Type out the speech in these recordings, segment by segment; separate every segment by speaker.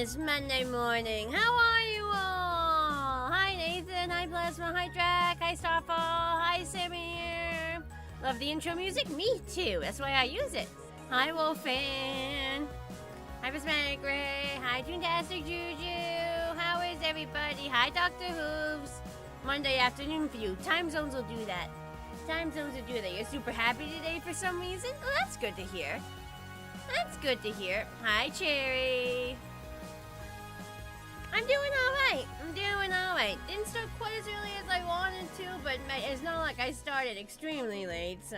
Speaker 1: this Monday morning. How are you all? Hi Nathan, hi Plasma, hi Drac, hi Starfall, hi Samir. Love the intro music? Me too, that's why I use it. Hi Wolfan. Hi Prismatic Ray, hi Toontastic Juju. How is everybody? Hi Dr. Hooves. Monday afternoon for you. Time zones will do that. Time zones will do that. You're super happy today for some reason? Oh, that's good to hear. That's good to hear. Hi, Cherry. I'm doing alright. I'm doing alright. Didn't start quite as early as I wanted to, but it's not like I started extremely late, so.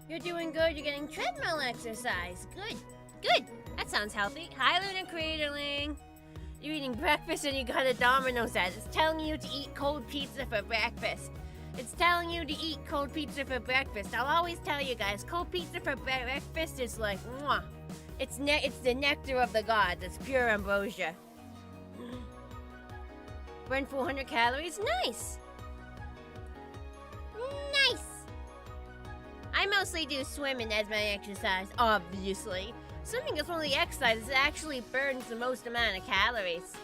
Speaker 1: You're doing good. You're getting treadmill exercise. Good. Good. That sounds healthy. Hi, Luna Cradling. You're eating breakfast and you got a Domino's ad. It's telling you to eat cold pizza for breakfast. It's telling you to eat cold pizza for breakfast. I'll always tell you guys, cold pizza for breakfast is like, mwah. It's the nectar of the gods. It's pure ambrosia. Burn 400 calories? Nice! Nice! I mostly do swimming as my exercise, obviously. Swimming is one of the exercises that actually burns the most amount of calories.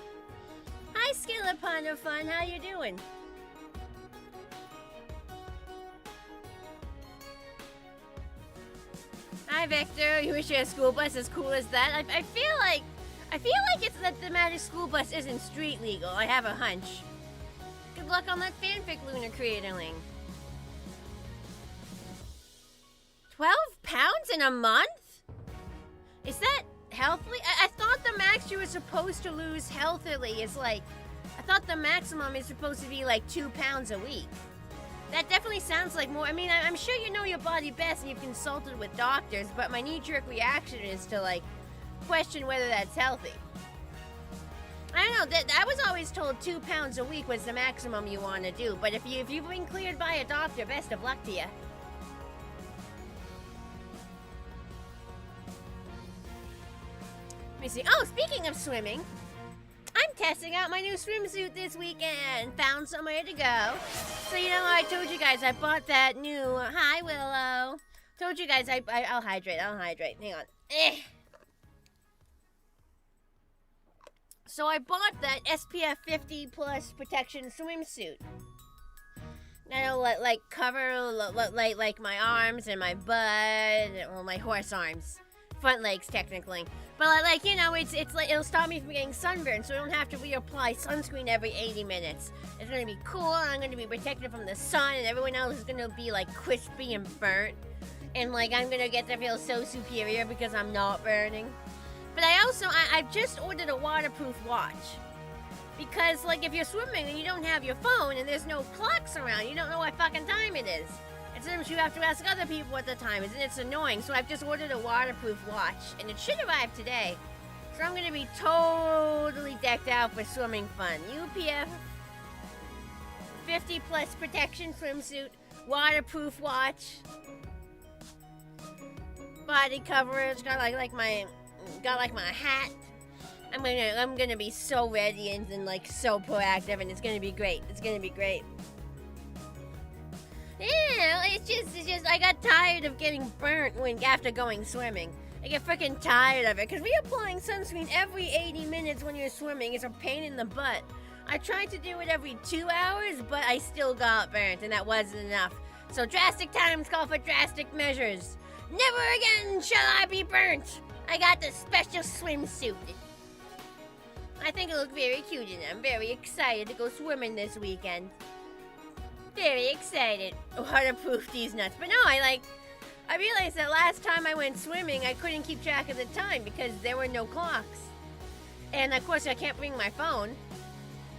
Speaker 1: Hi, Skillet Ponder Fun, how you doing? Hi, Victor. You wish you had a school bus as cool as that? I feel like it's that the Magic School Bus isn't street legal. I have a hunch. Good luck on that fanfic, Lunar Creatorling. 12 pounds in a month? Is that healthily? I thought the max you were supposed to lose healthily is like, I thought the maximum is supposed to be like 2 pounds a week. That definitely sounds like more. I mean, I'm sure you know your body best and you've consulted with doctors, but my knee-jerk reaction is to, like, question whether that's healthy. I don't know, I was always told 2 pounds a week was the maximum you want to do, but if you've been cleared by a doctor, best of luck to you. Let me see. Oh, speaking of swimming, I'm testing out my new swimsuit this weekend. Found somewhere to go. So, you know, I told you guys I bought that new... Hi, Willow. Told you guys I'll hydrate. Hang on. So I bought that SPF 50 plus protection swimsuit. That'll like cover like my arms and my butt, well, my horse arms. Front legs, technically. But, like, you know, it's like, it'll stop me from getting sunburned, so I don't have to reapply sunscreen every 80 minutes. It's gonna be cool, and I'm gonna be protected from the sun, and everyone else is gonna be, like, crispy and burnt. And, like, I'm gonna get to feel so superior because I'm not burning. But I've just ordered a waterproof watch. Because, like, if you're swimming and you don't have your phone and there's no clocks around, you don't know what fucking time it is. And sometimes you have to ask other people what the time is, and it's annoying. So I've just ordered a waterproof watch, and it should arrive today. So I'm gonna be totally decked out for swimming fun. UPF 50 plus protection swimsuit, waterproof watch, body coverage. Got my hat. I'm gonna be so ready and like so proactive, and it's gonna be great. It's gonna be great. Yeah, it's just, I got tired of getting burnt after going swimming. I get freaking tired of it, because reapplying sunscreen every 80 minutes when you're swimming is a pain in the butt. I tried to do it every 2 hours, but I still got burnt, and that wasn't enough. So drastic times call for drastic measures. Never again shall I be burnt. I got the special swimsuit. I think it'll look very cute, and I'm very excited to go swimming this weekend. Very excited. Waterproof these nuts. But no, I realized that last time I went swimming, I couldn't keep track of the time because there were no clocks. And of course, I can't bring my phone.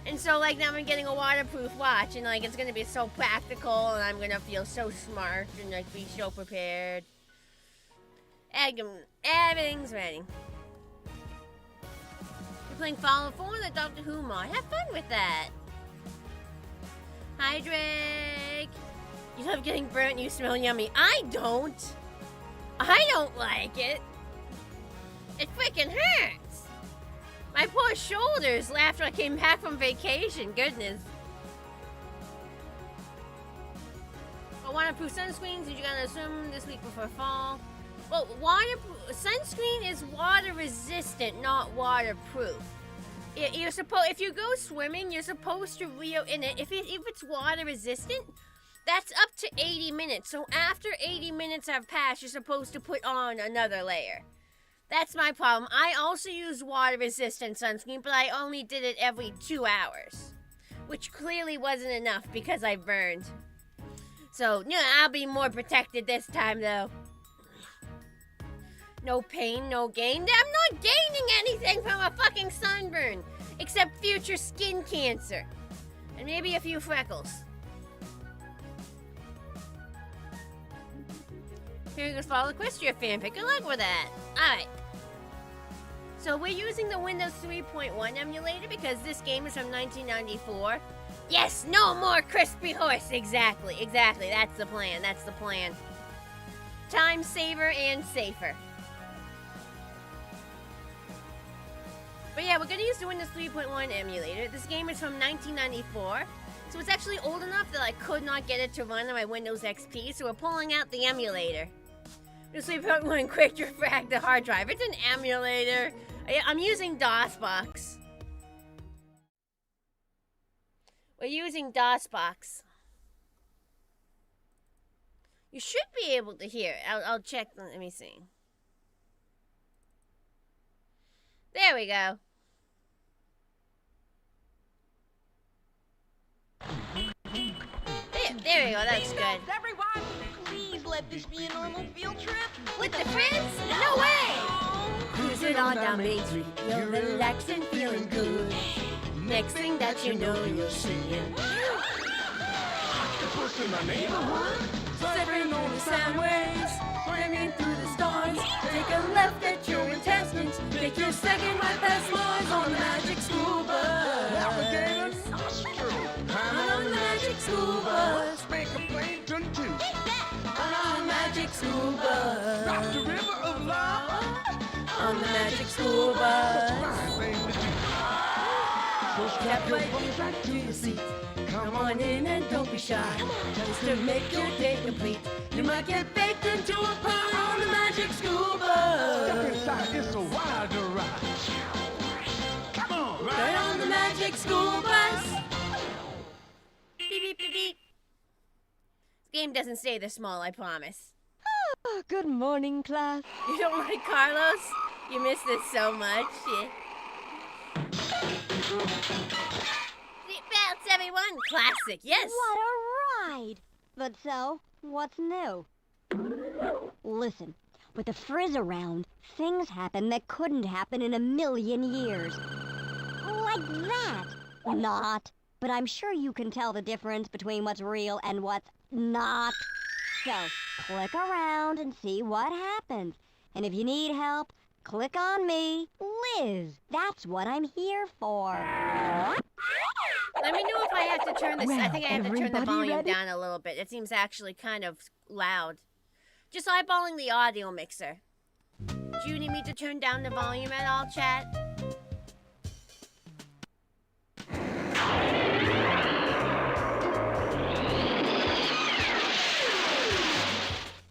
Speaker 1: And so, like, now I'm getting a waterproof watch, and like, it's gonna be so practical, and I'm gonna feel so smart, and like, be so prepared. Everything's ready. You're playing Fallout 4 in the Doctor Who mod. Have fun with that. Hi, Drake. You love getting burnt and you smell yummy. I don't. I don't like it. It freaking hurts. My poor shoulders after I came back from vacation. Goodness. I want to prove sunscreens. Did you gotta assume this week before fall? Well, sunscreen is water resistant, not waterproof. You're supposed, if you go swimming, you're supposed to in it. If it's water resistant, that's up to 80 minutes. So after 80 minutes have passed, you're supposed to put on another layer. That's my problem. I also use water resistant sunscreen, but I only did it every 2 hours, which clearly wasn't enough because I burned. So, yeah, I'll be more protected this time, though. No pain, no gain. I'm not gaining anything from a fucking sunburn, except future skin cancer. And maybe a few freckles. Here goes Fall Equestria fanfic. Good luck with that. Alright. So we're using the Windows 3.1 emulator because this game is from 1994. Yes, no more crispy horse. Exactly. That's the plan. Time saver and safer. But yeah, we're gonna use the Windows 3.1 emulator. This game is from 1994, so it's actually old enough that I could not get it to run on my Windows XP, so we're pulling out the emulator. Windows 3.1 quick to refract the hard drive. It's an emulator. I'm using DOSBox. We're using DOSBox. You should be able to hear it. I'll check. Let me see. There we go. There we go, that's good.
Speaker 2: Everyone, please let this be a normal field trip.
Speaker 1: With the friends? No way! Cruising on down Main Street, you're relaxing, feeling good. Next thing that you know, you're seeing
Speaker 3: Octopus in the neighborhood,
Speaker 1: surfing on the sound waves, swimming through the stars. Take a left at your intestines, take your second right past Mars on the magic school bus.
Speaker 3: alligator nostril,
Speaker 1: On the magic school bus.
Speaker 3: make a plankton too.
Speaker 1: On the magic school bus.
Speaker 3: Drop the river of lava,
Speaker 1: On the magic school bus.
Speaker 3: fine thing to do. So strap your bones right to your seat.
Speaker 1: Come on in and don't be shy. Just to make your day complete. You might get baked into a pie on the magic school
Speaker 3: Step
Speaker 1: bus.
Speaker 3: inside, it's a wilder ride. Come on,
Speaker 1: Right
Speaker 3: right
Speaker 1: on the magic school bus. Beep, beep, beep, beep. This game doesn't stay this small, I promise.
Speaker 2: Good morning, class.
Speaker 1: You don't like Carlos? You miss this so much. Yeah. Seatbelts, everyone. Classic, yes.
Speaker 4: What a ride! But so, what's new? Listen, with the frizz around, things happen that couldn't happen in a million years. Like that! Not. But I'm sure you can tell the difference between what's real and what's not. So, click around and see what happens. And if you need help, click on me, Liz. That's what I'm here for.
Speaker 1: Let me know if I have to turn this. I think I have to turn the
Speaker 2: everybody
Speaker 1: volume
Speaker 2: ready?
Speaker 1: down a little bit. It seems actually kind of loud. Just eyeballing the audio mixer. Do you need me to turn down the volume at all, chat?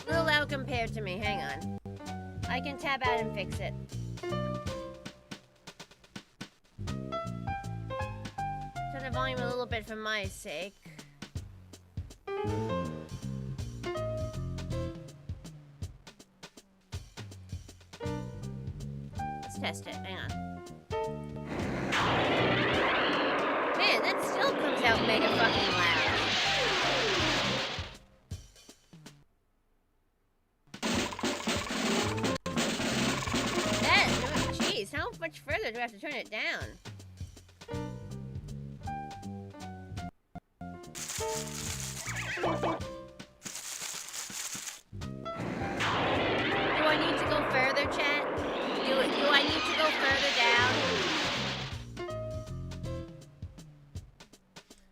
Speaker 1: A little loud compared to me. Hang on. I can tab out and fix it. Turn the volume a little bit for my sake. Let's test it. Hang on. Man, that still comes out mega fucking loud. Jeez, how much further do I have to turn it down? Do I need to go further, chat? Do I need to go further down?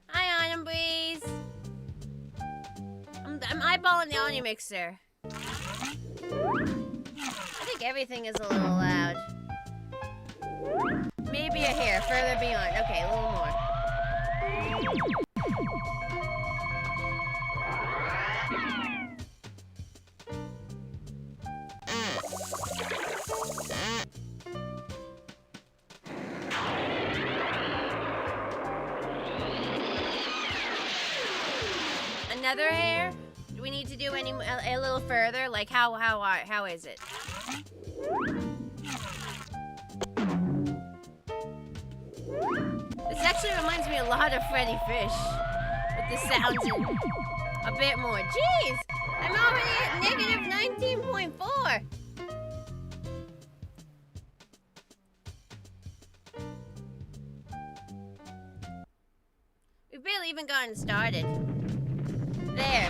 Speaker 1: Hi, Autumn Breeze. I'm eyeballing the audio mixer. I think everything is a little loud. Maybe a hair further beyond. Okay, a little more. another hair? Do we need to do any a little further? Like how is it? This actually reminds me a lot of Freddy Fish. With the sounds in a bit more. Jeez! I'm already at negative 19.4! We've barely even gotten started. There.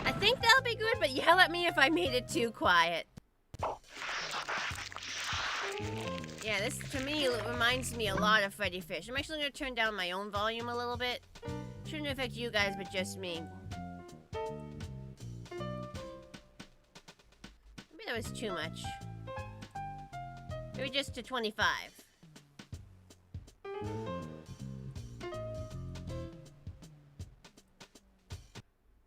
Speaker 1: I think that'll be good, but yell at me if I made it too quiet. Yeah, this to me reminds me a lot of Freddy Fish. I'm actually gonna turn down my own volume a little bit. Shouldn't affect you guys, but just me. Maybe that was too much. Maybe just to 25.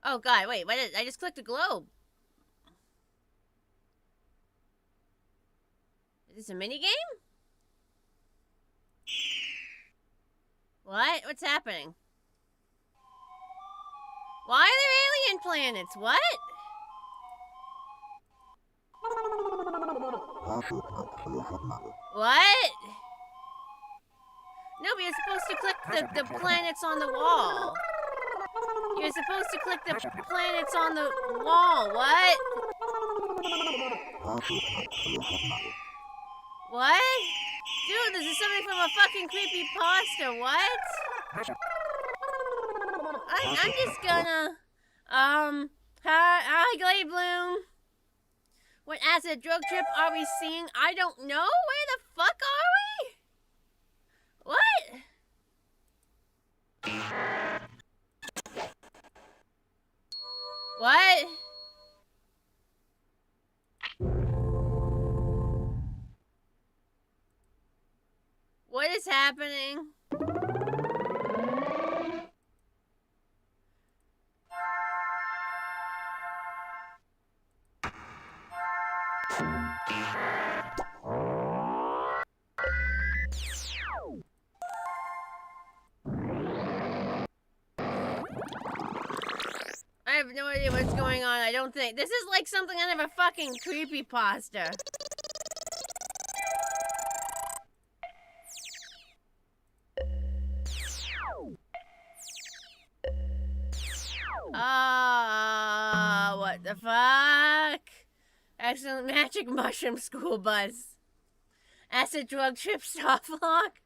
Speaker 1: Oh god, wait, what did I just clicked a globe? Is this a minigame? What? What's happening? Why are there alien planets? What? What? No, but you're supposed to click the planets on the wall. You're supposed to click the planets on the wall. What? What? Dude, this is something from a fucking creepypasta. What? I'm just gonna... Hi, Glade Bloom. What acid drug trip are we seeing? I don't know. Where the fuck are we? What? What? What is happening? I have no idea what's going on. I don't think. This is like something out of a fucking creepypasta. What the fuck? Excellent magic mushroom school bus. Acid drug trip soft lock.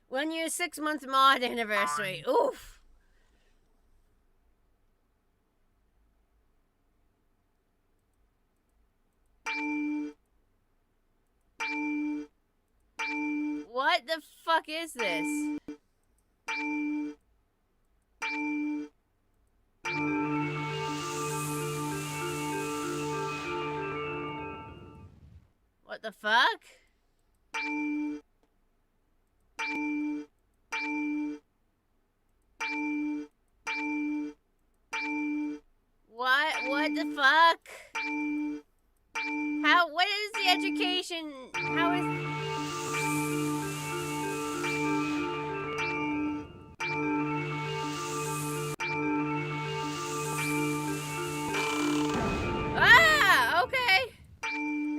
Speaker 1: 1 year, 6 month mod anniversary. Oof. What the fuck is this? What the fuck? What the fuck? What is the education? How is...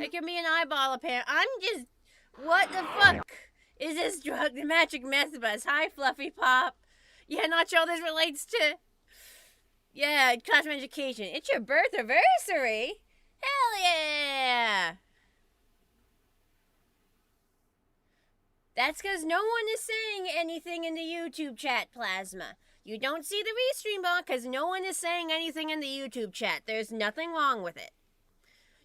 Speaker 1: It can be an eyeball apparent. I'm just... What the fuck is this drug? The magic meth bus. Hi, Fluffy Pop. Yeah, not sure this relates to... Yeah, classroom education. It's your birth anniversary. Hell yeah. That's because no one is saying anything in the YouTube chat, Plasma. You don't see the restream bar because no one is saying anything in the YouTube chat. There's nothing wrong with it.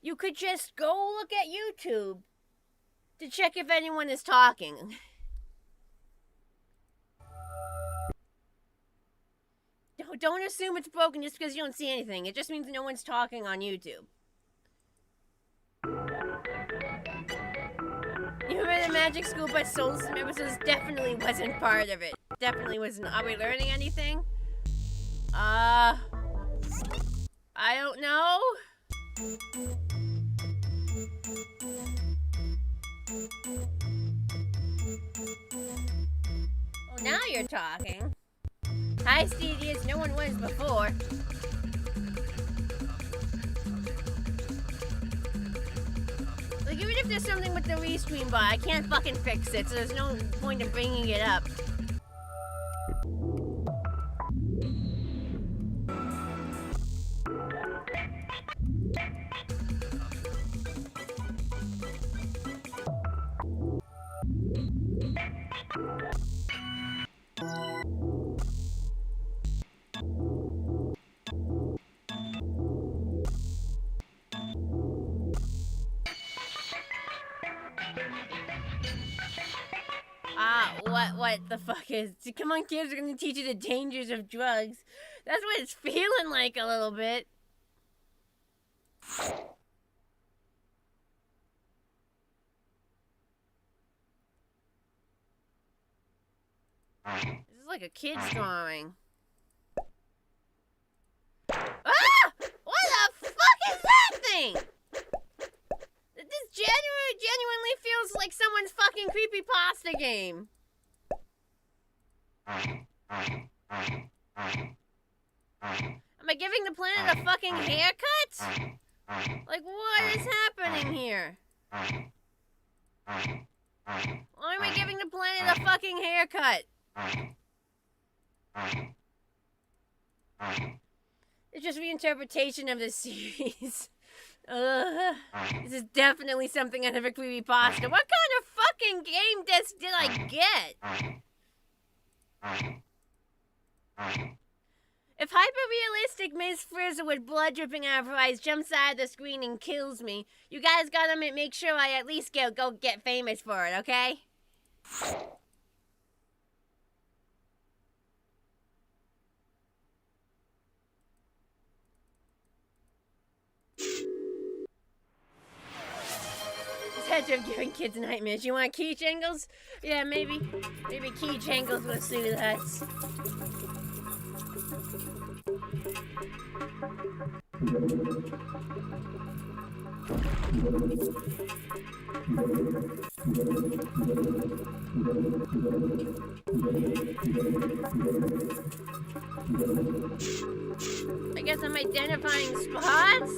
Speaker 1: You could just go look at YouTube to check if anyone is talking. Don't assume it's broken just because you don't see anything. It just means no one's talking on YouTube. You remember the Magic School by Soul episodes? Definitely wasn't part of it. Definitely wasn't. Are we learning anything? I don't know. Oh, now you're talking. Hi, Stedius. No one was before. Like, even if there's something with the restream bot, I can't fucking fix it, so there's no point in bringing it up. What the fuck is... Come on, kids, we're gonna teach you the dangers of drugs. That's what it's feeling like a little bit. This is like a kid's drawing. Ah! What the fuck is that thing? This genuinely feels like someone's fucking creepypasta game. Am I giving the planet a fucking haircut? Like, what is happening here? Why am I giving the planet a fucking haircut? It's just reinterpretation of this series. This is definitely something out of a creepypasta. What kind of fucking game disc did I get? If hyper-realistic Ms. Frizzle with blood dripping out of her eyes jumps out of the screen and kills me, you guys gotta make sure I at least go get famous for it, okay? Of giving kids nightmares. You want key jingles? Yeah, maybe key jingles will do that. I guess I'm identifying spots.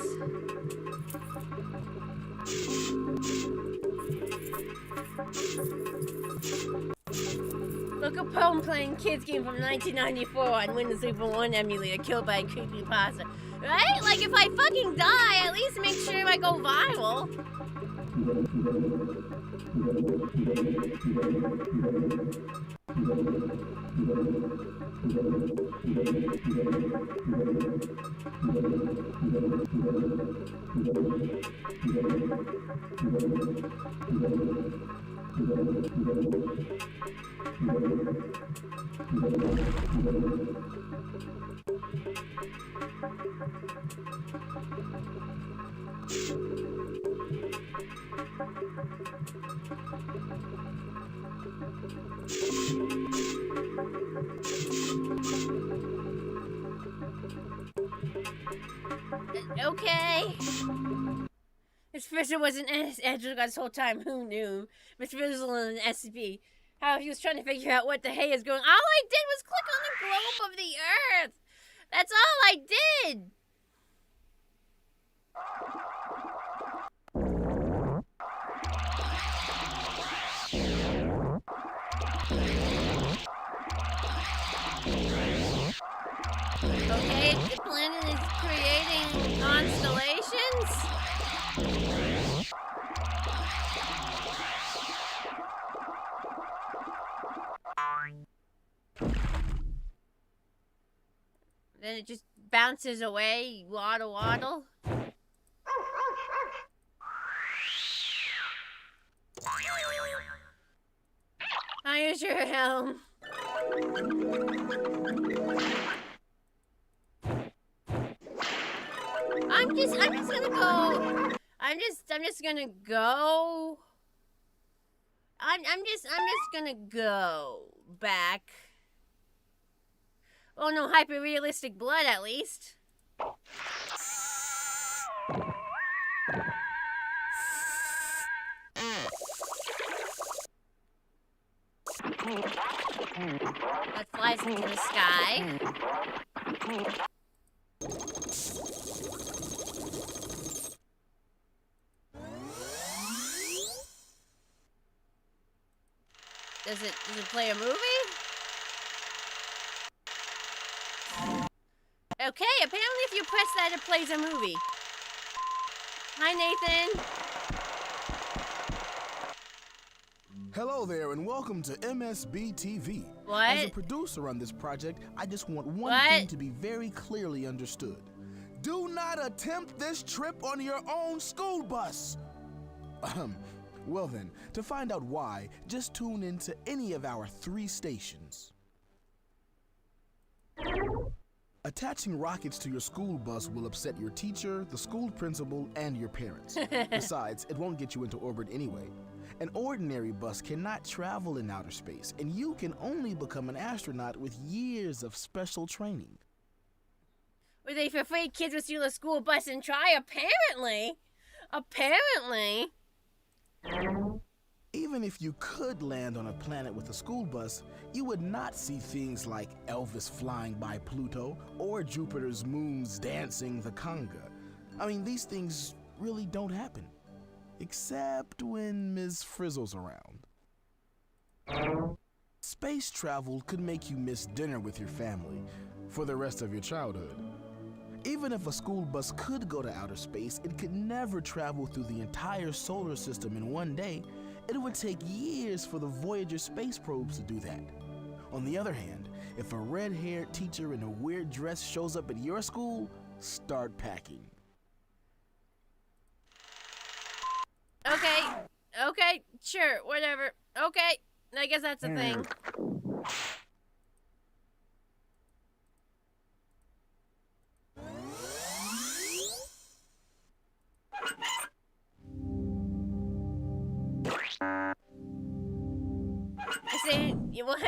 Speaker 1: Look up home playing kids game from 1994 on Windows 3.1 emulator killed by a creepypasta. Right? Like, if I fucking die, at least make sure I go viral. Okay. Miss Frizzle was an Angela this whole time. Who knew? Miss Frizzle and an SCP. How he was trying to figure out what the hey is going on. All I did was click on the globe of the Earth. That's all I did. Okay, the planet is creating constellations. Then it just bounces away, waddle waddle. Here's your helm. I'm just gonna go. I'm just gonna go. I'm just gonna go back. Oh no, hyper-realistic blood at least. That flies into the sky. Does it play a movie? Okay, apparently if you press that, it plays a movie. Hi, Nathan.
Speaker 5: Hello there, and welcome to MSB TV.
Speaker 1: What?
Speaker 5: As a producer on this project, I just want one thing to be very clearly understood. Do not attempt this trip on your own school bus. Well then, to find out why, just tune into any of our 3 stations. Attaching rockets to your school bus will upset your teacher, the school principal, and your parents. Besides, it won't get you into orbit anyway. An ordinary bus cannot travel in outer space, and you can only become an astronaut with years of special training.
Speaker 1: Were they for afraid kids would steal a school bus and try? Apparently. Apparently.
Speaker 5: Even if you could land on a planet with a school bus, you would not see things like Elvis flying by Pluto or Jupiter's moons dancing the conga. I mean, these things really don't happen. Except when Ms. Frizzle's around. Space travel could make you miss dinner with your family for the rest of your childhood. Even if a school bus could go to outer space, it could never travel through the entire solar system in one day. It would take years for the Voyager space probes to do that. On the other hand, if a red-haired teacher in a weird dress shows up at your school, start packing.
Speaker 1: Okay, sure, whatever. Okay, I guess that's a thing.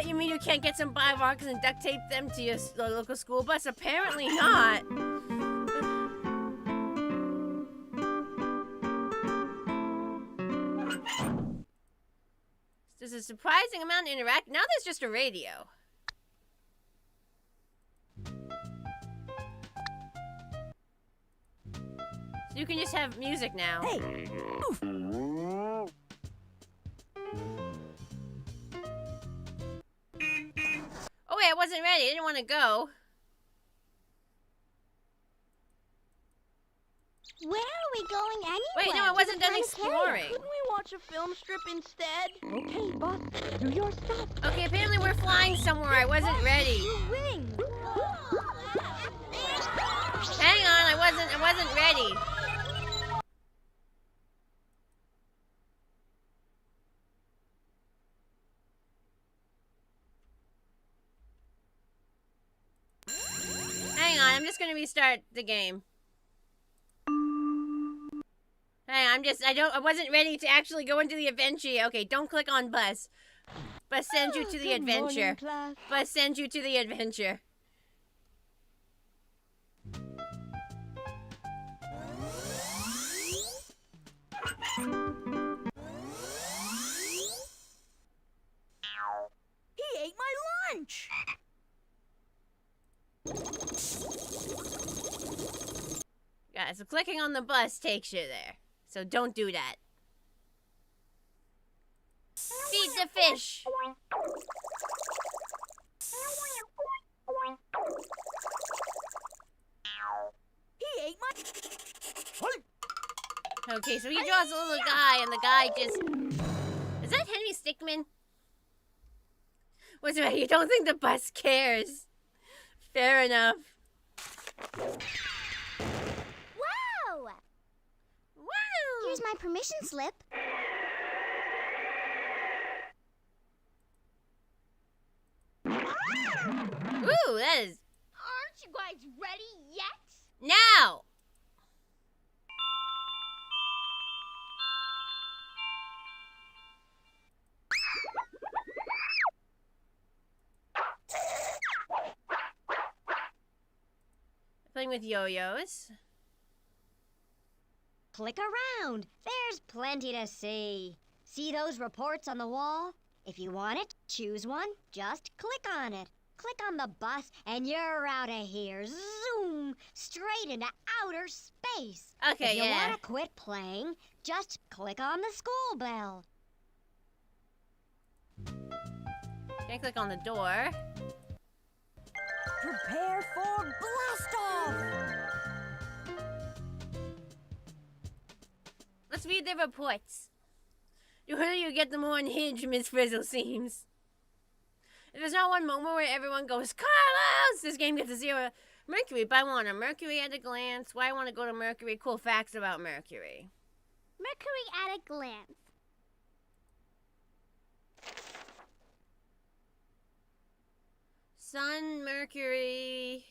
Speaker 1: You mean you can't get some rockets and duct tape them to your local school bus? Apparently not. There's a surprising amount of interact. Now there's just a radio. So you can just have music now.
Speaker 2: Hey! Oof.
Speaker 1: Oh wait, I wasn't ready. I didn't want to go.
Speaker 4: Where are we going anyway?
Speaker 1: Wait, no, I wasn't done
Speaker 4: To the
Speaker 1: exploring.
Speaker 2: Couldn't we watch a film strip instead? Okay, boss. Do your stuff.
Speaker 1: Okay, apparently we're flying somewhere. I wasn't ready.
Speaker 4: You ring.
Speaker 1: Hang on, I wasn't ready. Hang on, I'm just gonna restart the game. Hey, I wasn't ready to actually go into the adventure. Okay, don't click on bus. Bus sends you to the
Speaker 2: Good morning,
Speaker 1: adventure.
Speaker 2: class.
Speaker 1: Bus sends you to the adventure.
Speaker 2: He ate my lunch!
Speaker 1: Yeah, so clicking on the bus takes you there. So don't do that. Feed the fish!
Speaker 2: He ate my...
Speaker 1: Okay, so he draws a little guy, and the guy just... Is that Henry Stickmin? What's right? You don't think the bus cares? Fair enough.
Speaker 6: Wow!
Speaker 1: Wow!
Speaker 6: Here's my permission slip.
Speaker 1: Ooh, that is...
Speaker 6: Aren't you guys ready yet?
Speaker 1: Now! Playing with yo-yos.
Speaker 4: Click around. There's plenty to see. See those reports on the wall? If you want it, Choose one, just click on it. Click on the bus and you're out of here. Zoom! Straight into outer space.
Speaker 1: Okay,
Speaker 4: if you
Speaker 1: yeah.
Speaker 4: want to quit playing, just click on the school bell.
Speaker 1: Can't click on the door.
Speaker 2: Prepare for blast off!
Speaker 1: Let's read the reports. The earlier you get, the more unhinged Miss Frizzle seems. If there's not one moment where everyone goes, Carlos! This game gets a 0. Mercury by Warner. Mercury at a glance. Why I want to go to Mercury? Cool facts about Mercury.
Speaker 6: Mercury at a glance.
Speaker 1: Sun, Mercury.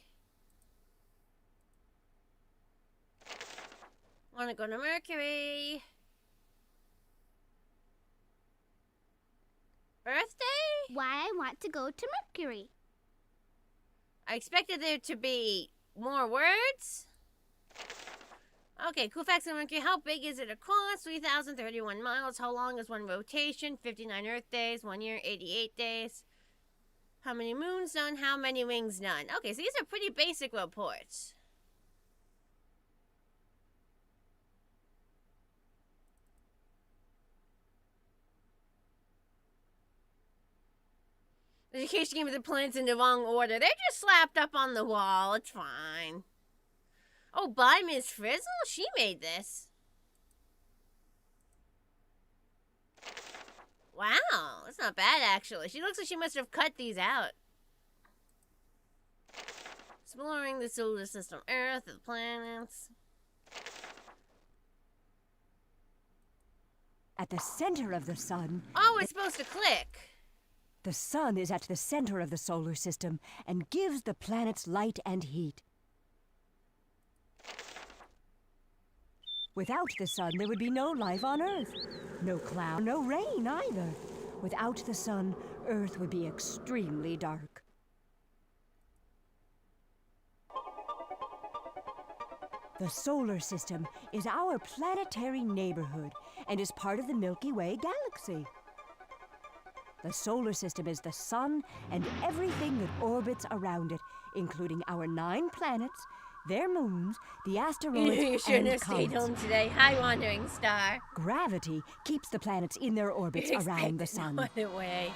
Speaker 1: Want to go to Mercury. Birthday?
Speaker 6: Why I want to go to Mercury.
Speaker 1: I expected there to be more words. Okay, cool facts on Mercury. How big is it across? 3,031 miles. How long is one rotation? 59 Earth days. 1 year, 88 days. How many moons done? How many wings done? Okay, so these are pretty basic reports. In case you gave me the planets in the wrong order, they're just slapped up on the wall. It's fine. Oh, by Miss Frizzle? She made this. Wow, that's not bad, actually. She looks like she must have cut these out. Exploring the solar system, Earth, the planets.
Speaker 2: At the center of the sun,
Speaker 1: Oh, it's supposed to click.
Speaker 2: the sun is at the center of the solar system and gives the planets light and heat. Without the sun, there would be no life on Earth. No cloud, no rain either. Without the sun, Earth would be extremely dark. The solar system is our planetary neighborhood and is part of the Milky Way galaxy. The solar system is the sun and everything that orbits around it, including our 9 planets, their moons, the asteroids,
Speaker 1: You shouldn't
Speaker 2: and
Speaker 1: have stayed
Speaker 2: comets.
Speaker 1: home today. Hi, Wandering Star.
Speaker 2: Gravity keeps the planets in their orbits around the
Speaker 1: Expected
Speaker 2: sun.
Speaker 1: no other way.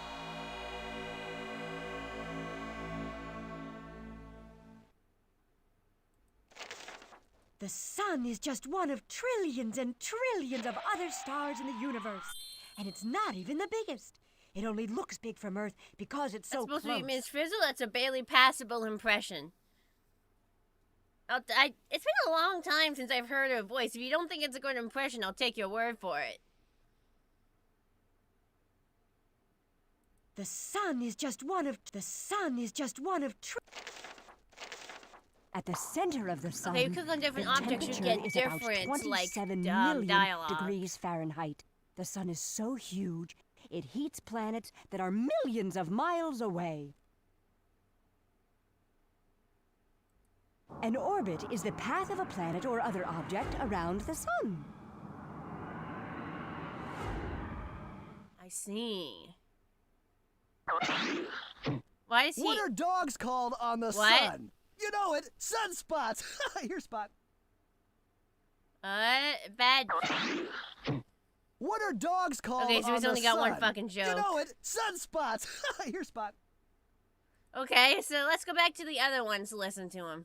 Speaker 2: The sun is just one of trillions and trillions of other stars in the universe. And it's not even the biggest. It only looks big from Earth because it's
Speaker 1: That's
Speaker 2: so
Speaker 1: supposed
Speaker 2: close.
Speaker 1: to be Miss Frizzle. That's a barely passable impression. It's been a long time since I've heard her voice. If you don't think it's a good impression, I'll take your word for it.
Speaker 2: The sun is just one of At the center of the sun,
Speaker 1: Okay, you click on different
Speaker 2: the
Speaker 1: objects, you
Speaker 2: temperature
Speaker 1: get
Speaker 2: is about
Speaker 1: different, like,
Speaker 2: 27 million
Speaker 1: dialogue.
Speaker 2: degrees Fahrenheit. The sun is so huge, it heats planets that are millions of miles away. An orbit is the path of a planet or other object around the sun.
Speaker 1: I see. Why is he...
Speaker 7: What are dogs called on the
Speaker 1: What?
Speaker 7: sun? You know it, sunspots. Here, Spot.
Speaker 1: Bad...
Speaker 7: What are dogs called
Speaker 1: Okay, so
Speaker 7: on
Speaker 1: he's
Speaker 7: the
Speaker 1: only got one
Speaker 7: sun?
Speaker 1: fucking joke.
Speaker 7: You know it, sunspots. Here, Spot.
Speaker 1: Okay, so let's go back to the other ones to listen to him.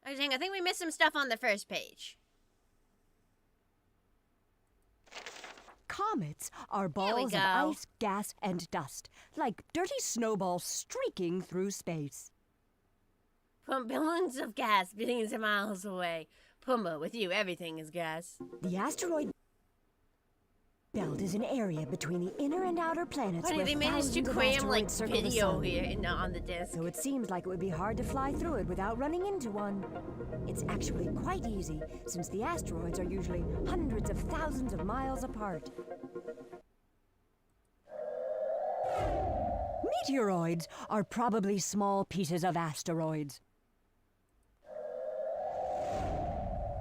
Speaker 1: I think we missed some stuff on the first page.
Speaker 2: Comets are
Speaker 1: Here we
Speaker 2: balls of
Speaker 1: go.
Speaker 2: ice, gas, and dust, like dirty snowballs streaking through space.
Speaker 1: From billions of gas, billions of miles away. Puma, with you, everything is gas.
Speaker 2: The asteroid belt is an area between the inner and outer planets
Speaker 1: Funny,
Speaker 2: where
Speaker 1: they managed to
Speaker 2: thousands of
Speaker 1: cram, like,
Speaker 2: asteroids circle the
Speaker 1: video
Speaker 2: sun.
Speaker 1: here on the disc.
Speaker 2: So it seems like it would be hard to fly through it without running into one. It's actually quite easy, since the asteroids are usually hundreds of thousands of miles apart. Meteoroids are probably small pieces of asteroids.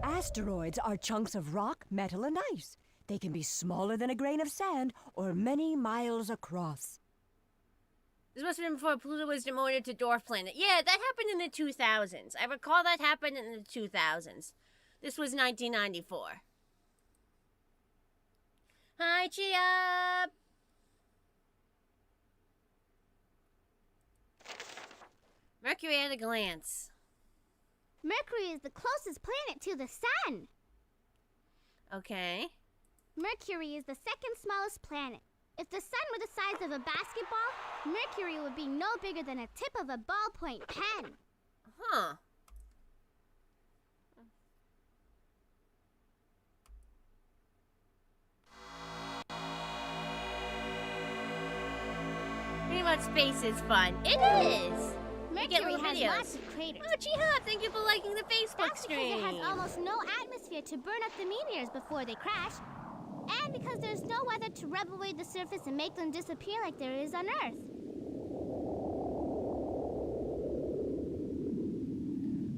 Speaker 2: Asteroids are chunks of rock, metal, and ice. They can be smaller than a grain of sand or many miles across.
Speaker 1: This must have been before Pluto was demoted to dwarf planet. Yeah, that happened in the 2000s. I recall that happened in the 2000s. This was 1994. Hi, Chia! Mercury at a glance.
Speaker 6: Mercury is the closest planet to the sun.
Speaker 1: Okay.
Speaker 6: Mercury is the second smallest planet. If the sun were the size of a basketball, Mercury would be no bigger than a tip of a ballpoint pen.
Speaker 1: Huh. Reading about space is fun. It is!
Speaker 6: Mercury has
Speaker 1: videos.
Speaker 6: lots of craters.
Speaker 1: Oh, Chiha, thank you for liking the Facebook
Speaker 6: That's because
Speaker 1: stream.
Speaker 6: it has almost no atmosphere to burn up the meteors before they crash. And because there's no weather to rub away the surface and make them disappear like there is on Earth.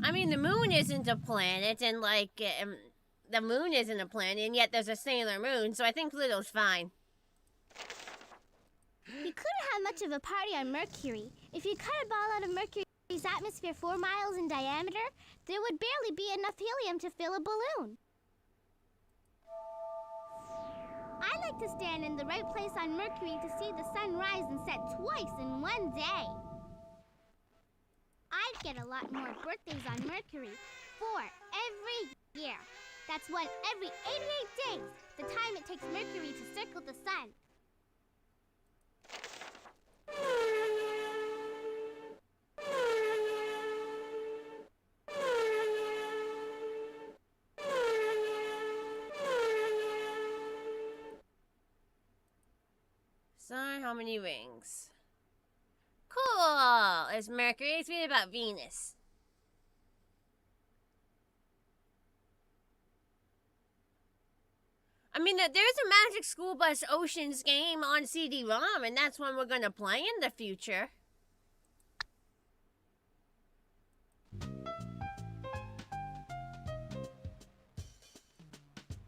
Speaker 1: I mean, the moon isn't a planet, and like, the moon isn't a planet, and yet there's a Sailor Moon, so I think Pluto's fine.
Speaker 6: You couldn't have much of a party on Mercury. If you cut a ball out of Mercury's atmosphere 4 miles in diameter, there would barely be enough helium to fill a balloon. I like to stand in the right place on Mercury to see the sun rise and set twice in one day. I'd get a lot more birthdays on Mercury, 4 every year. That's one every 88 days, the time it takes Mercury to circle the sun.
Speaker 1: Sun, how many rings? Cool! It's Mercury. Let's read about Venus. I mean, there's a Magic School Bus Oceans game on CD-ROM, and that's one we're gonna play in the future.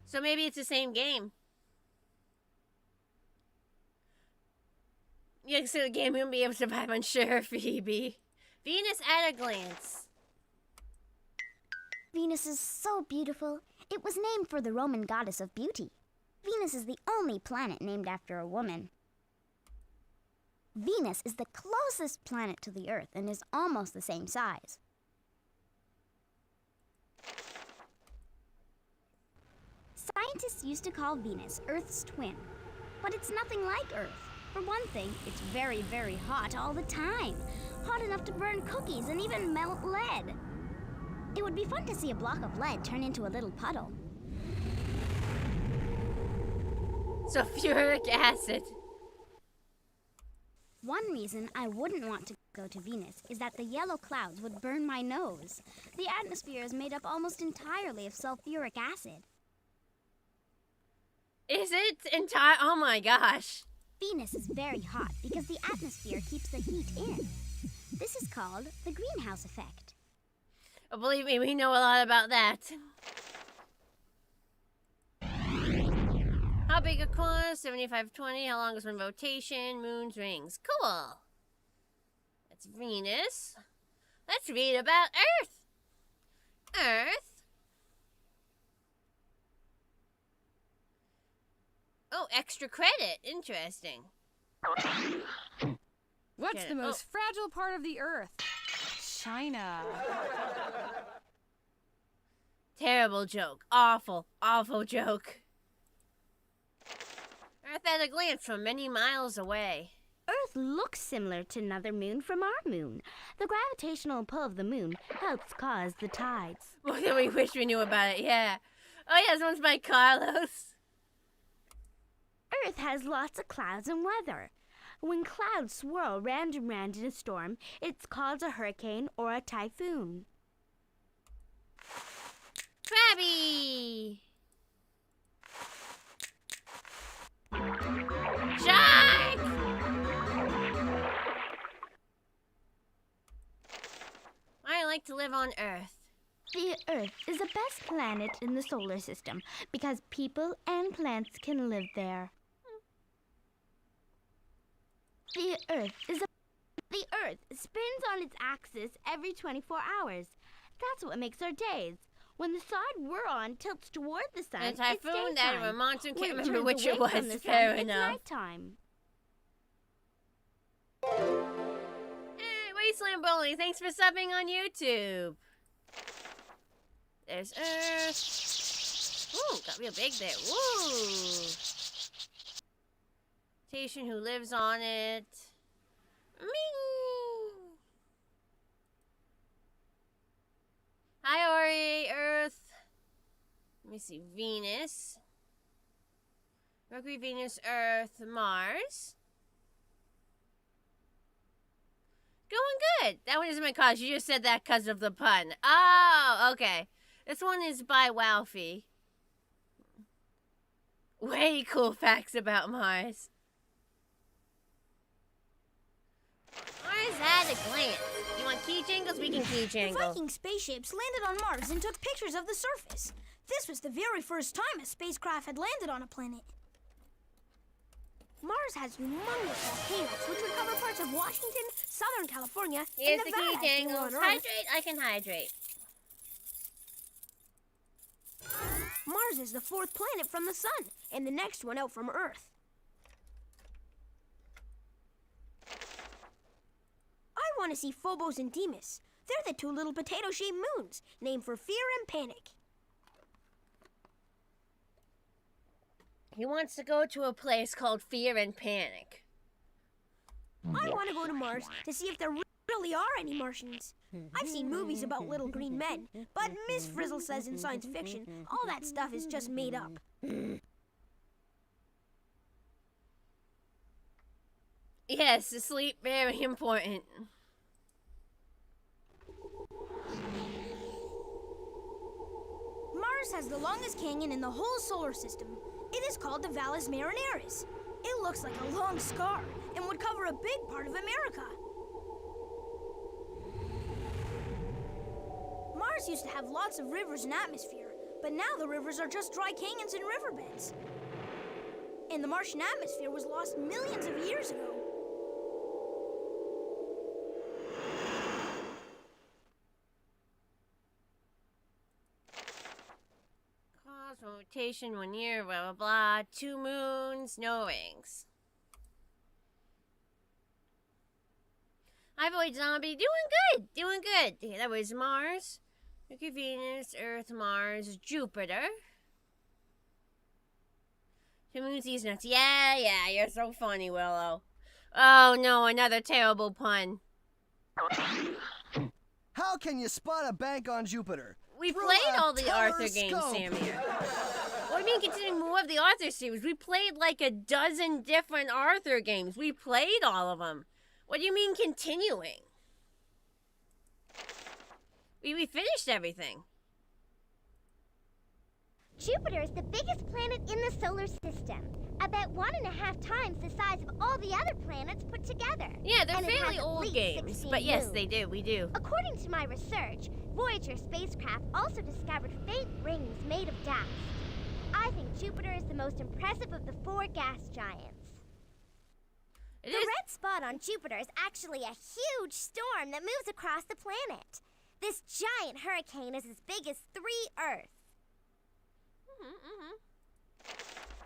Speaker 1: So maybe it's the same game. Yeah, so the game won't be able to survive on sure, Phoebe. Venus at a glance.
Speaker 8: Venus is so beautiful. It was named for the Roman goddess of beauty. Venus is the only planet named after a woman. Venus is the closest planet to the Earth and is almost the same size. Scientists used to call Venus Earth's twin, but it's nothing like Earth. For one thing, it's very, very hot all the time. Hot enough to burn cookies and even melt lead. It would be fun to see a block of lead turn into a little puddle.
Speaker 1: Sulfuric acid.
Speaker 8: One reason I wouldn't want to go to Venus is that the yellow clouds would burn my nose. The atmosphere is made up almost entirely of sulfuric acid.
Speaker 1: Is it entire? Oh my gosh.
Speaker 8: Venus is very hot because the atmosphere keeps the heat in. This is called the greenhouse effect.
Speaker 1: Oh, believe me, we know a lot about that. How big a course? 7520. How long is one rotation? Moon's rings. Cool. That's Venus. Let's read about Earth. Earth. Oh, extra credit. Interesting.
Speaker 9: What's
Speaker 1: Get
Speaker 9: the
Speaker 1: it.
Speaker 9: most fragile part of the Earth? China.
Speaker 1: Terrible joke. Awful, awful joke. Earth at a glance from many miles away.
Speaker 8: Earth looks similar to another moon from our moon. The gravitational pull of the moon helps cause the tides.
Speaker 1: More than we wish we knew about it, yeah. Oh yeah, this one's by Carlos.
Speaker 8: Earth has lots of clouds and weather. When clouds swirl round and round in a storm, it's called a hurricane or a typhoon.
Speaker 1: Krabby! Shark! I like to live on Earth.
Speaker 8: The Earth is the best planet in the solar system because people and plants can live there. The Earth spins on its axis every 24 hours. That's what makes our days. When the side we're on tilts toward the sun,
Speaker 1: A typhoon,
Speaker 8: it's
Speaker 1: that
Speaker 8: daytime.
Speaker 1: a monsoon,
Speaker 8: When
Speaker 1: can't
Speaker 8: it
Speaker 1: remember
Speaker 8: turns
Speaker 1: which it
Speaker 8: away from
Speaker 1: was.
Speaker 8: the
Speaker 1: Fair
Speaker 8: sun,
Speaker 1: enough.
Speaker 8: It's nighttime.
Speaker 1: Hey, Wasteland Bowling, thanks for subbing on YouTube. There's Earth. Ooh, got real big there. Woo! Station who lives on it. Me. Hi, Ori. Earth. Let me see. Venus. Mercury, Venus, Earth, Mars. Going good. That one isn't my cause. You just said that because of the pun. Oh, okay. This one is by Walfie. Way cool facts about Mars. Mars at a glance. You want key jingles? We can key
Speaker 10: The
Speaker 1: jingle.
Speaker 10: Viking spaceships landed on Mars and took pictures of the surface. This was the very first time a spacecraft had landed on a planet. Mars has humongous volcanoes which would cover parts of Washington, Southern California,
Speaker 1: Here's
Speaker 10: and
Speaker 1: the
Speaker 10: Nevada.
Speaker 1: key
Speaker 10: if they were
Speaker 1: jingles.
Speaker 10: on Earth.
Speaker 1: Hydrate, I can hydrate.
Speaker 10: Mars is the fourth planet from the sun, and the next one out from Earth. I want to see Phobos and Deimos. They're the two little potato-shaped moons, named for fear and panic.
Speaker 1: He wants to go to a place called Fear and Panic.
Speaker 10: I want to go to Mars to see if there really are any Martians. I've seen movies about little green men, but Miss Frizzle says in science fiction, all that stuff is just made up.
Speaker 1: Yes, sleep, very important.
Speaker 10: Mars has the longest canyon in the whole solar system. It is called the Valles Marineris. It looks like a long scar and would cover a big part of America. Mars used to have lots of rivers and atmosphere, but now the rivers are just dry canyons and riverbeds. And the Martian atmosphere was lost millions of years ago.
Speaker 1: Cause rotation 1 year, blah blah blah. 2 moons, no rings. Hi, Void Zombie. Doing good. Yeah, that was Mars, Mercury, Venus, Earth, Mars, Jupiter. 2 moons, these nuts. Yeah, you're so funny, Willow. Oh no, another terrible pun.
Speaker 7: How can you spot a bank on Jupiter?
Speaker 1: We
Speaker 7: Through
Speaker 1: played
Speaker 7: a
Speaker 1: all the Arthur games,
Speaker 7: telescope.
Speaker 1: Samir. What do you mean continuing more of the Arthur series? We played like a dozen different Arthur games. We played all of them. What do you mean continuing? We finished everything.
Speaker 6: Jupiter is the biggest planet in the solar system. About 1.5 times the size of all the other planets put together.
Speaker 1: Yeah, they're
Speaker 6: And it
Speaker 1: fairly
Speaker 6: has at
Speaker 1: old
Speaker 6: least
Speaker 1: games.
Speaker 6: 16
Speaker 1: But yes,
Speaker 6: moons.
Speaker 1: we do.
Speaker 6: According to my research, Voyager spacecraft also discovered faint rings made of dust. I think Jupiter is the most impressive of the 4 gas giants.
Speaker 1: It
Speaker 6: The
Speaker 1: is.
Speaker 6: red spot on Jupiter is actually a huge storm that moves across the planet. This giant hurricane is as big as 3 Earths.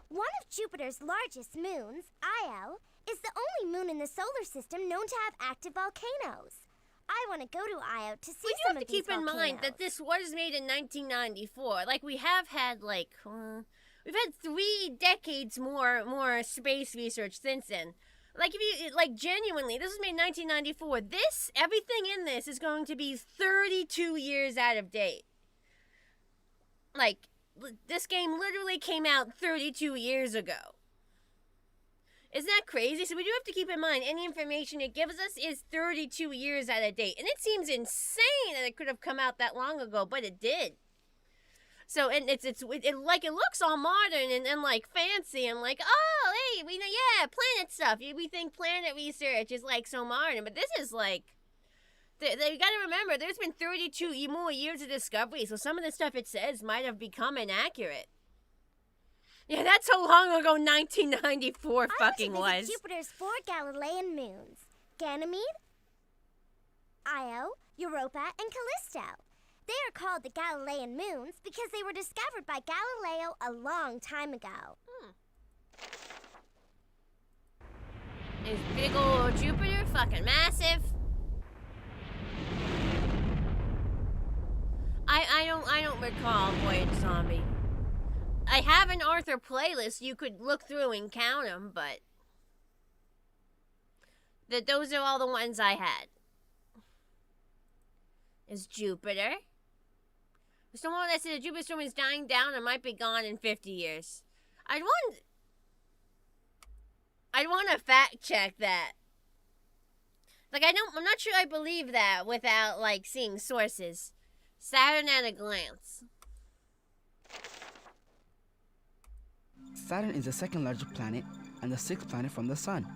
Speaker 6: One of Jupiter's largest moons, Io, is the only moon in the solar system known to have active volcanoes. I want to go to Io to see
Speaker 1: We do
Speaker 6: some
Speaker 1: have
Speaker 6: of
Speaker 1: to
Speaker 6: these
Speaker 1: keep in mind that
Speaker 6: volcanoes.
Speaker 1: this was made in 1994. Like, we have had, like, we've had 3 decades more space research since then. Like, if you, like, genuinely, this was made in 1994. Everything in this is going to be 32 years out of date. Like, this game literally came out 32 years ago. Isn't that crazy? So we do have to keep in mind, any information it gives us is 32 years out of date. And it seems insane that it could have come out that long ago, but it did. So, and it looks all modern and like fancy and like, oh, hey, we know, yeah, planet stuff. We think planet research is like so modern, but this is like They gotta remember, there's been 32 more years of discovery, so some of the stuff it says might have become inaccurate. Yeah, that's how long ago 1994 fucking was.
Speaker 6: I want to visit Jupiter's 4 Galilean moons. Ganymede, Io, Europa, and Callisto. They are called the Galilean moons because they were discovered by Galileo a long time ago.
Speaker 1: Is big old Jupiter fucking massive? I don't recall Voyage Zombie. I have an Arthur playlist you could look through and count them, but those are all the ones I had. Is Jupiter? Someone that said the Jupiter storm is dying down and might be gone in 50 years. I'd want to fact check that. Like, I'm not sure I believe that without, like, seeing sources. Saturn at a glance.
Speaker 11: Saturn is the second largest planet and the 6th planet from the Sun.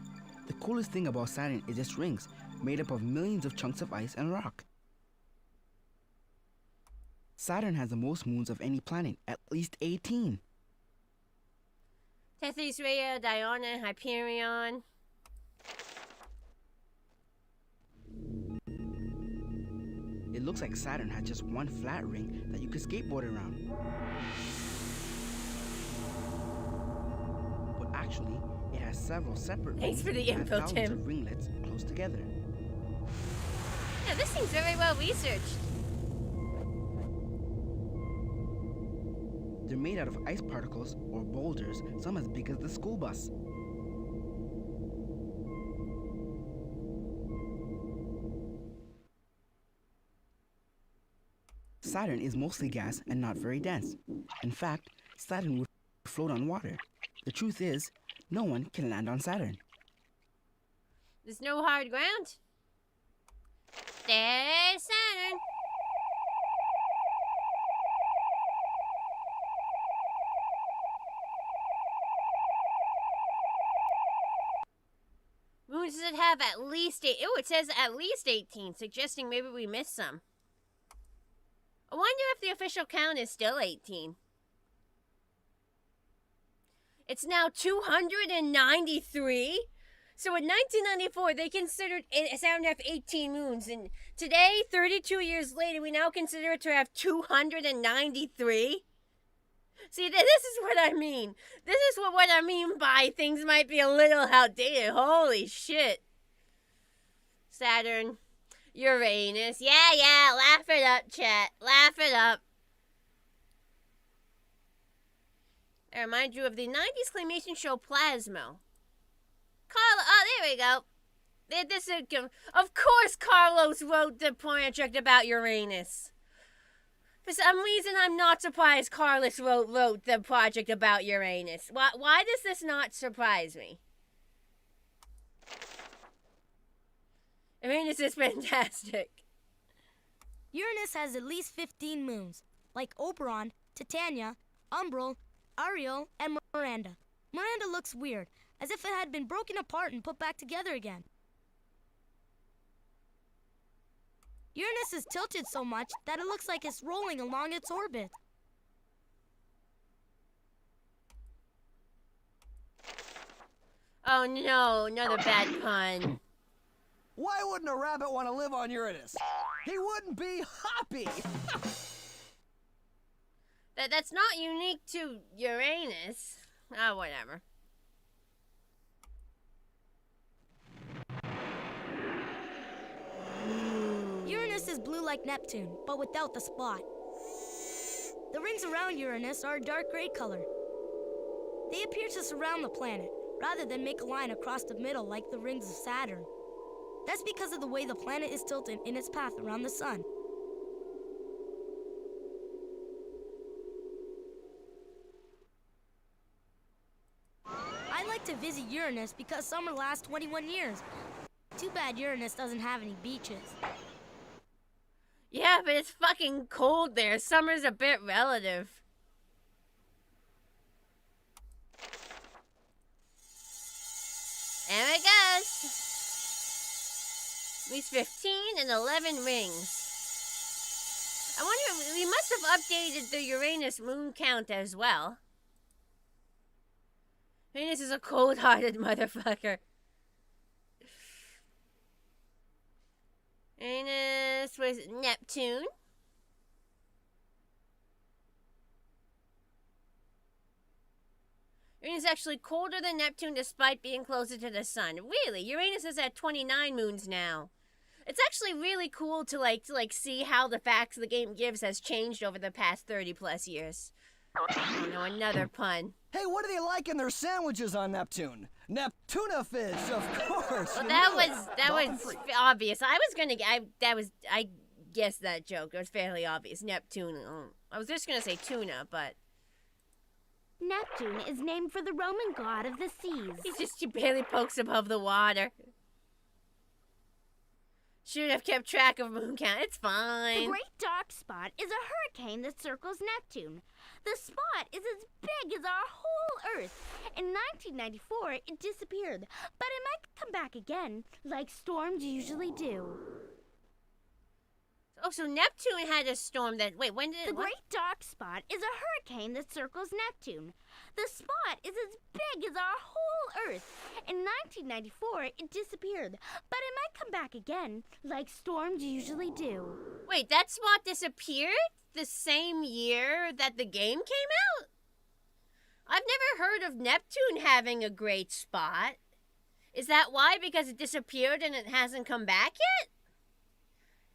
Speaker 11: The coolest thing about Saturn is its rings, made up of millions of chunks of ice and rock. Saturn has the most moons of any planet, at least 18.
Speaker 1: Tethys, Rhea, Diona, Hyperion.
Speaker 11: It looks like Saturn has just one flat ring that you can skateboard around. But actually, it has several separate
Speaker 1: Thanks for the
Speaker 11: rings and
Speaker 1: info,
Speaker 11: thousands
Speaker 1: Tim.
Speaker 11: of ringlets close together.
Speaker 1: Yeah, this seems very well researched.
Speaker 11: They're made out of ice particles or boulders, some as big as the school bus. Saturn is mostly gas and not very dense. In fact, Saturn would float on water. The truth is, no one can land on Saturn.
Speaker 1: There's no hard ground. There's Saturn. Moons does it have at least 8? Oh, it says at least 18, suggesting maybe we missed some. I wonder if the official count is still 18. It's now 293? So in 1994, they considered Saturn to have 18 moons. And today, 32 years later, we now consider it to have 293? See, this is what I mean. This is what I mean by things might be a little outdated. Holy shit. Saturn. Uranus. Yeah, laugh it up, chat. Laugh it up. I remind you of the 90s claymation show Plasmo. There we go. Of course Carlos wrote the project about Uranus. For some reason, I'm not surprised Carlos wrote the project about Uranus. Why does this not surprise me? Uranus is fantastic.
Speaker 10: Uranus has at least 15 moons, like Oberon, Titania, Umbral, Ariel, and Miranda. Miranda looks weird, as if it had been broken apart and put back together again. Uranus is tilted so much that it looks like it's rolling along its orbit.
Speaker 1: Oh no, another bad pun.
Speaker 7: Why wouldn't a rabbit want to live on Uranus? He wouldn't be happy.
Speaker 1: That's not unique to Uranus. Oh, whatever.
Speaker 10: Uranus is blue like Neptune, but without the spot. The rings around Uranus are a dark gray color. They appear to surround the planet, rather than make a line across the middle like the rings of Saturn. That's because of the way the planet is tilted in its path around the sun. I like to visit Uranus because summer lasts 21 years. Too bad Uranus doesn't have any beaches.
Speaker 1: Yeah, but it's fucking cold there. Summer's a bit relative. There it goes. At least 15 and 11 rings. I wonder if we must have updated the Uranus moon count as well. Uranus is a cold-hearted motherfucker. Uranus was Neptune. Uranus is actually colder than Neptune despite being closer to the sun. Really? Uranus is at 29 moons now. It's actually really cool to see how the facts the game gives has changed over the past 30 plus years. Oh no, another pun.
Speaker 7: Hey, what do they like in their sandwiches on Neptune? Neptuna fish, of course.
Speaker 1: Well, that was obvious. I guessed that joke. It was fairly obvious. Neptune. I was just gonna say tuna, but
Speaker 8: Neptune is named for the Roman god of the seas.
Speaker 1: He barely pokes above the water. Should have kept track of moon count. It's fine.
Speaker 8: The Great Dark Spot is a hurricane that circles Neptune. The spot is as big as our whole Earth. In 1994, it disappeared, but it might come back again, like storms usually do.
Speaker 1: Oh, so Neptune had a storm that... Wait, when did it...
Speaker 8: The Great Dark Spot is a hurricane that circles Neptune. The spot is as big as our whole Earth. In 1994, it disappeared, but it might come back again, like storms usually do.
Speaker 1: Wait, that spot disappeared the same year that the game came out? I've never heard of Neptune having a great spot. Is that why? Because it disappeared and it hasn't come back yet?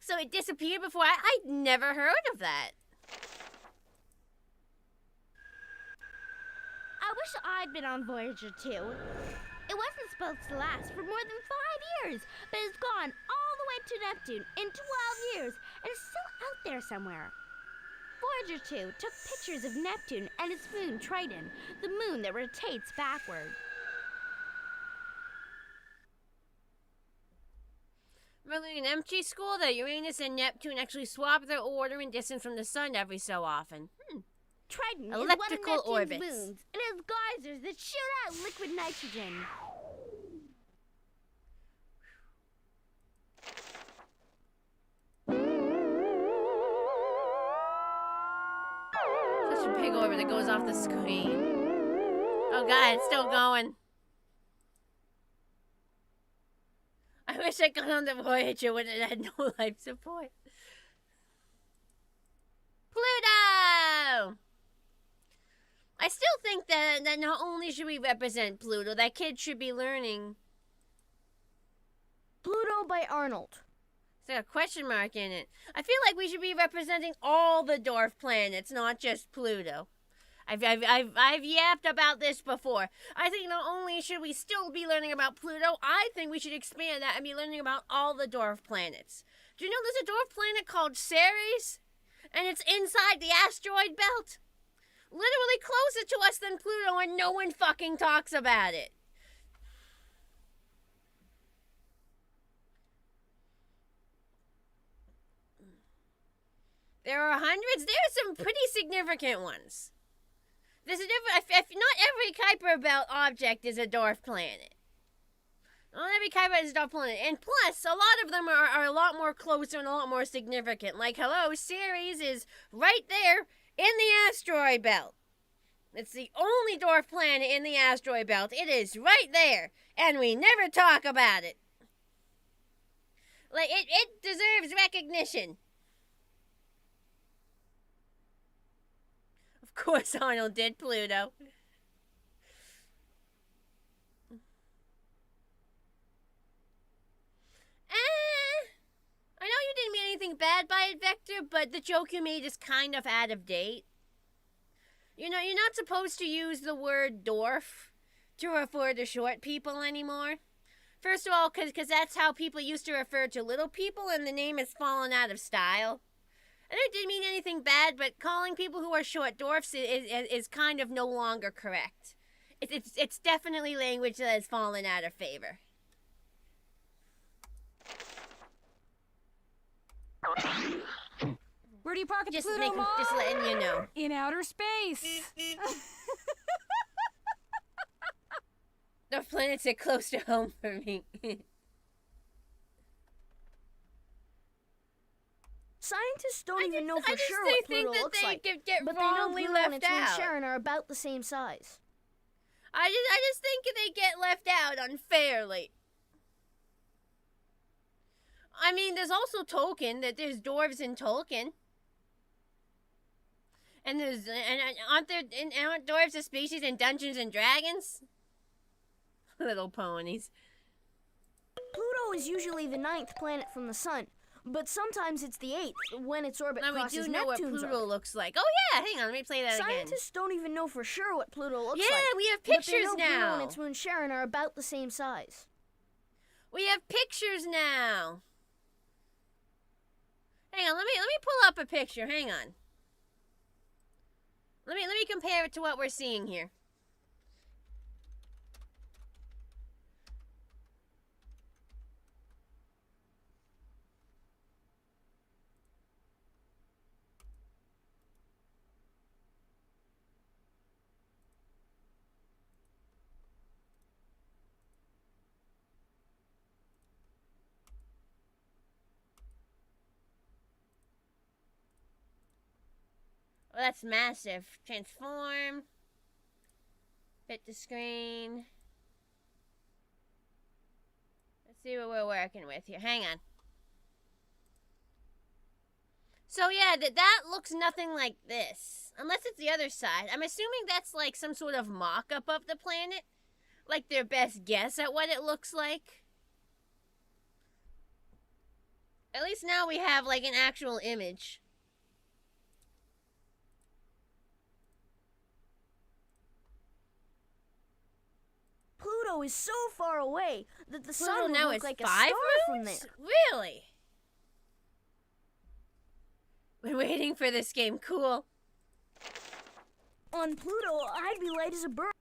Speaker 1: So it disappeared before I'd never heard of that.
Speaker 8: I wish I'd been on Voyager 2. It wasn't supposed to last for more than 5 years, but it's gone all the way to Neptune in 12 years and is still out there somewhere. Voyager 2 took pictures of Neptune and its moon Triton, the moon that rotates backward.
Speaker 1: Remember in MG school that Uranus and Neptune actually swap their order and distance from the sun every so often.
Speaker 8: Triton
Speaker 1: Elliptical
Speaker 8: is one of Neptune's
Speaker 1: orbits.
Speaker 8: moons. It has geysers that shoot out liquid nitrogen.
Speaker 1: Such a big orbit that goes off the screen. Oh god, it's still going. I wish I got on the Voyager when it had no life support. Pluto! I still think that not only should we represent Pluto, that kids should be learning.
Speaker 10: Pluto by Arnold.
Speaker 1: There's a question mark in it. I feel like we should be representing all the dwarf planets, not just Pluto. I've yapped about this before. I think not only should we still be learning about Pluto, I think we should expand that and be learning about all the dwarf planets. Do you know there's a dwarf planet called Ceres? And it's inside the asteroid belt? Literally closer to us than Pluto, and no one fucking talks about it. There are hundreds. There are some pretty significant ones. There's a different. Not every Kuiper Belt object is a dwarf planet. Not every Kuiper Belt is a dwarf planet, and plus, a lot of them are a lot more closer and a lot more significant. Like, hello, Ceres is right there in the asteroid belt. It's the only dwarf planet in the asteroid belt. It is right there, and we never talk about it. Like, it deserves recognition. Of course Arnold did Pluto. I know you didn't mean anything bad by it, Vector, but the joke you made is kind of out of date. You know, you're not supposed to use the word dwarf to refer to short people anymore. First of all, because that's how people used to refer to little people, and the name has fallen out of style. And I didn't mean anything bad, but calling people who are short dwarfs is kind of no longer correct. It's definitely language that has fallen out of favor.
Speaker 9: Where do you park at the Pluto Mall?
Speaker 1: Just letting you know.
Speaker 9: In outer space.
Speaker 1: The planets are close to home for me.
Speaker 10: Scientists don't even know for
Speaker 1: I just
Speaker 10: sure
Speaker 1: think
Speaker 10: what Pluto
Speaker 1: that
Speaker 10: looks
Speaker 1: they
Speaker 10: like,
Speaker 1: could get
Speaker 10: but they know
Speaker 1: wrongly
Speaker 10: Pluto and
Speaker 1: left
Speaker 10: its moon
Speaker 1: out.
Speaker 10: Charon are about the same size.
Speaker 1: I just think they get left out unfairly. I mean, there's also Tolkien. That there's dwarves in Tolkien. And aren't dwarves a species in Dungeons and Dragons? Little ponies.
Speaker 10: Pluto is usually the 9th planet from the sun, but sometimes it's the 8th when its orbit
Speaker 1: Now we
Speaker 10: crosses
Speaker 1: do know what
Speaker 10: Neptune's
Speaker 1: Pluto
Speaker 10: orbit.
Speaker 1: looks like. Oh yeah, hang on, let me play that again.
Speaker 10: Scientists don't even know for sure what Pluto looks like.
Speaker 1: Yeah, we have
Speaker 10: but they
Speaker 1: pictures
Speaker 10: know Pluto
Speaker 1: now.
Speaker 10: and its moon Charon are about the same size.
Speaker 1: We have pictures now. Hang on, let me pull up a picture. Hang on. Let me compare it to what we're seeing here. Well, that's massive. Transform. Fit the screen. Let's see what we're working with here. Hang on. So yeah, that looks nothing like this. Unless it's the other side. I'm assuming that's like some sort of mock-up of the planet. Like their best guess at what it looks like. At least now we have like an actual image.
Speaker 10: Pluto is so far away that the
Speaker 1: Pluto
Speaker 10: sun would
Speaker 1: now
Speaker 10: look
Speaker 1: is
Speaker 10: like a
Speaker 1: 5
Speaker 10: star from
Speaker 1: moons?
Speaker 10: there.
Speaker 1: Really? Been waiting for this game. Cool.
Speaker 10: On Pluto, I'd be light as a bird,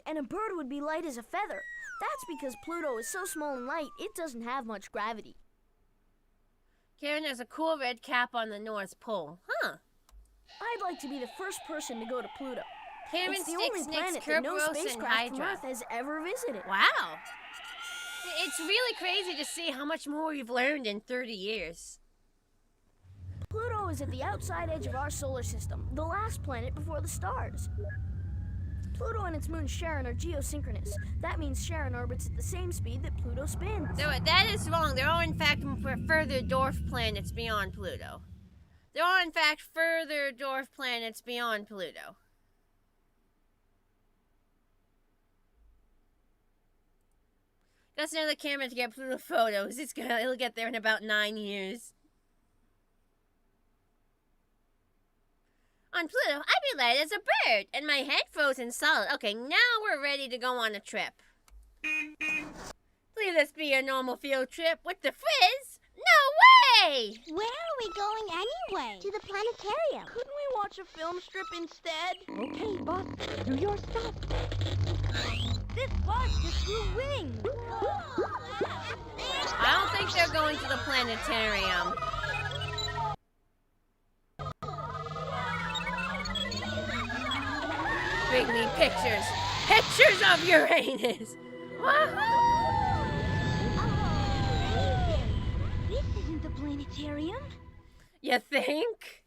Speaker 10: and a bird would be light as a feather. That's because Pluto is so small and light, it doesn't have much gravity.
Speaker 1: Karen has a cool red cap on the North Pole. Huh.
Speaker 10: I'd like to be the first person to go to Pluto.
Speaker 1: Karen
Speaker 10: It's the
Speaker 1: Sticks,
Speaker 10: only
Speaker 1: Nix,
Speaker 10: planet that no
Speaker 1: Kerberos, and
Speaker 10: spacecraft from
Speaker 1: Hydra.
Speaker 10: Earth has ever visited.
Speaker 1: Wow. It's really crazy to see how much more we've learned in 30 years.
Speaker 10: Pluto is at the outside edge of our solar system, the last planet before the stars. Pluto and its moon Charon are geosynchronous. That means Charon orbits at the same speed that Pluto spins.
Speaker 1: So that is wrong. There are, in fact, further dwarf planets beyond Pluto. There are, in fact, further dwarf planets beyond Pluto. That's another camera to get Pluto photos. It'll get there in about 9 years. On Pluto, I'd be light as a bird, and my head frozen solid. Okay, now we're ready to go on a trip. Please, this be a normal field trip with the Frizz? No way!
Speaker 6: Where are we going anyway? To the planetarium.
Speaker 12: Couldn't we watch a film strip instead?
Speaker 2: Okay, boss, do your stuff.
Speaker 12: This bus just grew wings.
Speaker 1: I don't think they're going to the planetarium. Bring me pictures. Pictures of Uranus. Woohoo!
Speaker 6: This isn't the planetarium.
Speaker 1: You think?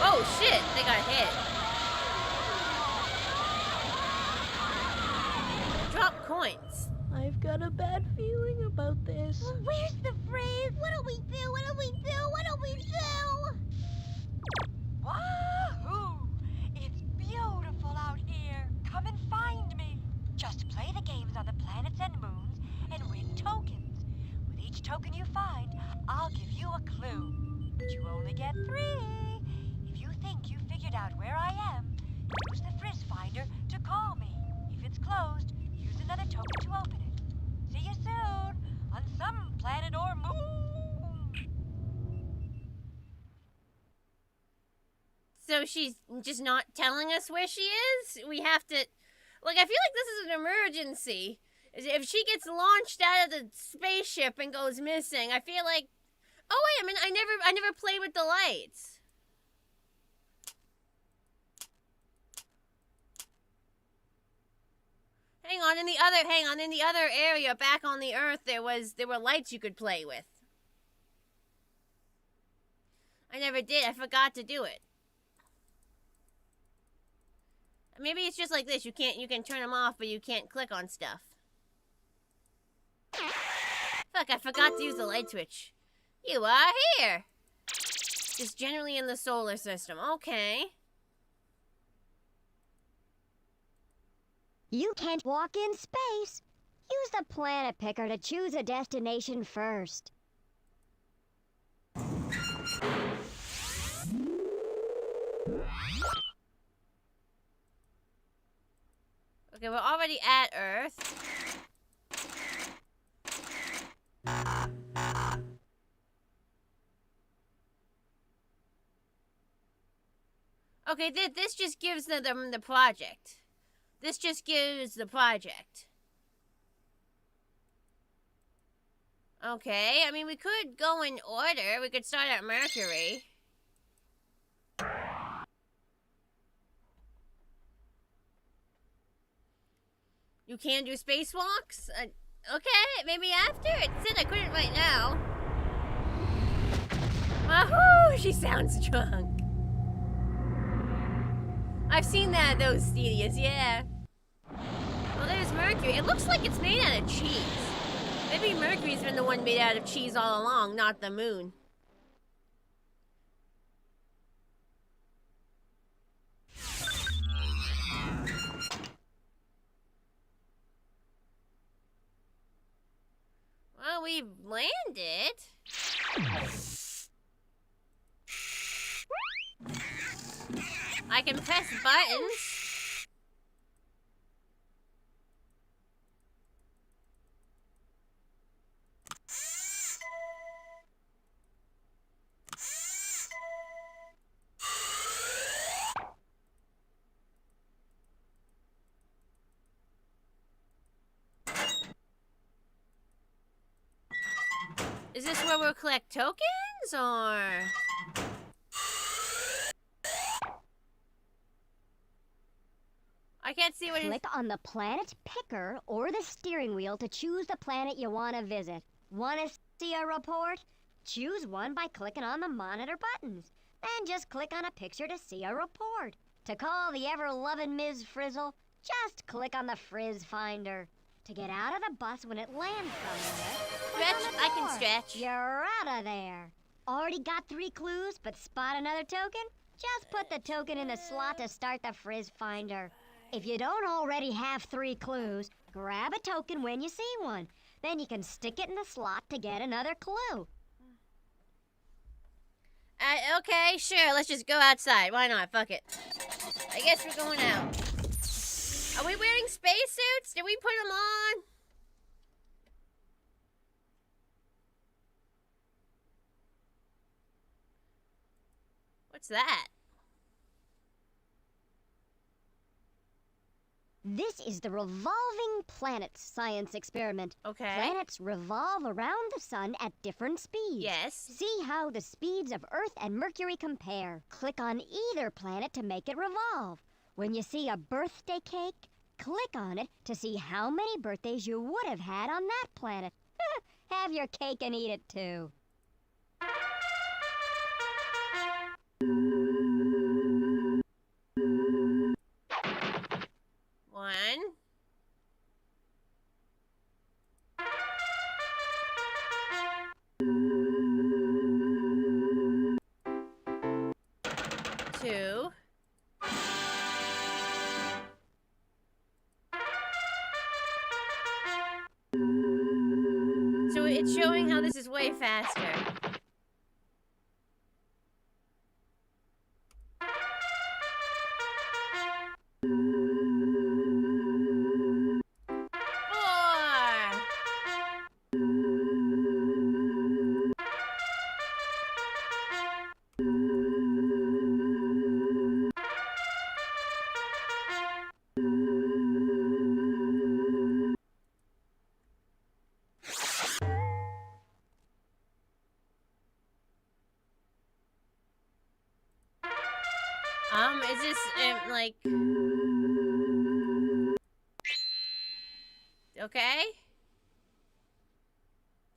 Speaker 1: Oh shit, they got hit. Drop coins.
Speaker 12: I've got a bad feeling about this.
Speaker 6: Well, where's the Frizz? What'll we do? What'll we do? What'll we do?
Speaker 13: Wahoo! It's beautiful out here. Come and find me. Just play the games on the planets and moons and win tokens. With each token you find, I'll give you a clue. But you only get 3. If you think you figured out where I am, use the Frizz Finder to call me. If it's closed, use another token to open it. See you soon on some planet or moon.
Speaker 1: So she's just not telling us where she is? We have to... Like, I feel like this is an emergency. If she gets launched out of the spaceship and goes missing, I feel like... Oh, wait a minute. I never played with the lights. on, in the other, hang on, in the other area back on the Earth, there were lights you could play with. I never did. I forgot to do it. Maybe it's just like this. You can turn them off, but you can't click on stuff. Fuck, I forgot to use the light switch. You are here. Just generally in the solar system. Okay.
Speaker 4: You can't walk in space. Use the planet picker to choose a destination first.
Speaker 1: Okay, we're already at Earth. Okay, this just gives them the project. This just gives the project. Okay, I mean, we could go in order. We could start at Mercury. You can do spacewalks? Okay, maybe after. It said I couldn't right now. Wahoo! She sounds drunk. I've seen those studios, yeah. Well, there's Mercury. It looks like it's made out of cheese. Maybe Mercury's been the one made out of cheese all along, not the moon. Well, we've landed. I can press buttons. Is this where we'll collect tokens, or...? I can't see what
Speaker 4: Click on the planet picker or the steering wheel to choose the planet you want to visit. Want to see a report? Choose one by clicking on the monitor buttons. Then just click on a picture to see a report. To call the ever-loving Ms. Frizzle, just click on the Frizz Finder. To get out of the bus when it lands somewhere,
Speaker 1: stretch. I can stretch.
Speaker 4: You're out of there. Already got 3 clues, but spot another token? Just put the token in the slot to start the Frizz Finder. If you don't already have 3 clues, grab a token when you see one. Then you can stick it in the slot to get another clue.
Speaker 1: Okay, sure. Let's just go outside. Why not? Fuck it. I guess we're going out. Are we wearing spacesuits? Did we put them on? What's that?
Speaker 4: This is the revolving planets science experiment.
Speaker 1: Okay.
Speaker 4: Planets revolve around the sun at different speeds.
Speaker 1: Yes.
Speaker 4: See how the speeds of Earth and Mercury compare. Click on either planet to make it revolve. When you see a birthday cake, click on it to see how many birthdays you would have had on that planet. Have your cake and eat it too.
Speaker 1: One. Two. So it's showing how this is way faster. Is this, like... Okay.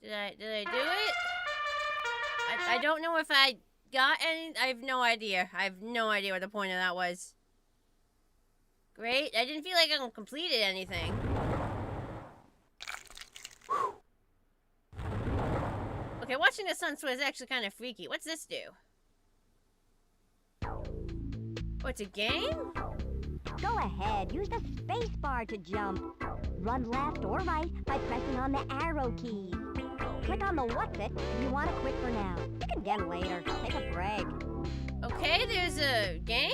Speaker 1: Did I do it? I don't know if I got any. I have no idea. I have no idea what the point of that was. Great. I didn't feel like I completed anything. Okay, watching the sun swim is actually kind of freaky. What's this do? Oh, it's a game?
Speaker 4: Go ahead, use the space bar to jump. Run left or right by pressing on the arrow keys. Click on the what's it if you want to quit for now. You can get later. Take a break.
Speaker 1: Okay, there's a game?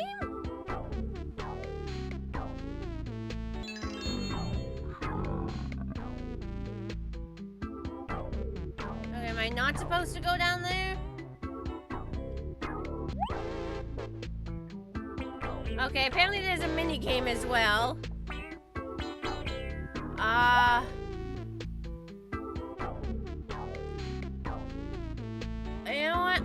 Speaker 1: Okay, am I not supposed to go down there? Okay, apparently there's a mini game as well. You know what?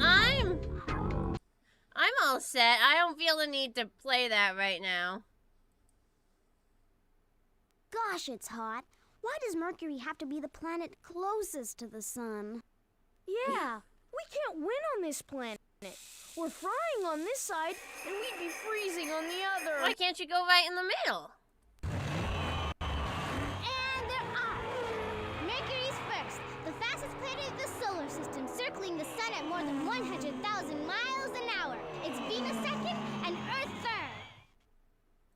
Speaker 1: I'm all set. I don't feel the need to play that right now.
Speaker 8: Gosh, it's hot. Why does Mercury have to be the planet closest to the sun?
Speaker 10: Yeah, we can't win on this planet. We're frying on this side, and we'd be freezing on the other.
Speaker 1: Why can't you go right in the middle?
Speaker 6: And they're off! Mercury's first, the fastest planet in the solar system, circling the sun at more than 100,000 miles an hour. It's Venus second and Earth third.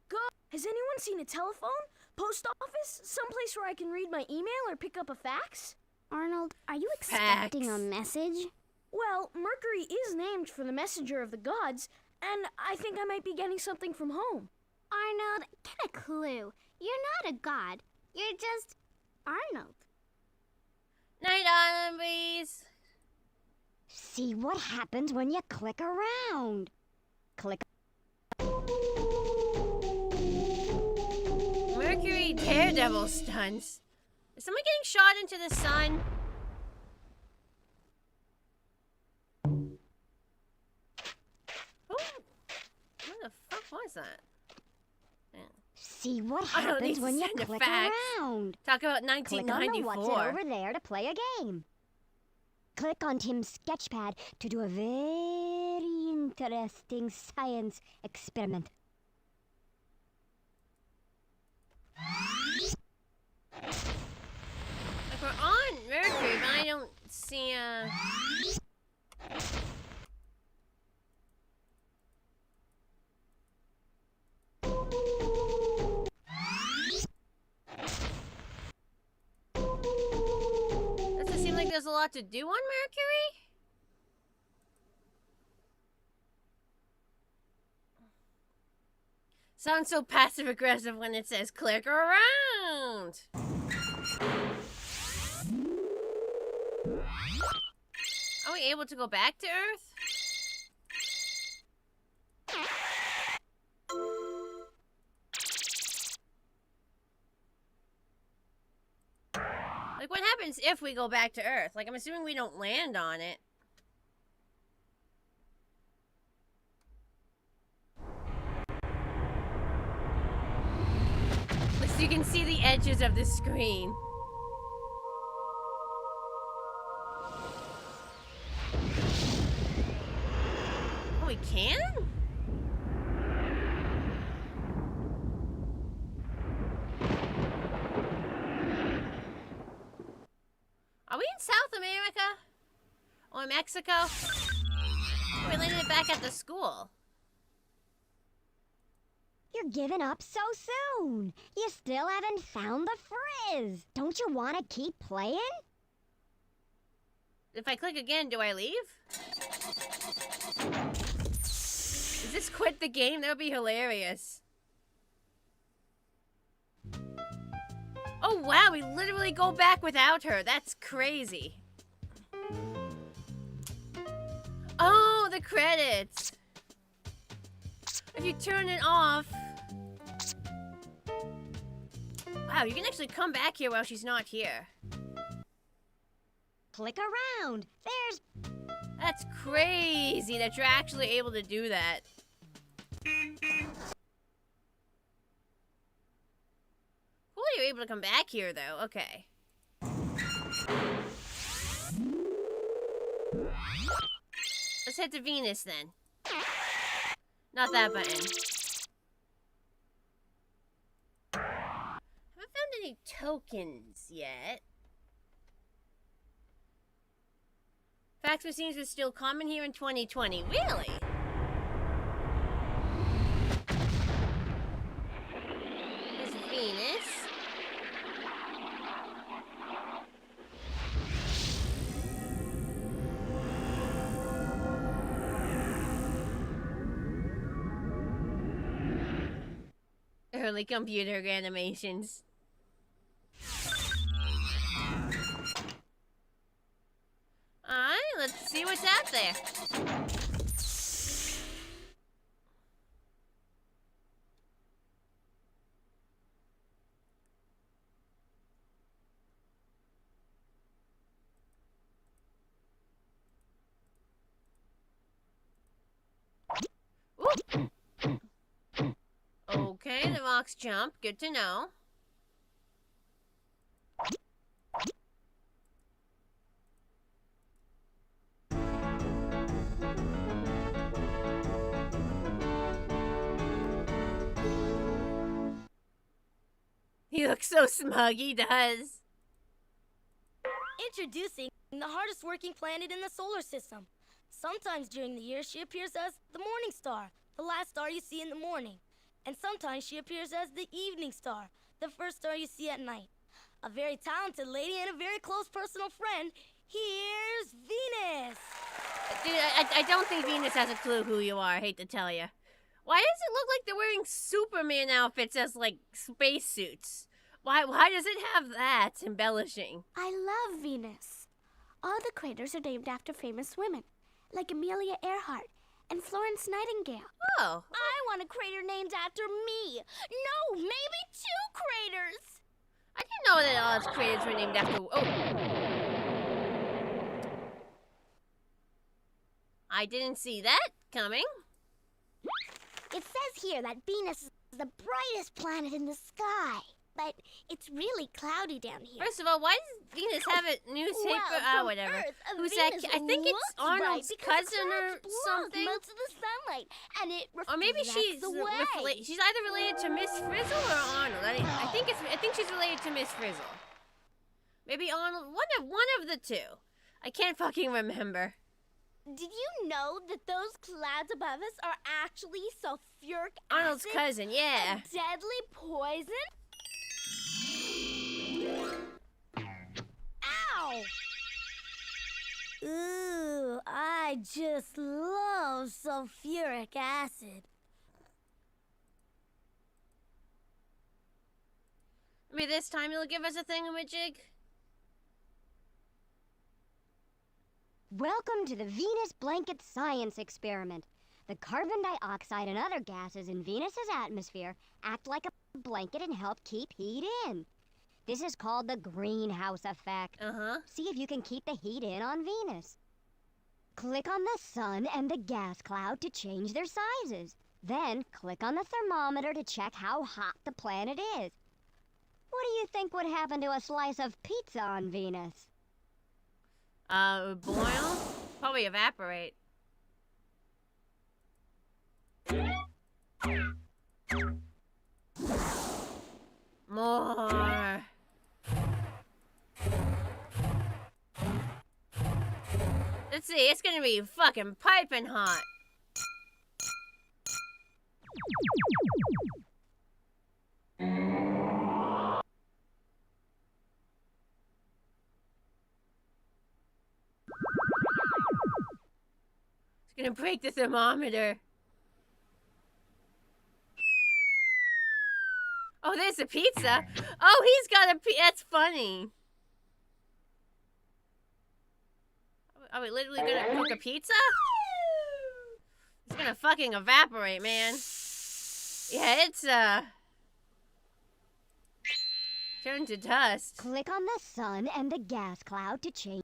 Speaker 10: Go! Has anyone seen a telephone? Post office? Someplace where I can read my email or pick up a fax?
Speaker 8: Arnold, are you expecting a message?
Speaker 10: Well, Mercury is named for the messenger of the gods, and I think I might be getting something from home.
Speaker 6: Arnold, get a clue. You're not a god. You're just Arnold.
Speaker 1: Night, Island Breeze.
Speaker 4: See what happens when you click around. Click.
Speaker 1: Mercury Daredevil stunts. Is someone getting shot into the sun? What the fuck was that? Yeah.
Speaker 4: See what happens when you click around.
Speaker 1: Talk about
Speaker 4: Click
Speaker 1: 1994.
Speaker 4: on the what's it over there to play a game. Click on Tim's sketchpad to do a very interesting science experiment.
Speaker 1: Like we're on Mercury, but I don't see a... Doesn't seem like there's a lot to do on Mercury? Sounds so passive-aggressive when it says click around. Are we able to go back to Earth? Like, what happens if we go back to Earth? Like, I'm assuming we don't land on it. So you can see the edges of the screen. Oh, we can? Are we in South America? Or Mexico? We landed back at the school.
Speaker 4: You're giving up so soon. You still haven't found the frizz. Don't you want to keep playing?
Speaker 1: If I click again, do I leave? Is this quit the game? That would be hilarious. Oh wow, we literally go back without her. That's crazy. Oh, the credits. If you turn it off... Wow, you can actually come back here while she's not here.
Speaker 4: Click around. There's...
Speaker 1: That's crazy that you're actually able to do that. Cool, you're able to come back here, though. Okay. Let's head to Venus, then. Not that button. Haven't found any tokens yet. Fax machines are still common here in 2020. Really? There's Venus. Early computer animations. Alright, let's see what's out there. Ooh. Okay, the rocks jump. Good to know. He looks so smug, he does.
Speaker 10: Introducing the hardest working planet in the solar system. Sometimes during the year, she appears as the morning star, the last star you see in the morning. And sometimes she appears as the evening star, the first star you see at night. A very talented lady and a very close personal friend. Here's Venus.
Speaker 1: Dude, I don't think Venus has a clue who you are, I hate to tell you. Why does it look like they're wearing Superman outfits as, like, spacesuits? Why does it have that embellishing?
Speaker 8: I love Venus. All the craters are named after famous women, like Amelia Earhart and Florence Nightingale.
Speaker 1: Oh.
Speaker 8: I want a crater named after me. No, maybe 2 craters.
Speaker 1: I didn't know that all its craters were named after... Oh. I didn't see that coming.
Speaker 8: It says here that Venus is the brightest planet in the sky. But it's really cloudy down here.
Speaker 1: First of all, why does Venus have a newspaper?
Speaker 8: Well,
Speaker 1: Whatever.
Speaker 8: Earth,
Speaker 1: Who's
Speaker 8: Venus
Speaker 1: that? I think it's Arnold's cousin or something.
Speaker 8: Most of the sunlight, and it
Speaker 1: or maybe she's she's either related to Miss Frizzle or Arnold. I think she's related to Miss Frizzle. Maybe Arnold. One of the two. I can't fucking remember.
Speaker 8: Did you know that those clouds above us are actually sulfuric acid?
Speaker 1: Arnold's cousin, yeah.
Speaker 8: A deadly poison? Ow!
Speaker 10: Ooh, I just love sulfuric acid.
Speaker 1: Maybe this time you'll give us a thingamajig?
Speaker 4: Welcome to the Venus Blanket Science Experiment. The carbon dioxide and other gases in Venus's atmosphere act like a blanket and help keep heat in. This is called the greenhouse effect. See if you can keep the heat in on Venus. Click on the sun and the gas cloud to change their sizes. Then click on the thermometer to check how hot the planet is. What do you think would happen to a slice of pizza on Venus?
Speaker 1: Boil? Probably evaporate. More. Let's see, it's gonna be fucking piping hot. It's gonna break the thermometer. Oh, there's a pizza. Oh, he's got a that's funny. Are we literally gonna cook a pizza? It's gonna fucking evaporate, man. Yeah, it's, turn to dust.
Speaker 4: Click on the sun and the gas cloud to change.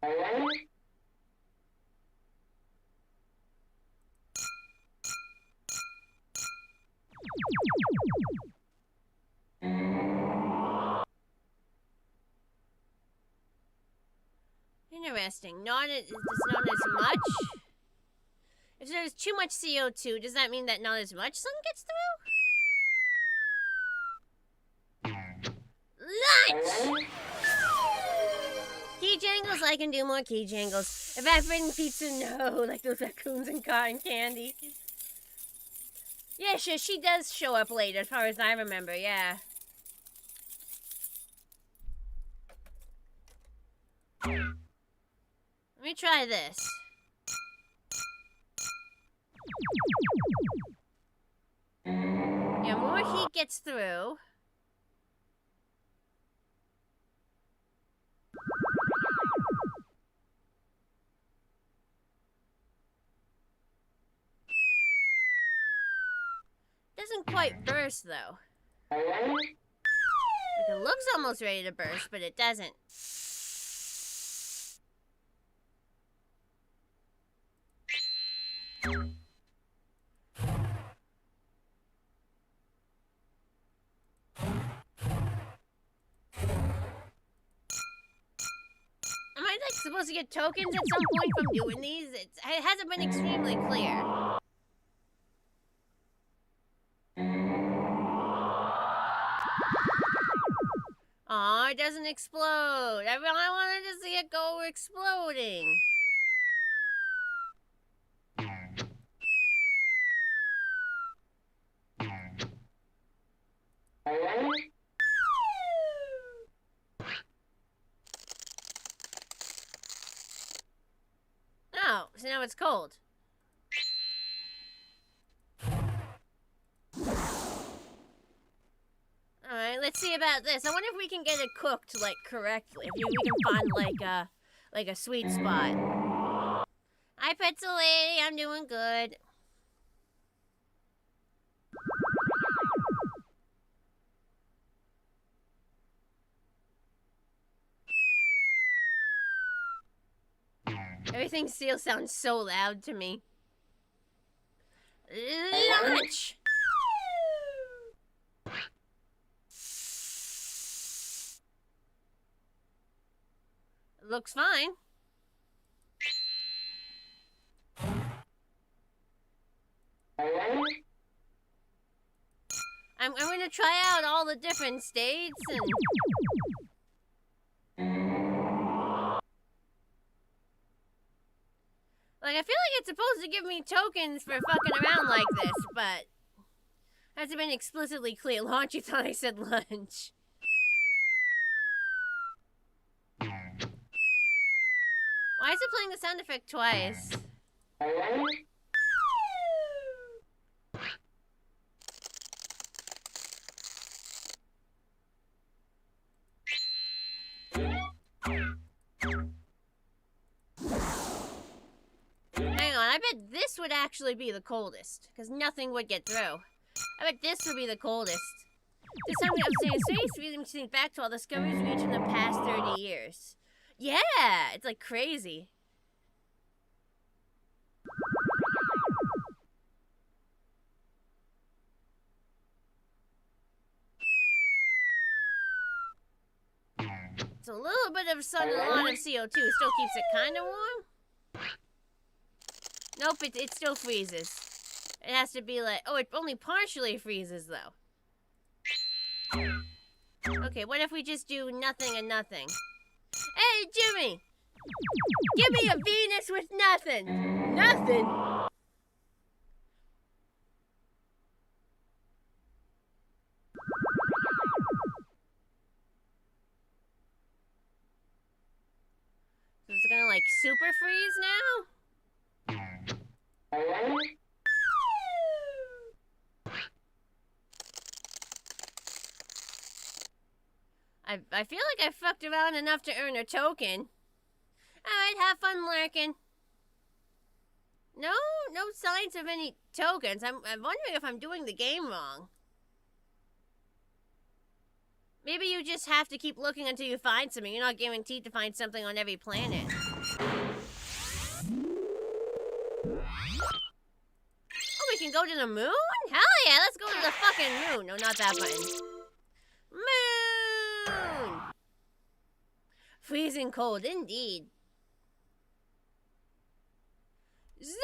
Speaker 1: interesting. It's not as much. If there's too much CO2, does that mean that not as much sun gets through? Lunch! Key jangles, I can do more key jangles. Evaporating pizza, no, like those raccoons and cotton candy. Yeah, sure, she does show up late, as far as I remember, yeah. Let me try this. Yeah, more heat gets through. Doesn't quite burst, though. Like, it looks almost ready to burst, but it doesn't. Am I, like, supposed to get tokens at some point from doing these? It hasn't been extremely clear. Aw, it doesn't explode. I wanted to see it go exploding. Oh, so now it's cold. Alright, let's see about this. I wonder if we can get it cooked, like, correctly. If we can find, like a sweet spot. Hi, Pretzel Lady. I'm doing good. Everything still sounds so loud to me. Lunch! Looks fine. I'm gonna try out all the different states and... Like, I feel like it's supposed to give me tokens for fucking around like this, but... Hasn't been explicitly clear. Launch, you thought I said lunch. Why is it playing the sound effect twice? Hang on, I bet this would actually be the coldest, because nothing would get through. I bet this would be the coldest. This time I'm saying space, really think back to all the discoveries reached in the past 30 years. Yeah, it's like crazy. So a little bit of sun and a lot of CO2 still keeps it kind of warm. Nope, it still freezes. It has to be like, oh, it only partially freezes though. Okay, what if we just do nothing and nothing? Hey, Jimmy! Give me a Venus with nothing! Nothing? So it's gonna, like, super freeze now? I feel like I fucked around enough to earn a token. Alright, have fun lurking. No signs of any tokens. I'm wondering if I'm doing the game wrong. Maybe you just have to keep looking until you find something. You're not guaranteed to find something on every planet. Oh, we can go to the moon? Hell yeah, let's go to the fucking moon. No, not that button. Moon! Freezing cold, indeed. Zoom!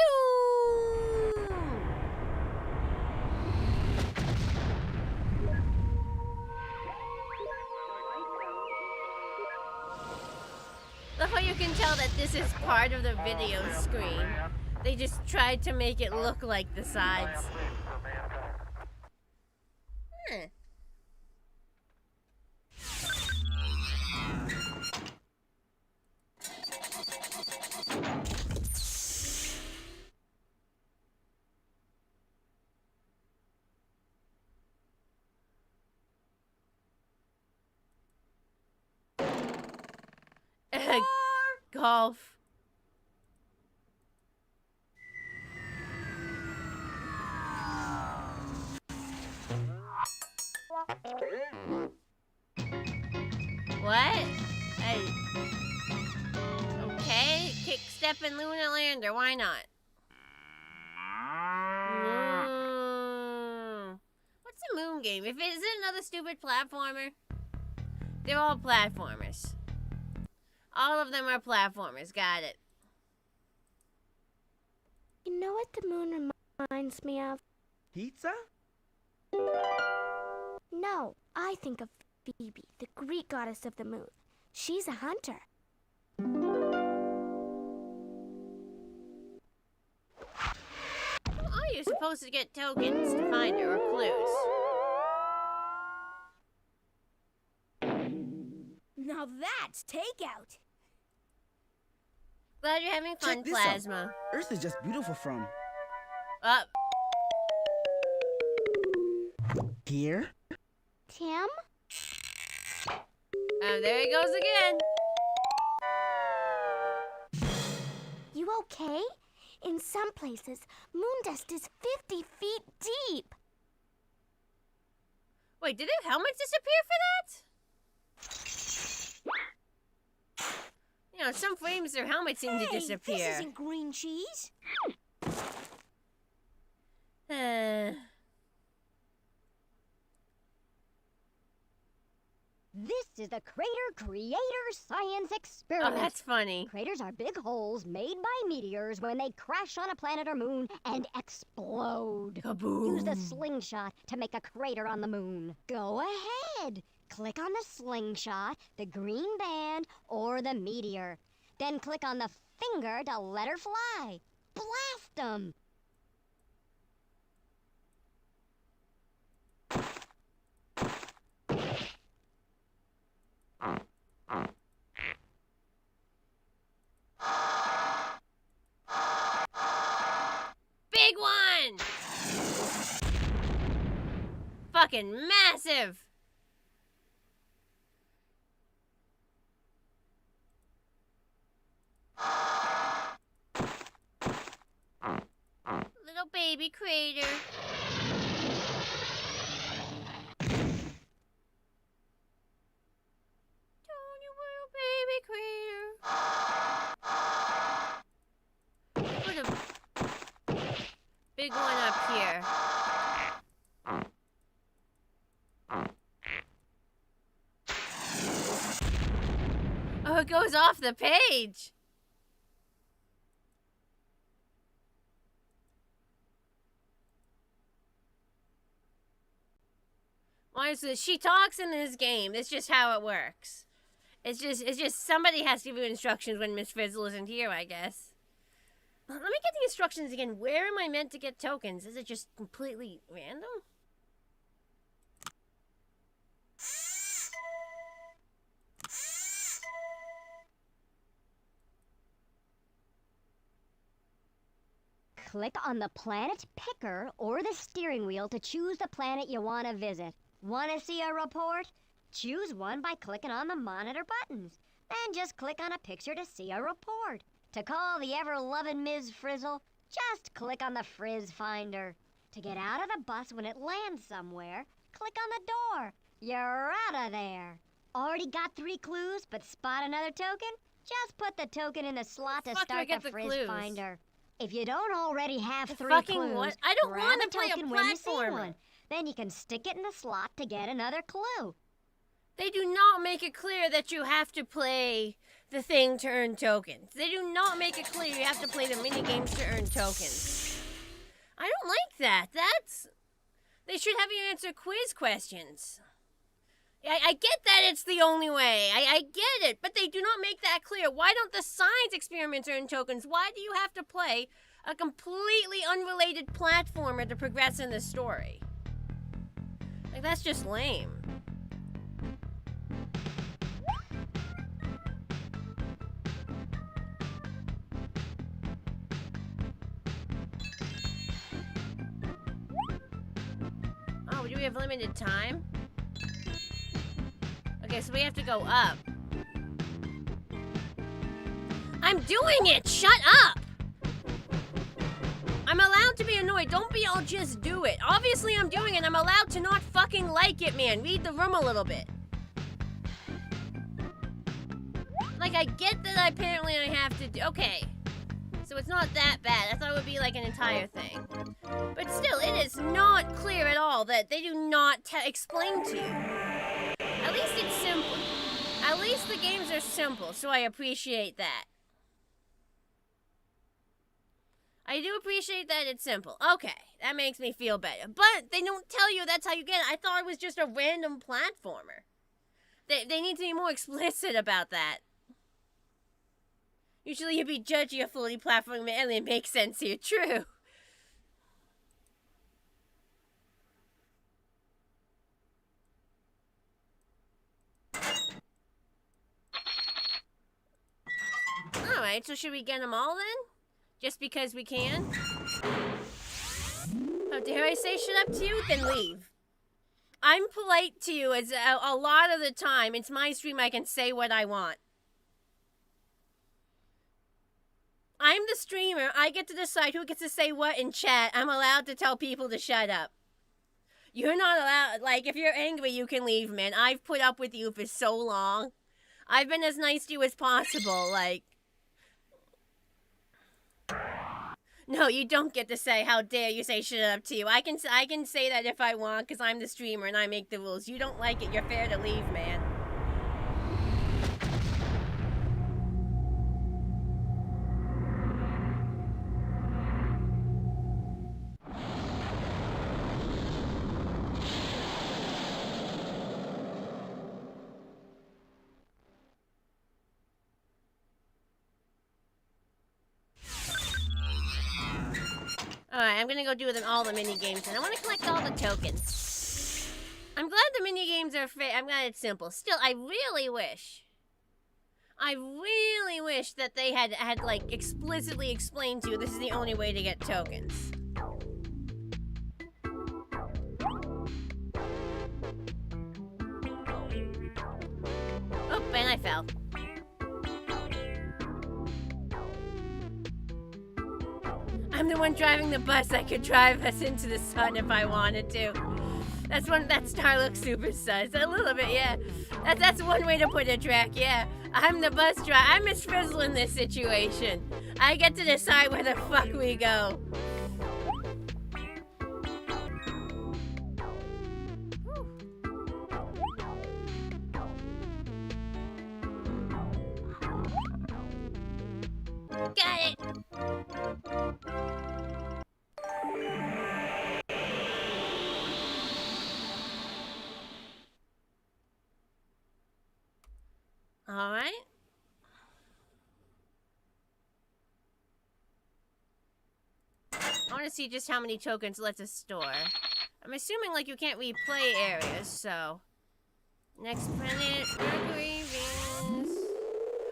Speaker 1: Look how you can tell that this is part of the video screen. They just tried to make it look like the sides. Huh. Golf. What? Okay, kick step and lunar lander, why not? What's a moon game? If it is another stupid platformer? They're all platformers. All of them are platformers, got it.
Speaker 8: You know what the moon reminds me of?
Speaker 11: Pizza?
Speaker 8: No, I think of Phoebe, the Greek goddess of the moon. She's a hunter.
Speaker 1: How are you supposed to get tokens to find her or clues?
Speaker 10: Now that's takeout.
Speaker 1: Glad you're having fun,
Speaker 11: Check this
Speaker 1: Plasma.
Speaker 11: out. Earth is just beautiful from
Speaker 1: Up.
Speaker 11: here.
Speaker 8: Tim?
Speaker 1: There he goes again.
Speaker 8: You okay? In some places, moon dust is 50 feet deep.
Speaker 1: Wait, did their helmets disappear for that? You know, some frames their helmets seem to disappear.
Speaker 12: This isn't green cheese.
Speaker 4: This is the Crater Creator Science Experiment.
Speaker 1: Oh, that's funny.
Speaker 4: Craters are big holes made by meteors when they crash on a planet or moon and explode.
Speaker 1: Kaboom.
Speaker 4: Use the slingshot to make a crater on the moon. Go ahead. Click on the slingshot, the green band, or the meteor. Then click on the finger to let her fly. Blast them!
Speaker 1: Big one! Fucking massive! Little baby crater. Tiny little baby crater. Put a big one up here. Oh, it goes off the page. Why is this? She talks in this game. That's just how it works. It's just somebody has to give you instructions when Miss Frizzle isn't here, I guess. Let me get the instructions again. Where am I meant to get tokens? Is it just completely random?
Speaker 4: Click on the planet picker or the steering wheel to choose the planet you want to visit. Want to see a report? Choose one by clicking on the monitor buttons. Then just click on a picture to see a report. To call the ever-loving Ms. Frizzle, just click on the Frizz Finder. To get out of the bus when it lands somewhere, click on the door. You're out of there. Already got 3 clues, but spot another token? Just put the token in the slot to start the Frizz Finder. If you don't already have 3 clues,
Speaker 1: what? I don't
Speaker 4: want
Speaker 1: to play a
Speaker 4: when you see
Speaker 1: platformer.
Speaker 4: one. Then you can stick it in the slot to get another clue.
Speaker 1: They do not make it clear that you have to play the thing to earn tokens. They do not make it clear you have to play the mini games to earn tokens. I don't like that. They should have you answer quiz questions. I get that it's the only way. I get it, but they do not make that clear. Why don't the science experiments earn tokens? Why do you have to play a completely unrelated platformer to progress in the story? Like, that's just lame. Oh, do we have limited time? Okay, so we have to go up. I'm doing it! Shut up! I'm allowed to be annoyed. Don't be all just do it. Obviously I'm doing it. I'm allowed to not fucking like it, man. Read the room a little bit. Like, I get that apparently I have to do... Okay. So it's not that bad. I thought it would be like an entire thing. But still, it is not clear at all that they do not explain to you. At least it's simple. At least the games are simple, so I appreciate that. I do appreciate that it's simple. Okay, that makes me feel better. But they don't tell you that's how you get it. I thought it was just a random platformer. They need to be more explicit about that. Usually you'd be judging a fully platforming alien. Makes sense here. True. Alright, so should we get them all then? Just because we can? How dare I say shut up to you? Then leave. I'm polite to you as a lot of the time. It's my stream, I can say what I want. I'm the streamer. I get to decide who gets to say what in chat. I'm allowed to tell people to shut up. You're not allowed. Like, if you're angry, you can leave, man. I've put up with you for so long. I've been as nice to you as possible, like... No, you don't get to say, how dare you say shut up to you. I can say that if I want, because I'm the streamer and I make the rules. You don't like it, you're fair to leave, man. Alright, I'm gonna go do all the mini games, and I want to collect all the tokens. I'm glad the mini games are fair. I'm glad it's simple. Still, I really wish that they had like explicitly explained to you this is the only way to get tokens. Oh, and I fell. I'm the one driving the bus. I could drive us into the sun if I wanted to. That's Starlook super sus. A little bit, yeah. That's one way to put it, Drac, yeah. I'm the bus driver. I'm Miss Frizzle in this situation. I get to decide where the fuck we go. Got it! Alright. I want to see just how many tokens lets us store. I'm assuming, like, you can't replay areas, so... Next planet, Mercury, Venus...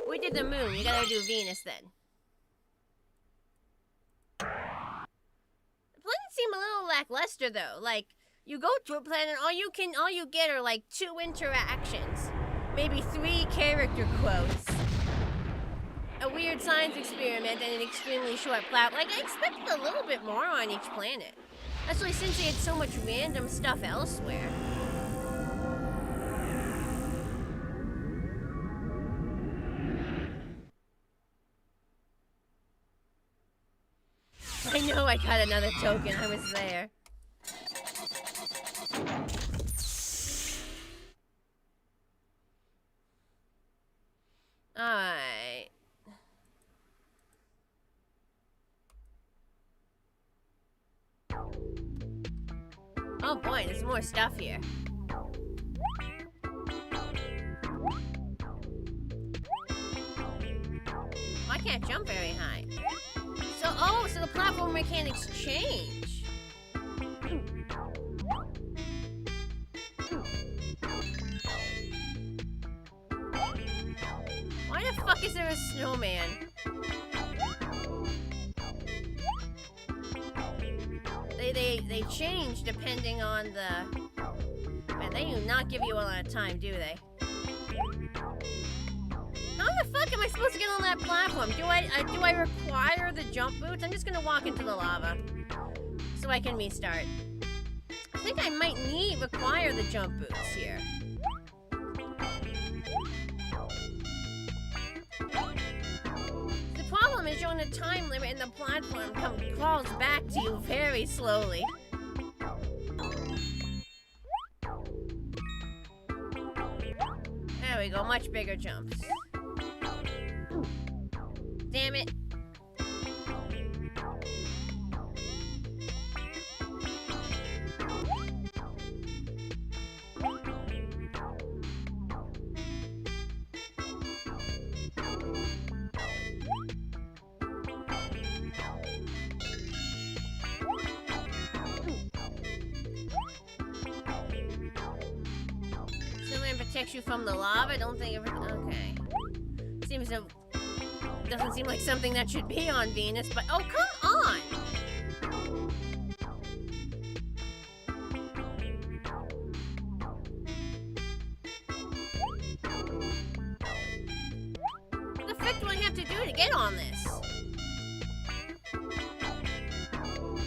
Speaker 1: We did the moon, you gotta do Venus then. The planets seem a little lackluster, though. Like, you go to a planet, all you get are, like, 2 interactions. Maybe 3 character quotes. A weird science experiment and an extremely short plot. Like, I expected a little bit more on each planet. Especially since they had so much random stuff elsewhere. I know I got another token. I was there. Oh boy, there's more stuff here. I can't jump very high. So, oh, so the platform mechanics change. Why the fuck is there a snowman? They change depending on the... Man, they do not give you a lot of time, do they? How the fuck am I supposed to get on that platform? Do I require the jump boots? I'm just gonna walk into the lava so I can restart. I think I might require the jump boots here. The problem is you're on a time limit and the platform crawls back to you very slowly. There we go, much bigger jumps. Damn it. Someone protects you from the lava? Don't think of it. Okay. Seems to... Doesn't seem like something that should be on Venus, but oh, come on! What the frick do I have to do to get on this?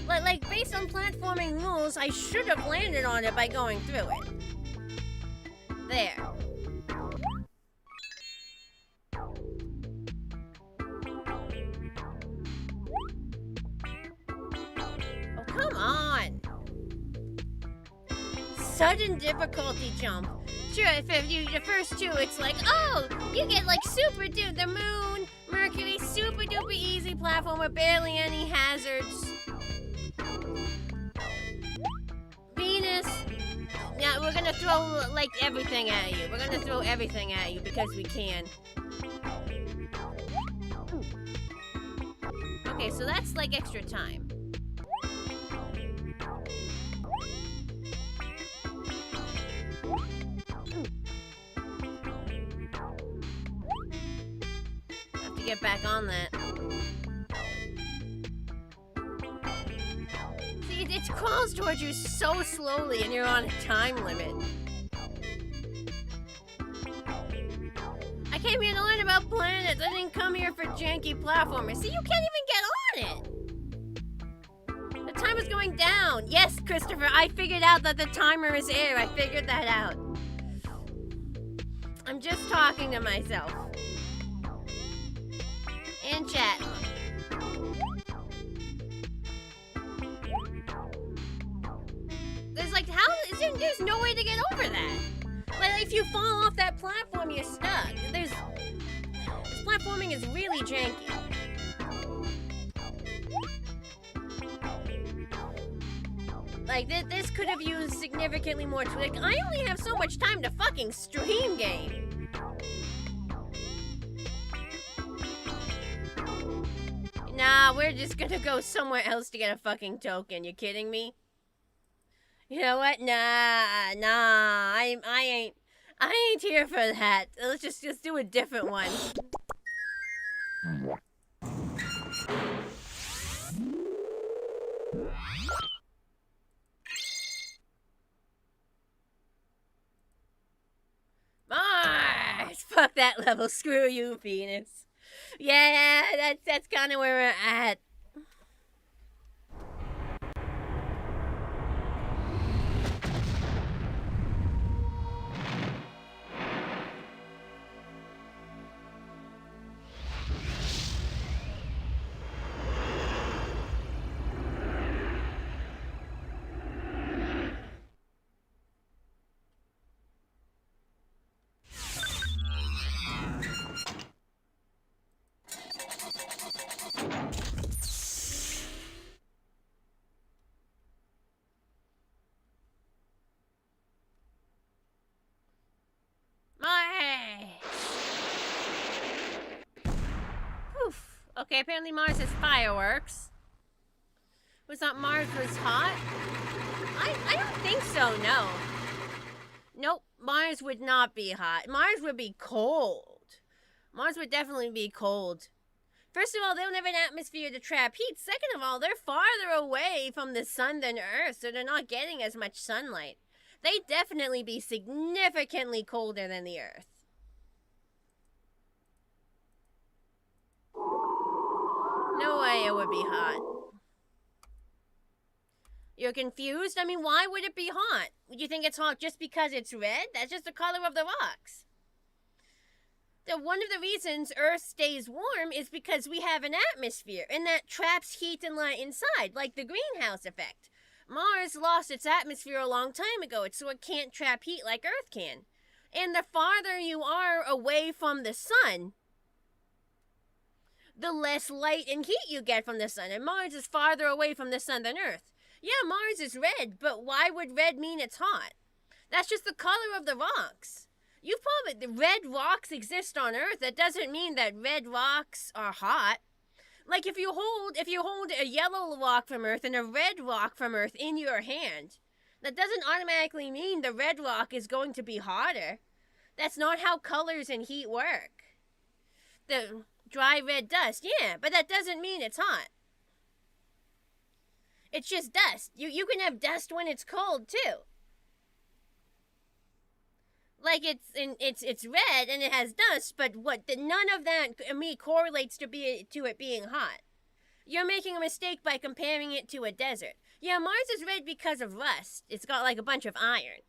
Speaker 1: Like, based on platforming rules, I should have landed on it by going through it. There. Come on! Sudden difficulty jump. Sure, if you the first two, it's like, oh, you get like super duper the moon, Mercury, super duper easy platform with barely any hazards. Venus, now we're gonna throw like everything at you. We're gonna throw everything at you because we can. Okay, so that's like extra time. Get back on that. See, it crawls towards you so slowly and you're on a time limit. I came here to learn about planets. I didn't come here for janky platformers. See, you can't even get on it. The time is going down. Yes, Christopher, I figured out that the timer is air. I figured that out. I'm just talking to myself. And chat. There's like, there's no way to get over that. Like, if you fall off that platform, you're stuck. This platforming is really janky. Like, this could have used significantly more. Like, I only have so much time to fucking stream game. Nah, we're just gonna go somewhere else to get a fucking token. You kidding me? You know what? Nah, I ain't here for that. Let's just do a different one. Mars! Fuck that level. Screw you, Venus. Yeah, that's kind of where we're at. Okay, apparently Mars has fireworks. Was not Mars was hot? I don't think so, no. Nope, Mars would not be hot. Mars would be cold. Mars would definitely be cold. First of all, they don't have an atmosphere to trap heat. Second of all, they're farther away from the sun than Earth, so they're not getting as much sunlight. They'd definitely be significantly colder than the Earth. No way it would be hot. You're confused? I mean, why would it be hot? Would you think it's hot just because it's red? That's just the color of the rocks. One of the reasons Earth stays warm is because we have an atmosphere, and that traps heat and light inside, like the greenhouse effect. Mars lost its atmosphere a long time ago, so it can't trap heat like Earth can. And the farther you are away from the sun, the less light and heat you get from the sun. And Mars is farther away from the sun than Earth. Yeah, Mars is red, but why would red mean it's hot? That's just the color of the rocks. You've probably, the red rocks exist on Earth. That doesn't mean that red rocks are hot. Like if you hold a yellow rock from Earth and a red rock from Earth in your hand, that doesn't automatically mean the red rock is going to be hotter. That's not how colors and heat work. The dry red dust, yeah, but that doesn't mean it's hot. It's just dust. You can have dust when it's cold too. Like it's red and it has dust, but none of that correlates to it being hot. You're making a mistake by comparing it to a desert. Yeah, Mars is red because of rust. It's got like a bunch of iron.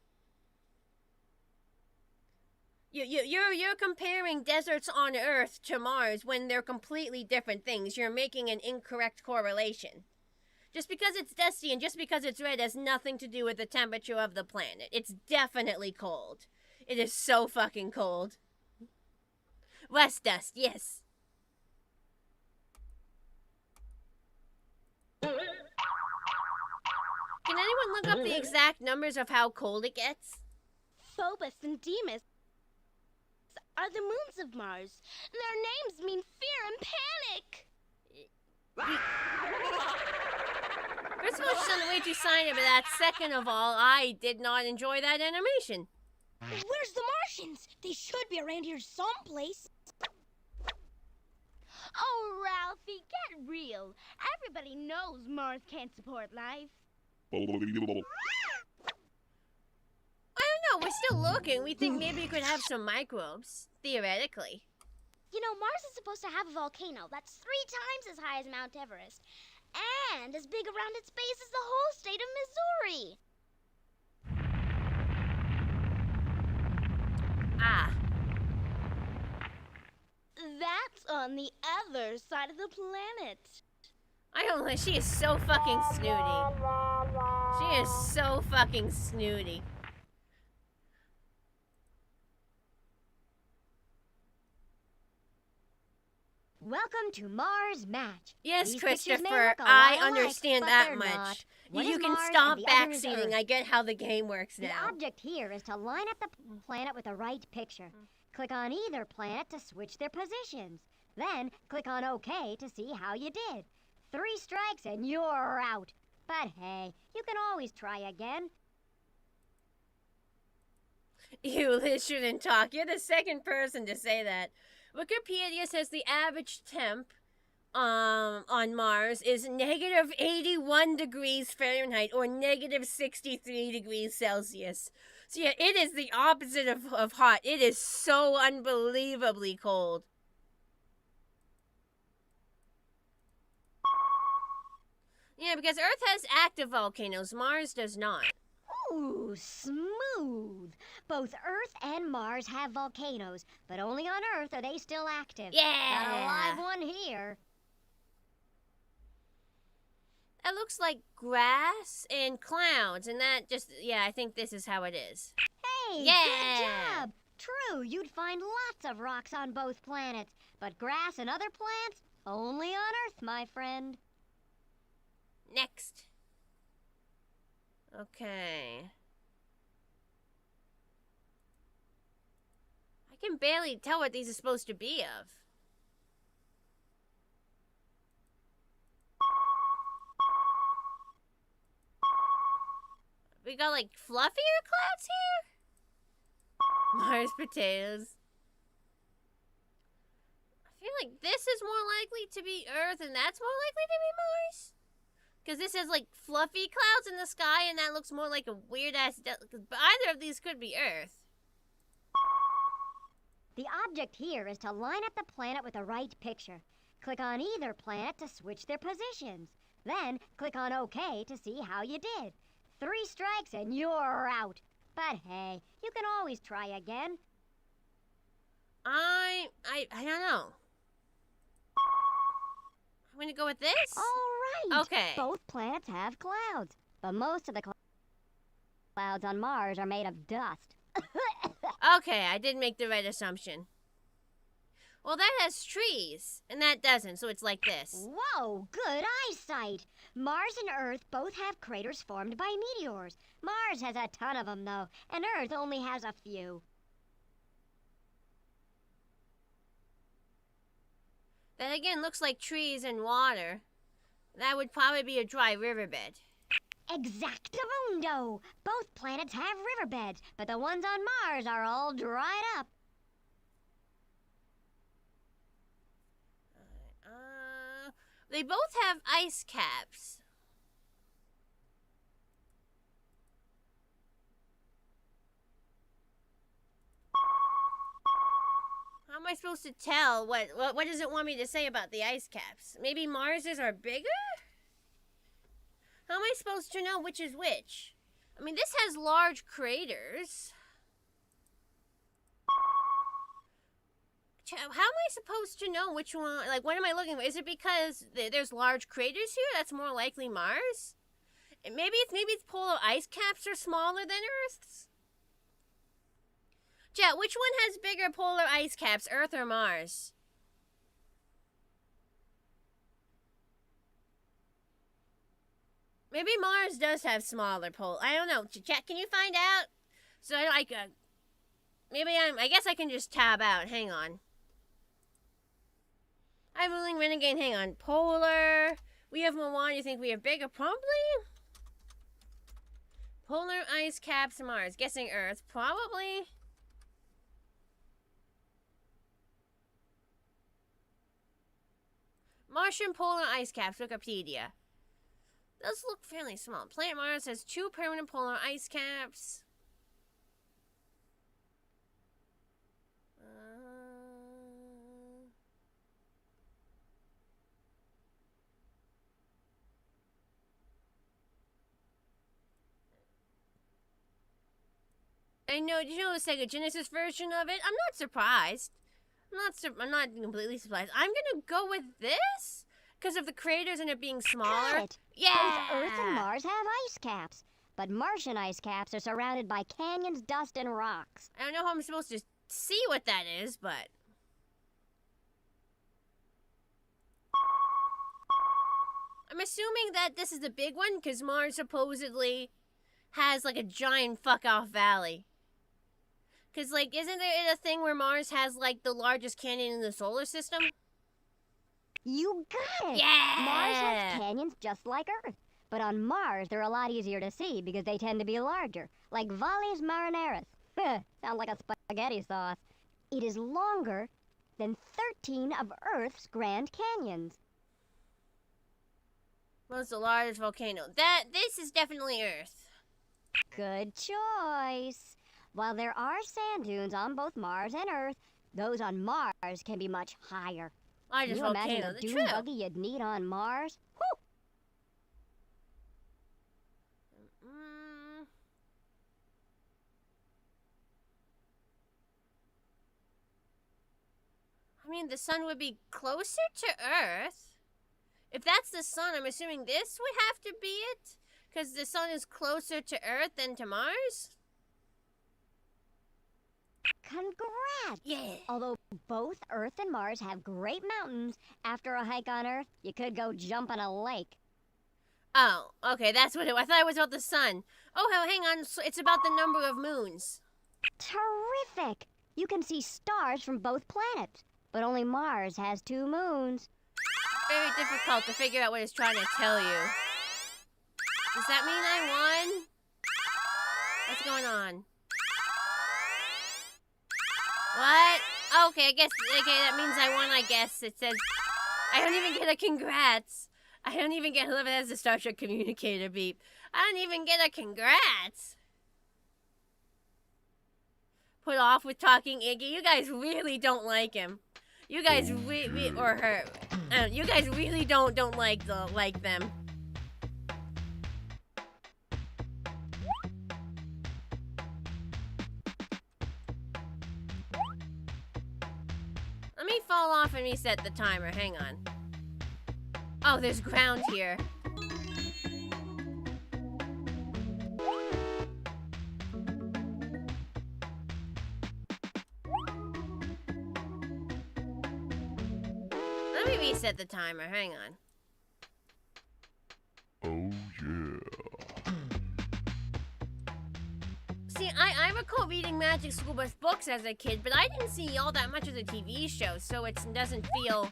Speaker 1: You're comparing deserts on Earth to Mars when they're completely different things. You're making an incorrect correlation. Just because it's dusty and just because it's red has nothing to do with the temperature of the planet. It's definitely cold. It is so fucking cold. Rust dust, yes. Can anyone look up the exact numbers of how cold it gets?
Speaker 14: Phobos and Deimos are the moons of Mars. Their names mean fear and panic.
Speaker 1: First of all, she sounded way too silent for that. Second of all, I did not enjoy that animation.
Speaker 14: Where's the Martians? They should be around here someplace.
Speaker 8: Oh, Ralphie, get real. Everybody knows Mars can't support life.
Speaker 1: I don't know, we're still looking. We think maybe you could have some microbes, theoretically.
Speaker 8: You know, Mars is supposed to have a volcano that's 3 times as high as Mount Everest, and as big around its base as the whole state of Missouri.
Speaker 1: Ah.
Speaker 14: That's on the other side of the planet.
Speaker 1: I don't know, she is so fucking snooty. She is so fucking snooty.
Speaker 4: Welcome to Mars Match.
Speaker 1: Yes,
Speaker 4: These pictures may
Speaker 1: Christopher,
Speaker 4: look a
Speaker 1: I
Speaker 4: lot alike,
Speaker 1: understand
Speaker 4: but
Speaker 1: that
Speaker 4: they're
Speaker 1: much.
Speaker 4: not. One
Speaker 1: You
Speaker 4: is
Speaker 1: can
Speaker 4: Mars
Speaker 1: stop
Speaker 4: and the other is
Speaker 1: backseating.
Speaker 4: Earth.
Speaker 1: I get how the game works
Speaker 4: The
Speaker 1: now.
Speaker 4: object here is to line up the planet with the right picture. Click on either planet to switch their positions. Then click on OK to see how you did. 3 strikes and you're out. But hey, you can always try again.
Speaker 1: You shouldn't talk. You're the second person to say that. Wikipedia says the average temp on Mars is negative 81 degrees Fahrenheit or negative 63 degrees Celsius. So yeah, it is the opposite of hot. It is so unbelievably cold. Yeah, because Earth has active volcanoes. Mars does not.
Speaker 4: Ooh, smooth. Both Earth and Mars have volcanoes, but only on Earth are they still active.
Speaker 1: Yeah!
Speaker 4: Got a live one here.
Speaker 1: That looks like grass and clouds, and that just, yeah, I think this is how it is.
Speaker 4: Hey,
Speaker 1: yeah!
Speaker 4: Good job! True, you'd find lots of rocks on both planets, but grass and other plants, only on Earth, my friend.
Speaker 1: Next. Okay. I can barely tell what these are supposed to be of. We got like fluffier clouds here? Mars potatoes. I feel like this is more likely to be Earth and that's more likely to be Mars. Because this has like fluffy clouds in the sky and that looks more like a weird ass. But either of these could be Earth.
Speaker 4: The object here is to line up the planet with the right picture. Click on either planet to switch their positions. Then click on OK to see how you did. 3 strikes and you're out. But hey, you can always try again.
Speaker 1: I don't know. I'm gonna go with this?
Speaker 4: All right.
Speaker 1: Okay.
Speaker 4: Both planets have clouds, but most of the clouds on Mars are made of dust.
Speaker 1: Okay, I did make the right assumption. Well, that has trees, and that doesn't, so it's like this.
Speaker 4: Whoa, good eyesight. Mars and Earth both have craters formed by meteors. Mars has a ton of them, though, and Earth only has a few.
Speaker 1: That again looks like trees and water. That would probably be a dry riverbed.
Speaker 4: Exactamundo! Both planets have riverbeds, but the ones on Mars are all dried up.
Speaker 1: They both have ice caps. How am I supposed to tell? What does it want me to say about the ice caps? Maybe Mars's are bigger? How am I supposed to know which is which? I mean, this has large craters. How am I supposed to know which one? Like, what am I looking for? Is it because there's large craters here? That's more likely Mars? And maybe it's polar ice caps are smaller than Earth's? Chat, which one has bigger polar ice caps, Earth or Mars? Maybe Mars does have smaller polar. I don't know. Chat, can you find out? So I guess I can just tab out. Hang on. Hi, Ruling Renegade. Hang on. Polar. We have Moana. You think we have bigger? Probably. Polar ice caps, Mars. Guessing Earth. Probably. Martian polar ice caps. Wikipedia. Does look fairly small. Planet Mars has 2 permanent polar ice caps. I know. Did you know the Sega Genesis version of it? I'm not surprised. I'm not completely surprised. I'm gonna go with this because of the craters and it being smaller.
Speaker 4: Got it.
Speaker 1: Yeah.
Speaker 4: Both Earth and Mars have ice caps, but Martian ice caps are surrounded by canyons, dust, and rocks.
Speaker 1: I don't know how I'm supposed to see what that is, but I'm assuming that this is the big one because Mars supposedly has like a giant fuck-off valley. Because, like, isn't there a thing where Mars has, like, the largest canyon in the solar system?
Speaker 4: You got it!
Speaker 1: Yeah!
Speaker 4: Mars has canyons just like Earth. But on Mars, they're a lot easier to see because they tend to be larger, like Valles Marineris. Sounds like a spaghetti sauce. It is longer than 13 of Earth's Grand Canyons.
Speaker 1: What's the largest volcano? This is definitely Earth.
Speaker 4: Good choice. While there are sand dunes on both Mars and Earth, those on Mars can be much higher.
Speaker 1: Largest
Speaker 4: Can you imagine
Speaker 1: volcano.
Speaker 4: the dune buggy you'd need on Mars? Whew!
Speaker 1: I mean, the sun would be closer to Earth. If that's the sun, I'm assuming this would have to be it? Because the sun is closer to Earth than to Mars?
Speaker 4: Congrats!
Speaker 1: Yeah.
Speaker 4: Although both Earth and Mars have great mountains, after a hike on Earth, you could go jump in a lake.
Speaker 1: Oh, okay, that's what I thought it was about the sun. Oh, hang on, so it's about the number of moons.
Speaker 4: Terrific! You can see stars from both planets, but only Mars has 2 moons.
Speaker 1: Very difficult to figure out what it's trying to tell you. Does that mean I won? What's going on? What? Okay, I guess, okay, that means I won, I guess. It says, I don't even get a congrats. I don't even get, whoever has the Star Trek communicator beep. I don't even get a congrats. Put off with talking Iggy. You guys really don't like him. You guys or her. You guys really don't like them. Let me fall off and reset the timer. Hang on. Oh, there's ground here. Let me reset the timer. Hang on.
Speaker 15: Oh, yeah.
Speaker 1: See, I recall reading Magic School Bus books as a kid, but I didn't see all that much of the TV show, so it doesn't feel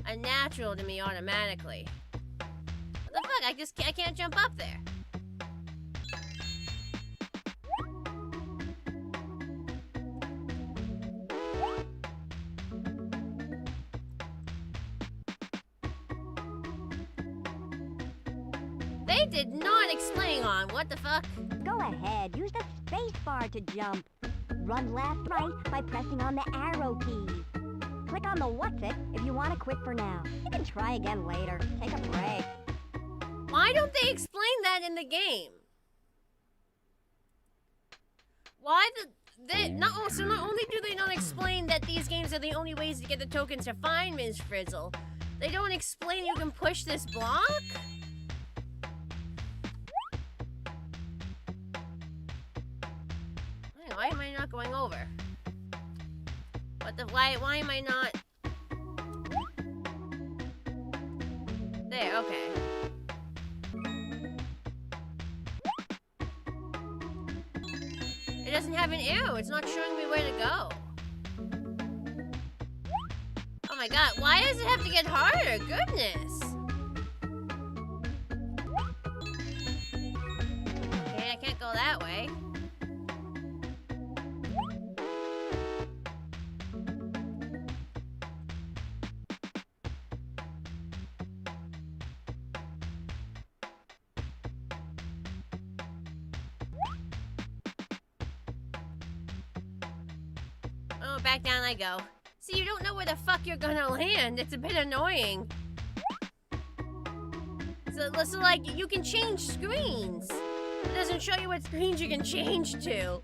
Speaker 1: unnatural to me automatically. What the fuck? I can't jump up there. They did not explain on what the fuck.
Speaker 4: Go ahead, use the space bar to jump. Run left, right by pressing on the arrow keys. Click on the what's it if you want to quit for now. You can try again later. Take a break.
Speaker 1: Why don't they explain that in the game? Why so not only do they not explain that these games are the only ways to get the tokens to find Ms. Frizzle, they don't explain you can push this block? Why am I not going over? What the, why am I not? There, okay. It doesn't have an arrow, it's not showing me where to go. Oh my god, why does it have to get harder? Goodness. Okay, I can't go that way. Oh, back down I go. See, you don't know where the fuck you're gonna land. It's a bit annoying. So like, you can change screens. It doesn't show you what screens you can change to.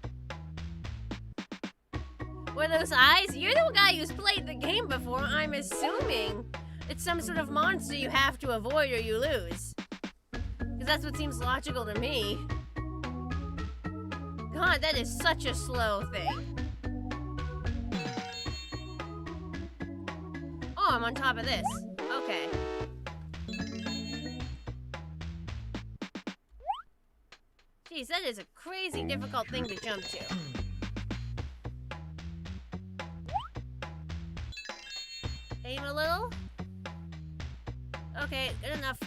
Speaker 1: What are those eyes? You're the guy who's played the game before, I'm assuming. It's some sort of monster you have to avoid or you lose. Because that's what seems logical to me. God, that is such a slow thing. Oh, I'm on top of this. Okay. Jeez, that is a crazy difficult thing to jump to. Aim a little. Okay, good enough.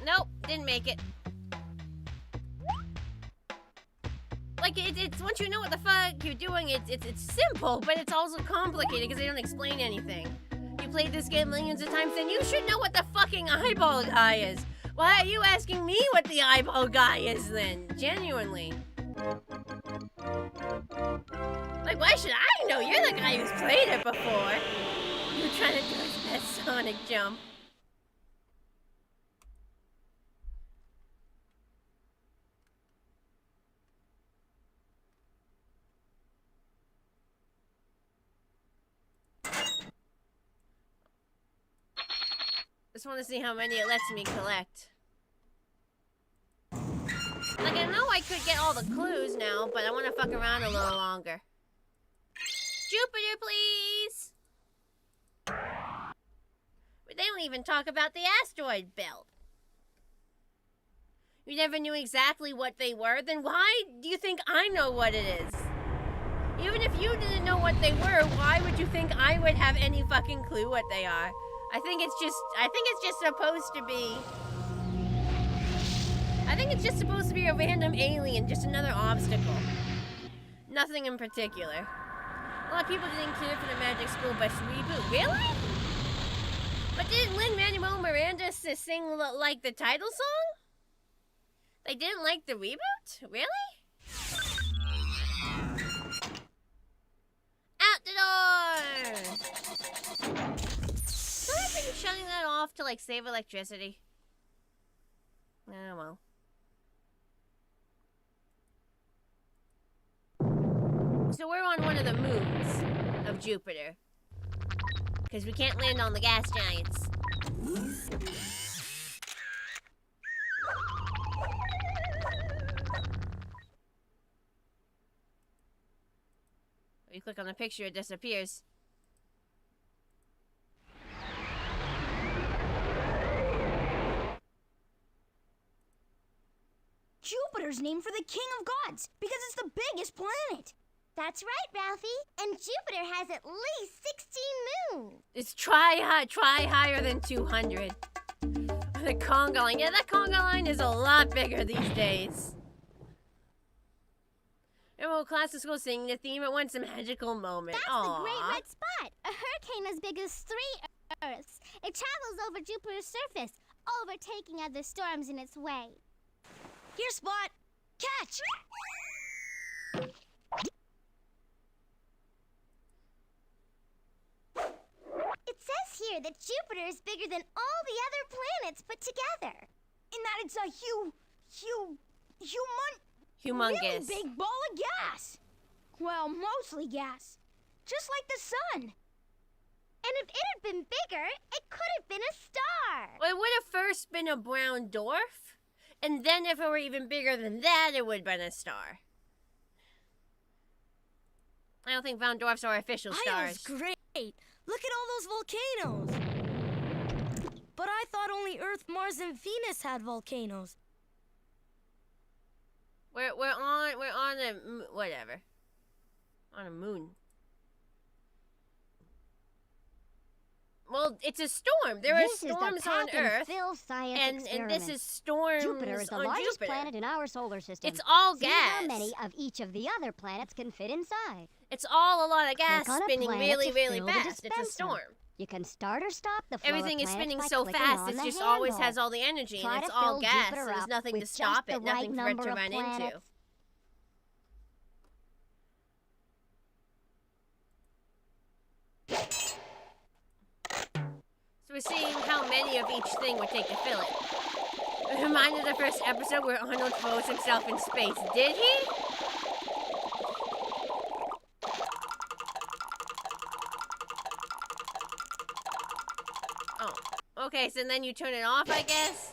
Speaker 1: Nope, didn't make it. Like, it's once you know what the fuck you're doing, it's simple, but it's also complicated because they don't explain anything. You played this game millions of times, then you should know what the fucking eyeball guy is. Why are you asking me what the eyeball guy is then? Genuinely. Like, why should I know? You're the guy who's played it before. You're trying to do his best Sonic jump. Just want to see how many it lets me collect. Like, I know I could get all the clues now, but I want to fuck around a little longer. Jupiter, please! But they don't even talk about the asteroid belt. You never knew exactly what they were, then why do you think I know what it is? Even if you didn't know what they were, why would you think I would have any fucking clue what they are? I think it's just supposed to be... I think it's just supposed to be a random alien, just another obstacle. Nothing in particular. A lot of people didn't care for the Magic School Bus reboot. Really? But didn't Lin-Manuel Miranda sing like the title song? They didn't like the reboot? Really? Out the door! Should I be shutting that off to like save electricity? Oh well. So we're on one of the moons of Jupiter. Because we can't land on the gas giants. You click on the picture, it disappears.
Speaker 8: Jupiter's named for the king of gods because it's the biggest planet.
Speaker 6: That's right, Ralphie. And Jupiter has at least 16 moons.
Speaker 1: It's try higher than 200. The conga line. Yeah, that conga line is a lot bigger these days. Everyone class is school singing the theme at once, a magical moment.
Speaker 6: That's
Speaker 1: Aww.
Speaker 6: the great red spot. A hurricane as big as 3 Earths. It travels over Jupiter's surface, overtaking other storms in its way.
Speaker 10: Here, Spot. Catch!
Speaker 6: It says here that Jupiter is bigger than all the other planets put together.
Speaker 8: In that it's a
Speaker 1: humongous.
Speaker 8: Really big ball of gas. Well, mostly gas. Just like the sun.
Speaker 6: And if it had been bigger, it could have been a star.
Speaker 1: Well, it would have first been a brown dwarf, and then if it were even bigger than that, it would have been a star. I don't think brown dwarfs are official stars.
Speaker 10: Io's great. Look at all those volcanoes. But I thought only Earth, Mars, and Venus had volcanoes.
Speaker 1: We're on a whatever. On a moon. Well, it's a storm. There are storms on Earth, and this is storms
Speaker 4: Jupiter is the
Speaker 1: on
Speaker 4: largest
Speaker 1: Jupiter.
Speaker 4: planet in our solar system.
Speaker 1: It's all
Speaker 4: See
Speaker 1: gas.
Speaker 4: how many of each of the other planets can fit inside.
Speaker 1: It's all a lot of gas
Speaker 4: Click on a
Speaker 1: spinning
Speaker 4: planet
Speaker 1: really,
Speaker 4: to
Speaker 1: really
Speaker 4: fill the
Speaker 1: fast. It's a
Speaker 4: dispenser.
Speaker 1: storm.
Speaker 4: You can start or stop the flow
Speaker 1: Everything
Speaker 4: of
Speaker 1: is
Speaker 4: planets
Speaker 1: spinning
Speaker 4: by
Speaker 1: so
Speaker 4: clicking
Speaker 1: fast,
Speaker 4: on
Speaker 1: it
Speaker 4: the
Speaker 1: just always
Speaker 4: handle.
Speaker 1: has all the energy,
Speaker 4: Try
Speaker 1: and it's
Speaker 4: to
Speaker 1: all
Speaker 4: fill
Speaker 1: gas,
Speaker 4: Jupiter
Speaker 1: so there's
Speaker 4: up
Speaker 1: nothing
Speaker 4: with
Speaker 1: to stop
Speaker 4: just the
Speaker 1: it, nothing
Speaker 4: right
Speaker 1: for it
Speaker 4: number
Speaker 1: to
Speaker 4: of
Speaker 1: run into.
Speaker 4: planets.
Speaker 1: So we're seeing how many of each thing would take to fill it. It reminded the first episode where Arnold froze himself in space. Did he? Oh, okay, so then you turn it off, I guess?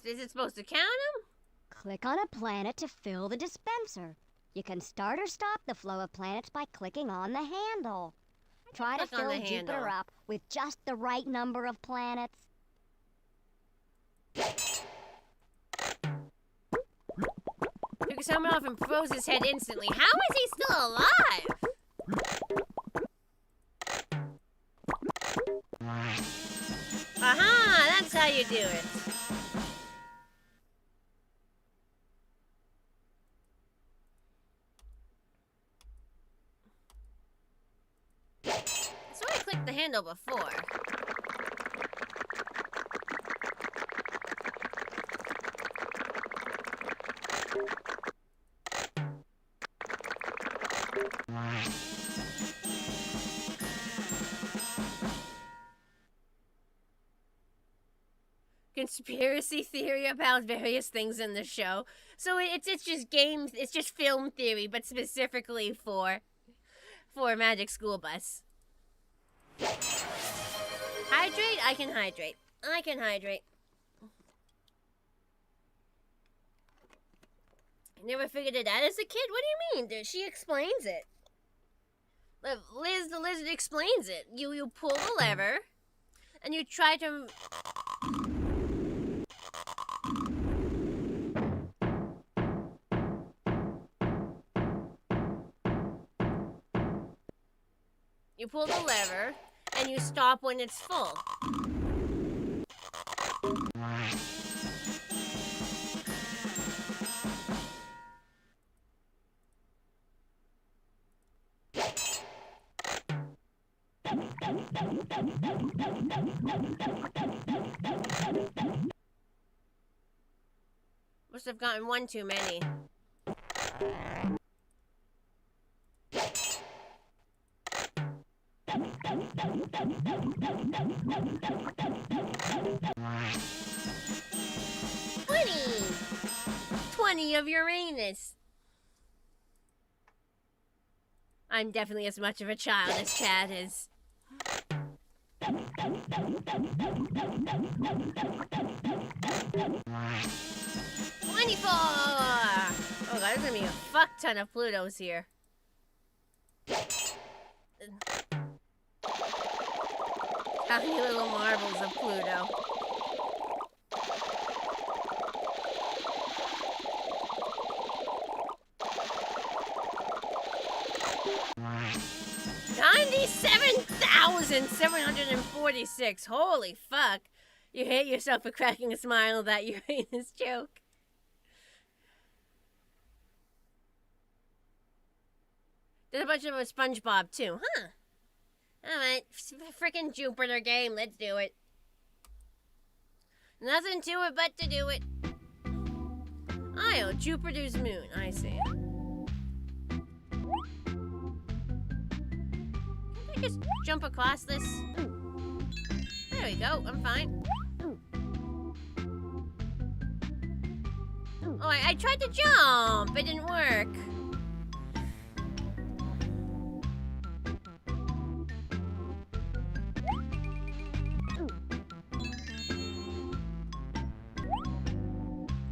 Speaker 1: Is it supposed to count them?
Speaker 4: Click on a planet to fill the dispenser. You can start or stop the flow of planets by clicking on the handle. Try to
Speaker 1: Click on
Speaker 4: fill
Speaker 1: the
Speaker 4: Jupiter
Speaker 1: handle.
Speaker 4: up with just the right number of planets.
Speaker 1: Took his helmet off and froze his head instantly. How is he still alive? Aha! That's how you do it. So I clicked the handle before. Conspiracy theory about various things in the show. So it's just games, it's just film theory, but specifically for Magic School Bus. Hydrate? I can hydrate. I can hydrate. I never figured it out as a kid. What do you mean? She explains it. Liz the Lizard explains it. You pull the lever, and you try to... You pull the lever, and you stop when it's full. Must have gotten one too many. $20 of Uranus. I'm definitely as much of a child as Chad is. 24! Oh god, there's gonna be a fuck ton of Plutos here. How many little marbles of Pluto? $97,746. Holy fuck. You hate yourself for cracking a smile at that Uranus joke. There's a bunch of SpongeBob too, huh? Alright, frickin' Jupiter game, let's do it. Nothing to it but to do it. Oh, Jupiter's moon, I see. Can I just jump across this? There we go, I'm fine. Oh, I tried to jump, it didn't work.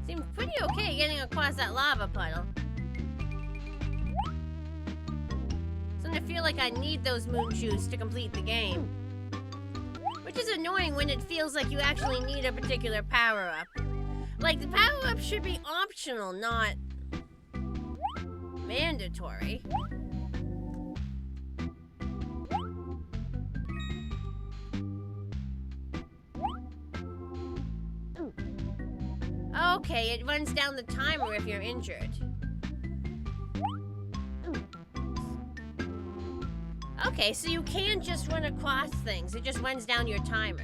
Speaker 1: Seems pretty okay getting across that lava puddle. Starting to feel like I need those moon shoes to complete the game. Which is annoying when it feels like you actually need a particular power-up. Like, the power-up should be optional, not mandatory. Okay, it runs down the timer if you're injured. Okay, so you can't just run across things. It just runs down your timer.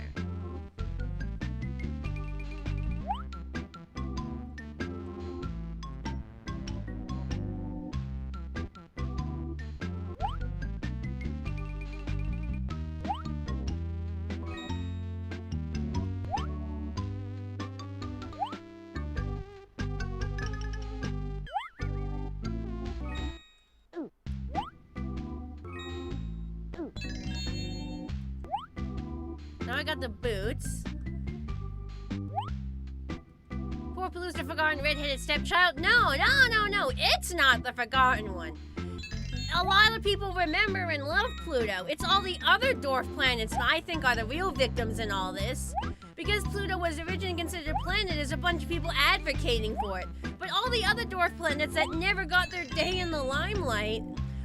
Speaker 1: Now I got the boots. Poor Pluto's the forgotten red-headed stepchild. No, it's not the forgotten one. A lot of people remember and love Pluto. It's all the other dwarf planets that I think are the real victims in all this. Because Pluto was originally considered a planet, there's a bunch of people advocating for it. But all the other dwarf planets that never got their day in the limelight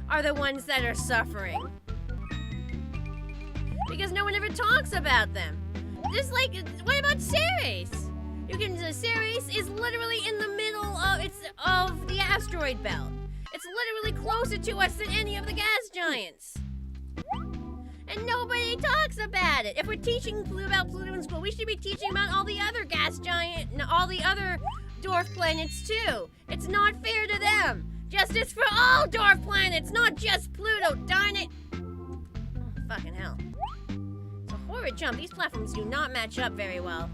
Speaker 1: are the ones that are suffering. Because no one ever talks about them. Just like, what about Ceres? Ceres is literally in the middle of the asteroid belt. It's literally closer to us than any of the gas giants. And nobody talks about it. If we're teaching about Pluto in school, we should be teaching about all the other all the other dwarf planets too. It's not fair to them. Justice for all dwarf planets, not just Pluto, darn it. Oh, fucking hell. It's a horrid jump. These platforms do not match up very well.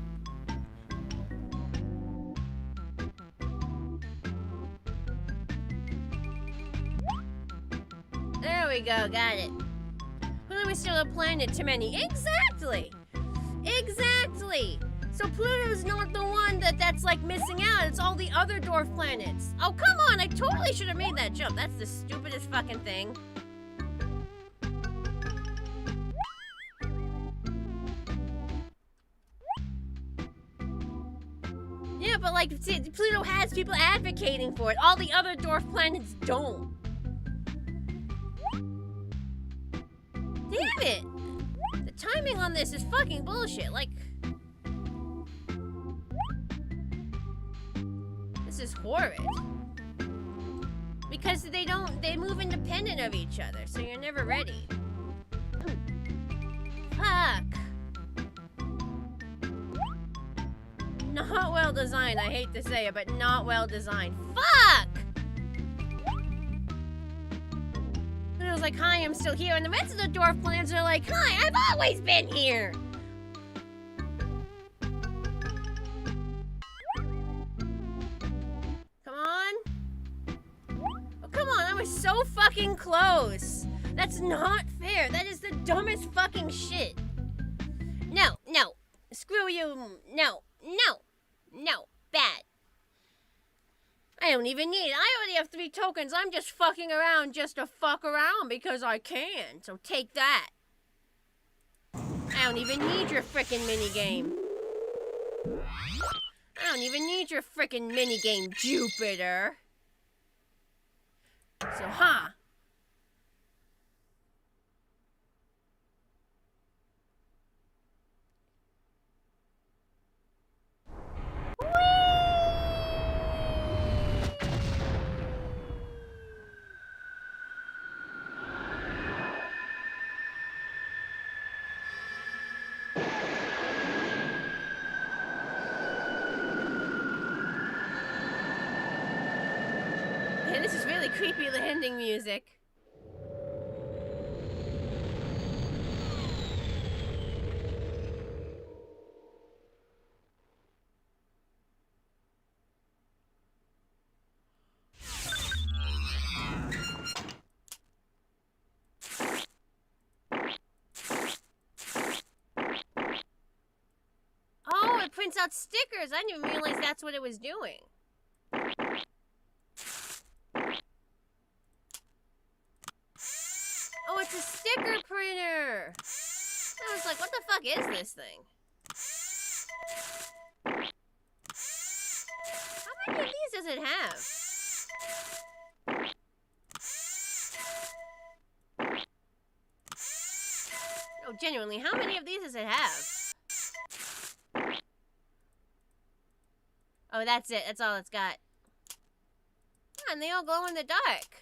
Speaker 1: There we go, got it. Pluto is still a planet to many. Exactly! Exactly! So Pluto's not the one that's like missing out. It's all the other dwarf planets. Oh, come on! I totally should have made that jump. That's the stupidest fucking thing. Yeah, but like, see, Pluto has people advocating for it. All the other dwarf planets don't. Damn it! The timing on this is fucking bullshit. Like, this is horrid. Because they move independent of each other, so you're never ready. Fuck. Not well designed, I hate to say it, but not well designed. Fuck! And it was like, hi, I'm still here, and the rest of the dwarf plants are like, hi, I've always been here! Come on. Oh, come on, I was so fucking close. That's not fair. That is the dumbest fucking shit. No, no. Screw you. No, no, no. Bad. I don't even need it. I already have 3 tokens. I'm just fucking around just to fuck around because I can. So take that. I don't even need your frickin' minigame. I don't even need your frickin' minigame, Jupiter. So, huh? Yeah, this is really creepy landing music. Oh, it prints out stickers. I didn't even realize that's what it was doing. Oh, it's a sticker printer. I was like, what the fuck is this thing? How many of these does it have? No, genuinely, how many of these does it have? Oh, that's it. That's all it's got. Oh, and they all glow in the dark.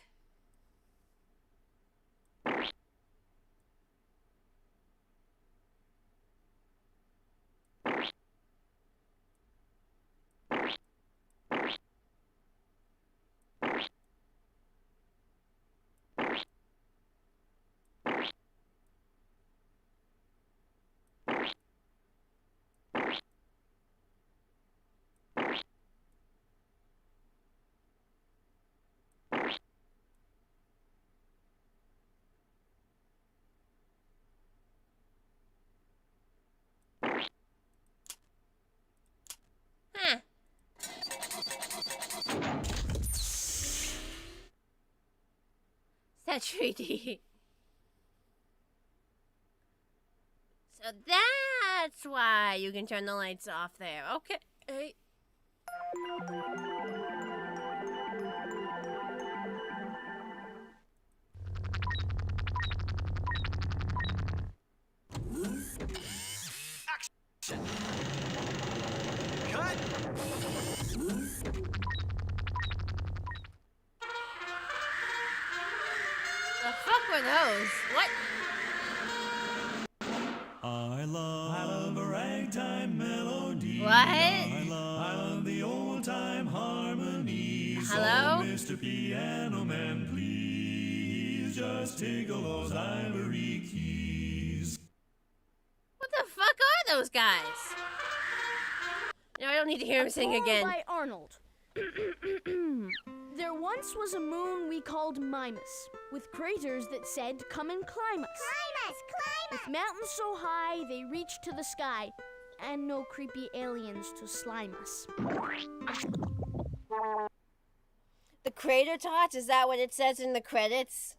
Speaker 1: Huh. Is that 3D? So that's why you can turn the lights off there. Okay. Hey.
Speaker 7: Action. Cut.
Speaker 1: The fuck were those? What?
Speaker 3: I love a ragtime melody.
Speaker 1: What?
Speaker 3: I love the old time harmonies.
Speaker 1: Hello?
Speaker 3: Oh, Mr. Piano Man, please just tickle those ivory keys.
Speaker 1: What the fuck are those guys? No, I don't need to hear him sing again.
Speaker 10: By Arnold. There once was a moon we called Mimas, with craters that said, come and climb us.
Speaker 6: Climb us, climb us!
Speaker 10: With mountains so high they reach to the sky, and no creepy aliens to slime us.
Speaker 1: The crater tots? Is that what it says in the credits?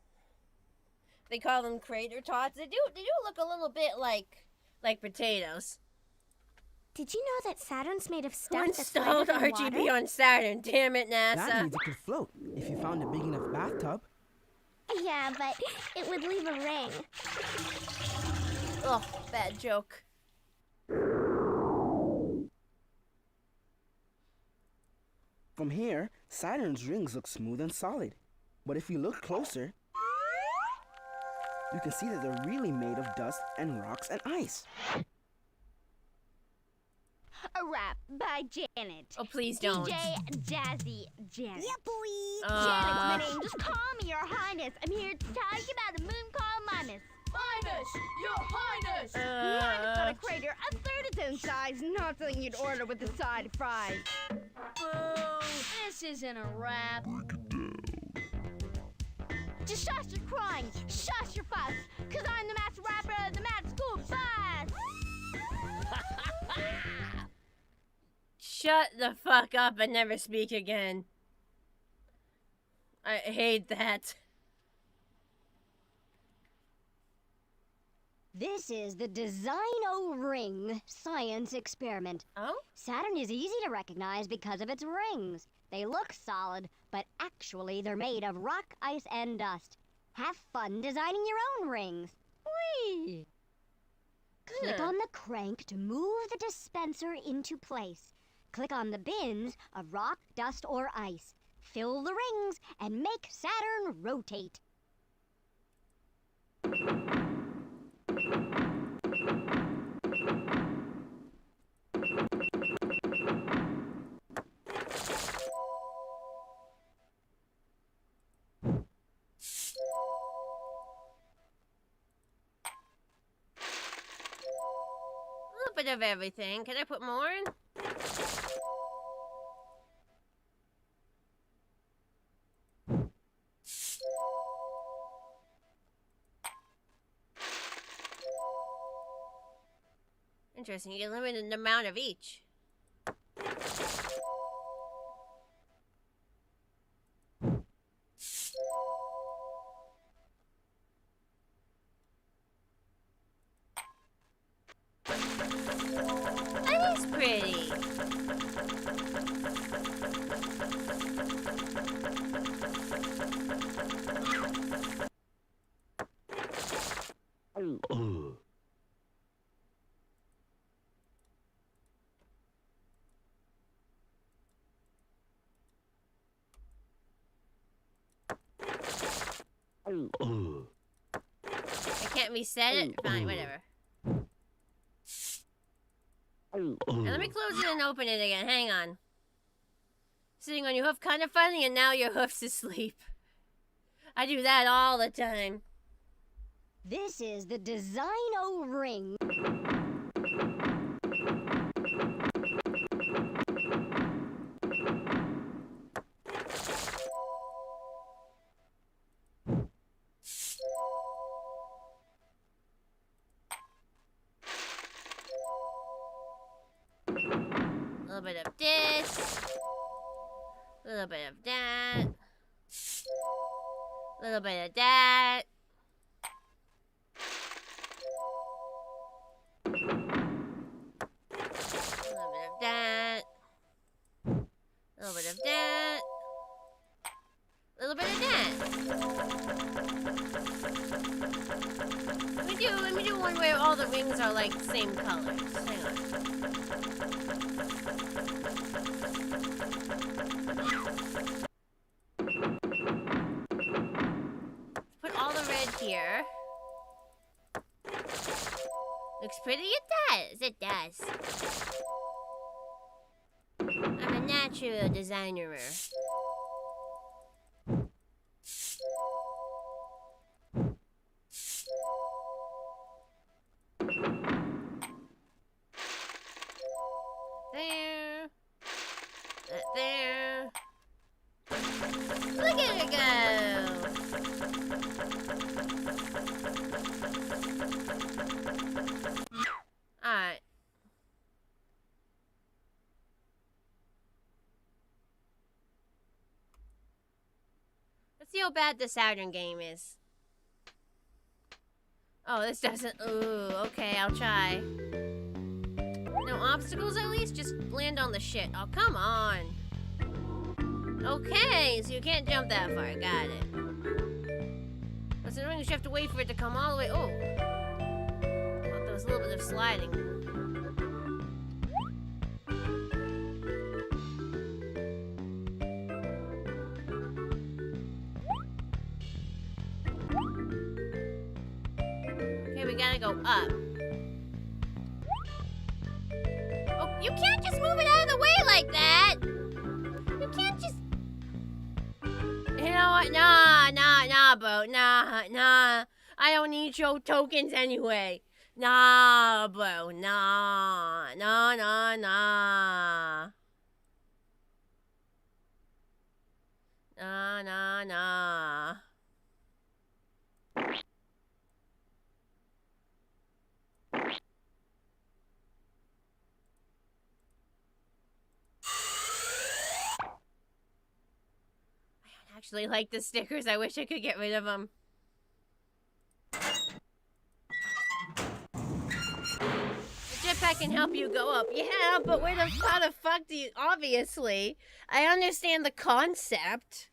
Speaker 1: They call them crater tots. They do look a little bit like potatoes.
Speaker 6: Did you know that Saturn's made of
Speaker 1: Who
Speaker 6: stuff that's
Speaker 1: installed
Speaker 6: lighter than
Speaker 1: RGB
Speaker 6: water?
Speaker 1: on Saturn? Damn it,
Speaker 11: That
Speaker 1: NASA.
Speaker 11: means it could float if you found a big enough bathtub.
Speaker 6: Yeah, but it would leave a ring.
Speaker 1: Ugh, bad joke.
Speaker 11: From here, Saturn's rings look smooth and solid. But if you look closer, you can see that they're really made of dust and rocks and ice.
Speaker 14: A rap by Janet.
Speaker 1: Oh, please don't.
Speaker 14: DJ Jazzy Janet.
Speaker 12: Yeah, boy.
Speaker 14: Janet's my name. Just call me Your Highness. I'm here to tell you about a moon called Mimas.
Speaker 10: Highness! Your Highness!
Speaker 14: Mimas got a crater a third its own size. Not something you'd order with a side of fries.
Speaker 10: Boo! This isn't a rap.
Speaker 14: Just shush your crying. Shush your fuss. Cause I'm the master rapper of the mad school bus.
Speaker 1: Shut the fuck up and never speak again. I hate that.
Speaker 4: This is the Designo Ring science experiment.
Speaker 1: Oh?
Speaker 4: Saturn is easy to recognize because of its rings. They look solid, but actually they're made of rock, ice, and dust. Have fun designing your own rings. Whee! Click on the crank to move the dispenser into place. Click on the bins of rock, dust, or ice. Fill the rings and make Saturn rotate.
Speaker 1: A little bit of everything. Can I put more in? Interesting. You get a limited amount of each. That is pretty. I can't reset it? Fine, whatever. And let me close it and open it again. Hang on. Sitting on your hoof, kind of funny, and now your hoof's asleep. I do that all the time.
Speaker 4: This is the Designo Ring.
Speaker 1: A little bit of this. A little bit of that. A little bit of that. A little bit of that. A little bit of that. A little bit of that. Let me do one where all the rings are like the same colors. Hang on. Put all the red here. Looks pretty? It does. It does. I'm a natural designer. There. There. Look at it go. Alright. Let's see how bad the Saturn game is. Oh, this doesn't... Ooh, okay, I'll try. No obstacles at least? Just land on the shit. Oh, come on. Okay, so you can't jump that far. Got it. What's annoying is you have to wait for it to come all the way... Oh. of sliding. Okay, we gotta go up. Oh, you can't just move it out of the way like that! You can't just... You know what? Nah, bro. Nah. I don't need your tokens anyway. Nah, bro. Nah. Nah. I actually like the stickers. I wish I could get rid of them. The jetpack can help you go up. Yeah, but how the fuck do you... Obviously, I understand the concept.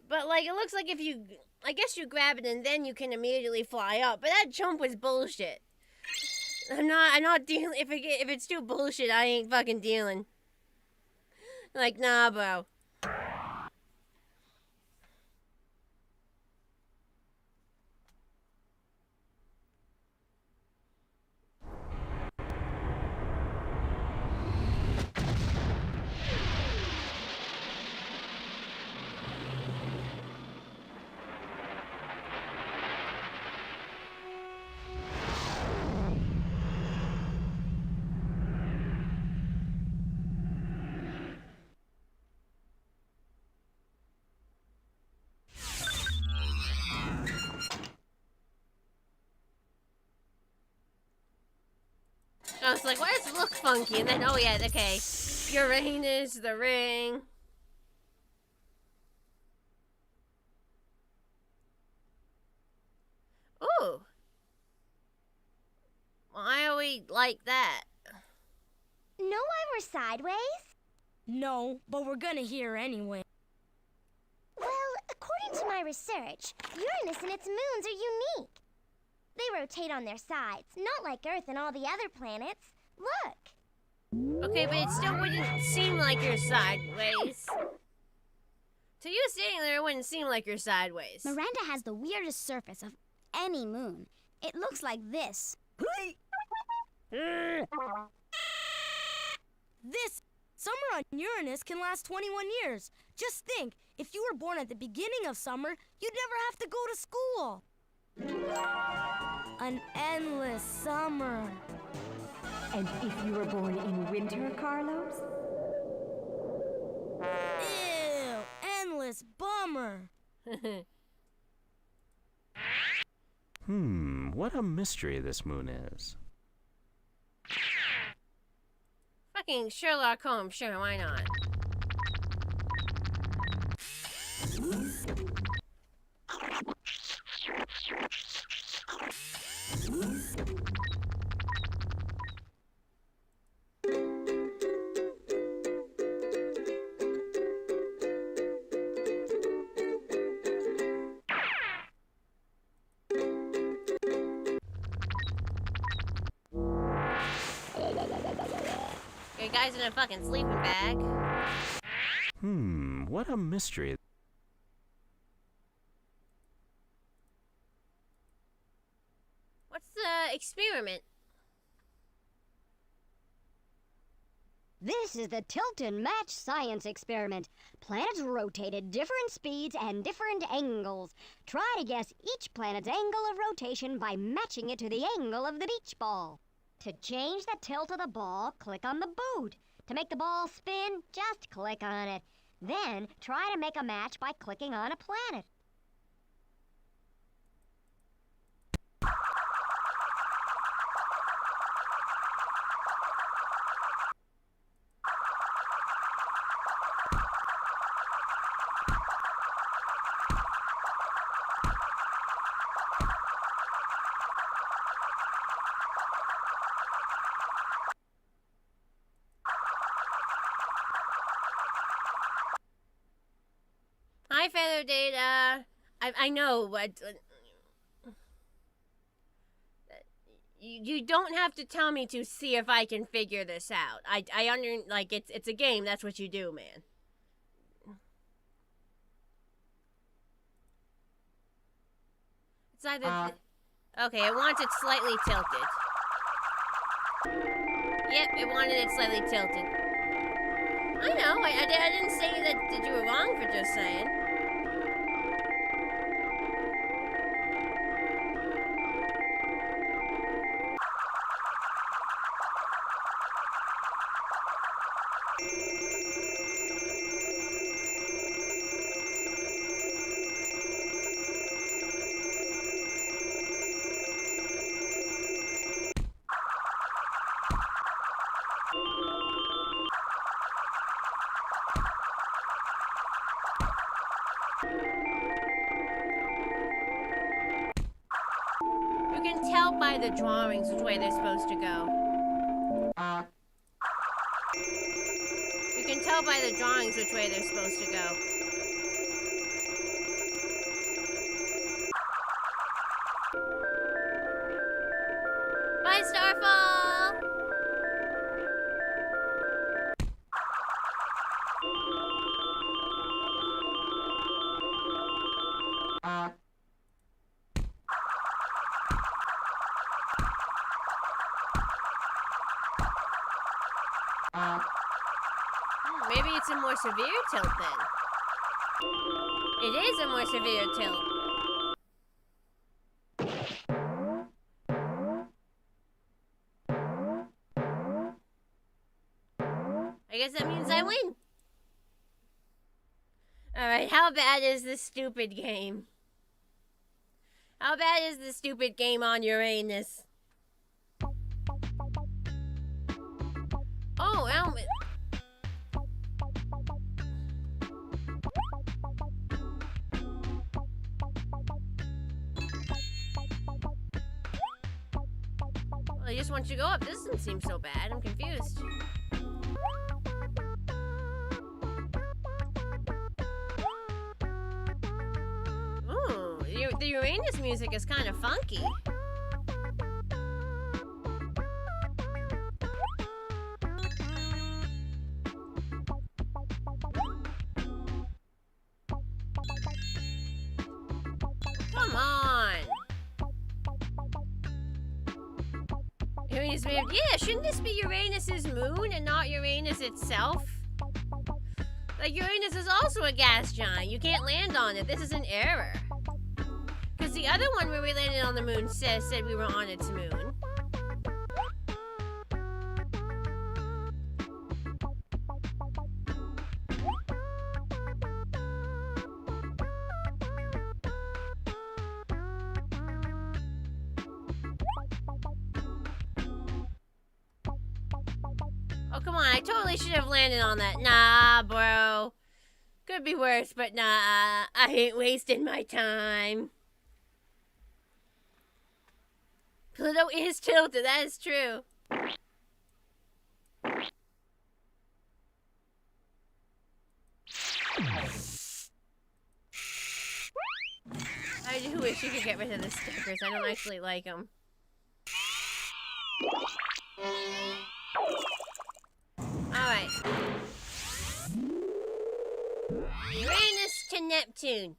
Speaker 1: But, like, it looks like if you... I guess you grab it and then you can immediately fly up. But that jump was bullshit. I'm not dealing... If it's too bullshit, I ain't fucking dealing. Like, nah, bro. I was like, why does it look funky? And then, oh yeah, okay. Uranus, the ring. Ooh. Why are we like that?
Speaker 6: Know why we're sideways?
Speaker 10: No, but we're gonna hear anyway.
Speaker 6: Well, according to my research, Uranus and its moons are unique. They rotate on their sides, not like Earth and all the other planets. Look.
Speaker 1: Okay, but it still wouldn't seem like you're sideways. To you sitting there, it wouldn't seem like you're sideways.
Speaker 8: Miranda has the weirdest surface of any moon. It looks like this.
Speaker 10: This summer on Uranus can last 21 years. Just think, if you were born at the beginning of summer, you'd never have to go to school. An endless summer.
Speaker 2: And if you were born in winter, Carlos?
Speaker 10: Ew, endless bummer.
Speaker 15: What a mystery this moon is.
Speaker 1: Fucking Sherlock Holmes, sure, why not? Okay, guy's in a fucking sleeping bag.
Speaker 15: What a mystery.
Speaker 1: What's the experiment?
Speaker 4: This is the tilt and match science experiment. Planets rotate at different speeds and different angles. Try to guess each planet's angle of rotation by matching it to the angle of the beach ball. To change the tilt of the ball, click on the boot. To make the ball spin, just click on it. Then, try to make a match by clicking on a planet.
Speaker 1: Hi, Feather Data. I know, but You don't have to tell me to see if I can figure this out. Like, it's a game, that's what you do, man. It's either... Okay, it wants it slightly tilted. Yep, it wanted it slightly tilted. I know, I didn't say that you were wrong for just saying. By the drawings which way they're supposed to go. You can tell by the drawings which way they're supposed to go. Bye, Starfall! Maybe it's a more severe tilt then. It is a more severe tilt. I guess that means I win. Alright, how bad is this stupid game? How bad is this stupid game on Uranus? Oh, helmet. Well, I just want you to go up. This doesn't seem so bad. I'm confused. Ooh, the Uranus music is kind of funky. Come on. Uranus moved. Yeah, shouldn't this be Uranus's moon and not Uranus itself? Like, Uranus is also a gas giant. You can't land on it. This is an error. Because the other one where we landed on the moon said we were on its moon. Oh, come on. I totally should have landed on that. Nah, bro. Could be worse, but nah. I ain't wasting my time. Pluto is tilted. That is true. I do wish you could get rid of the stickers. I don't actually like them. Alright. Uranus to Neptune.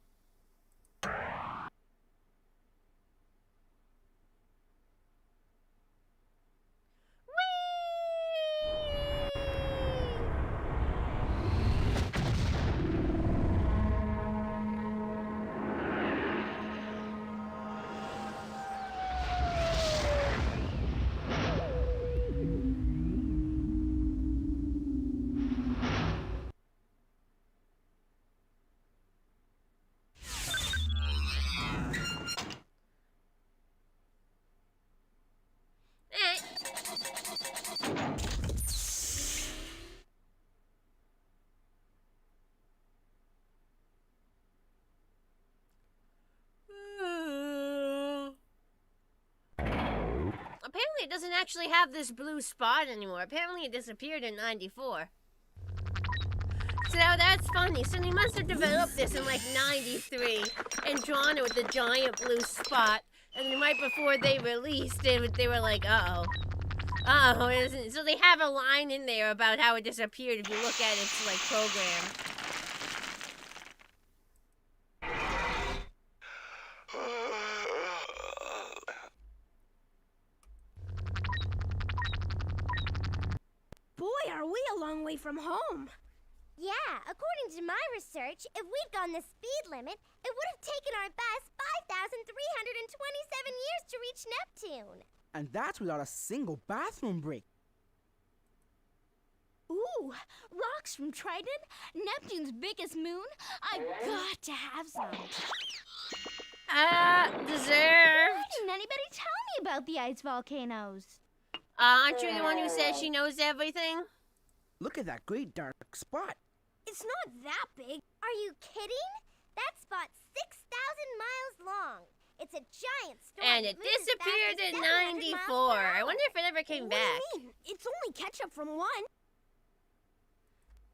Speaker 1: Apparently it doesn't actually have this blue spot anymore. Apparently it disappeared in 94. So now that's funny. So they must have developed this in like 93 and drawn it with the giant blue spot And then right before they released it, they were like, uh-oh. Uh-oh. So they have a line in there about how it disappeared if you look at its, like, program.
Speaker 10: Boy, are we a long way from home.
Speaker 6: Yeah, according to my research, if we'd gone the speed limit, it would have taken our bus 5,327 years to reach Neptune.
Speaker 11: And that's without a single bathroom break.
Speaker 8: Ooh, rocks from Triton, Neptune's biggest moon. I got to have some.
Speaker 1: Deserved.
Speaker 8: Why didn't anybody tell me about the ice volcanoes?
Speaker 1: Aren't you the one who says she knows everything?
Speaker 11: Look at that great dark spot.
Speaker 10: It's not that big.
Speaker 6: Are you kidding? That spot's 6,000 miles long. It's a giant storm.
Speaker 1: And it disappeared in 94. I wonder if it ever came back.
Speaker 10: What do you mean? It's only ketchup from one.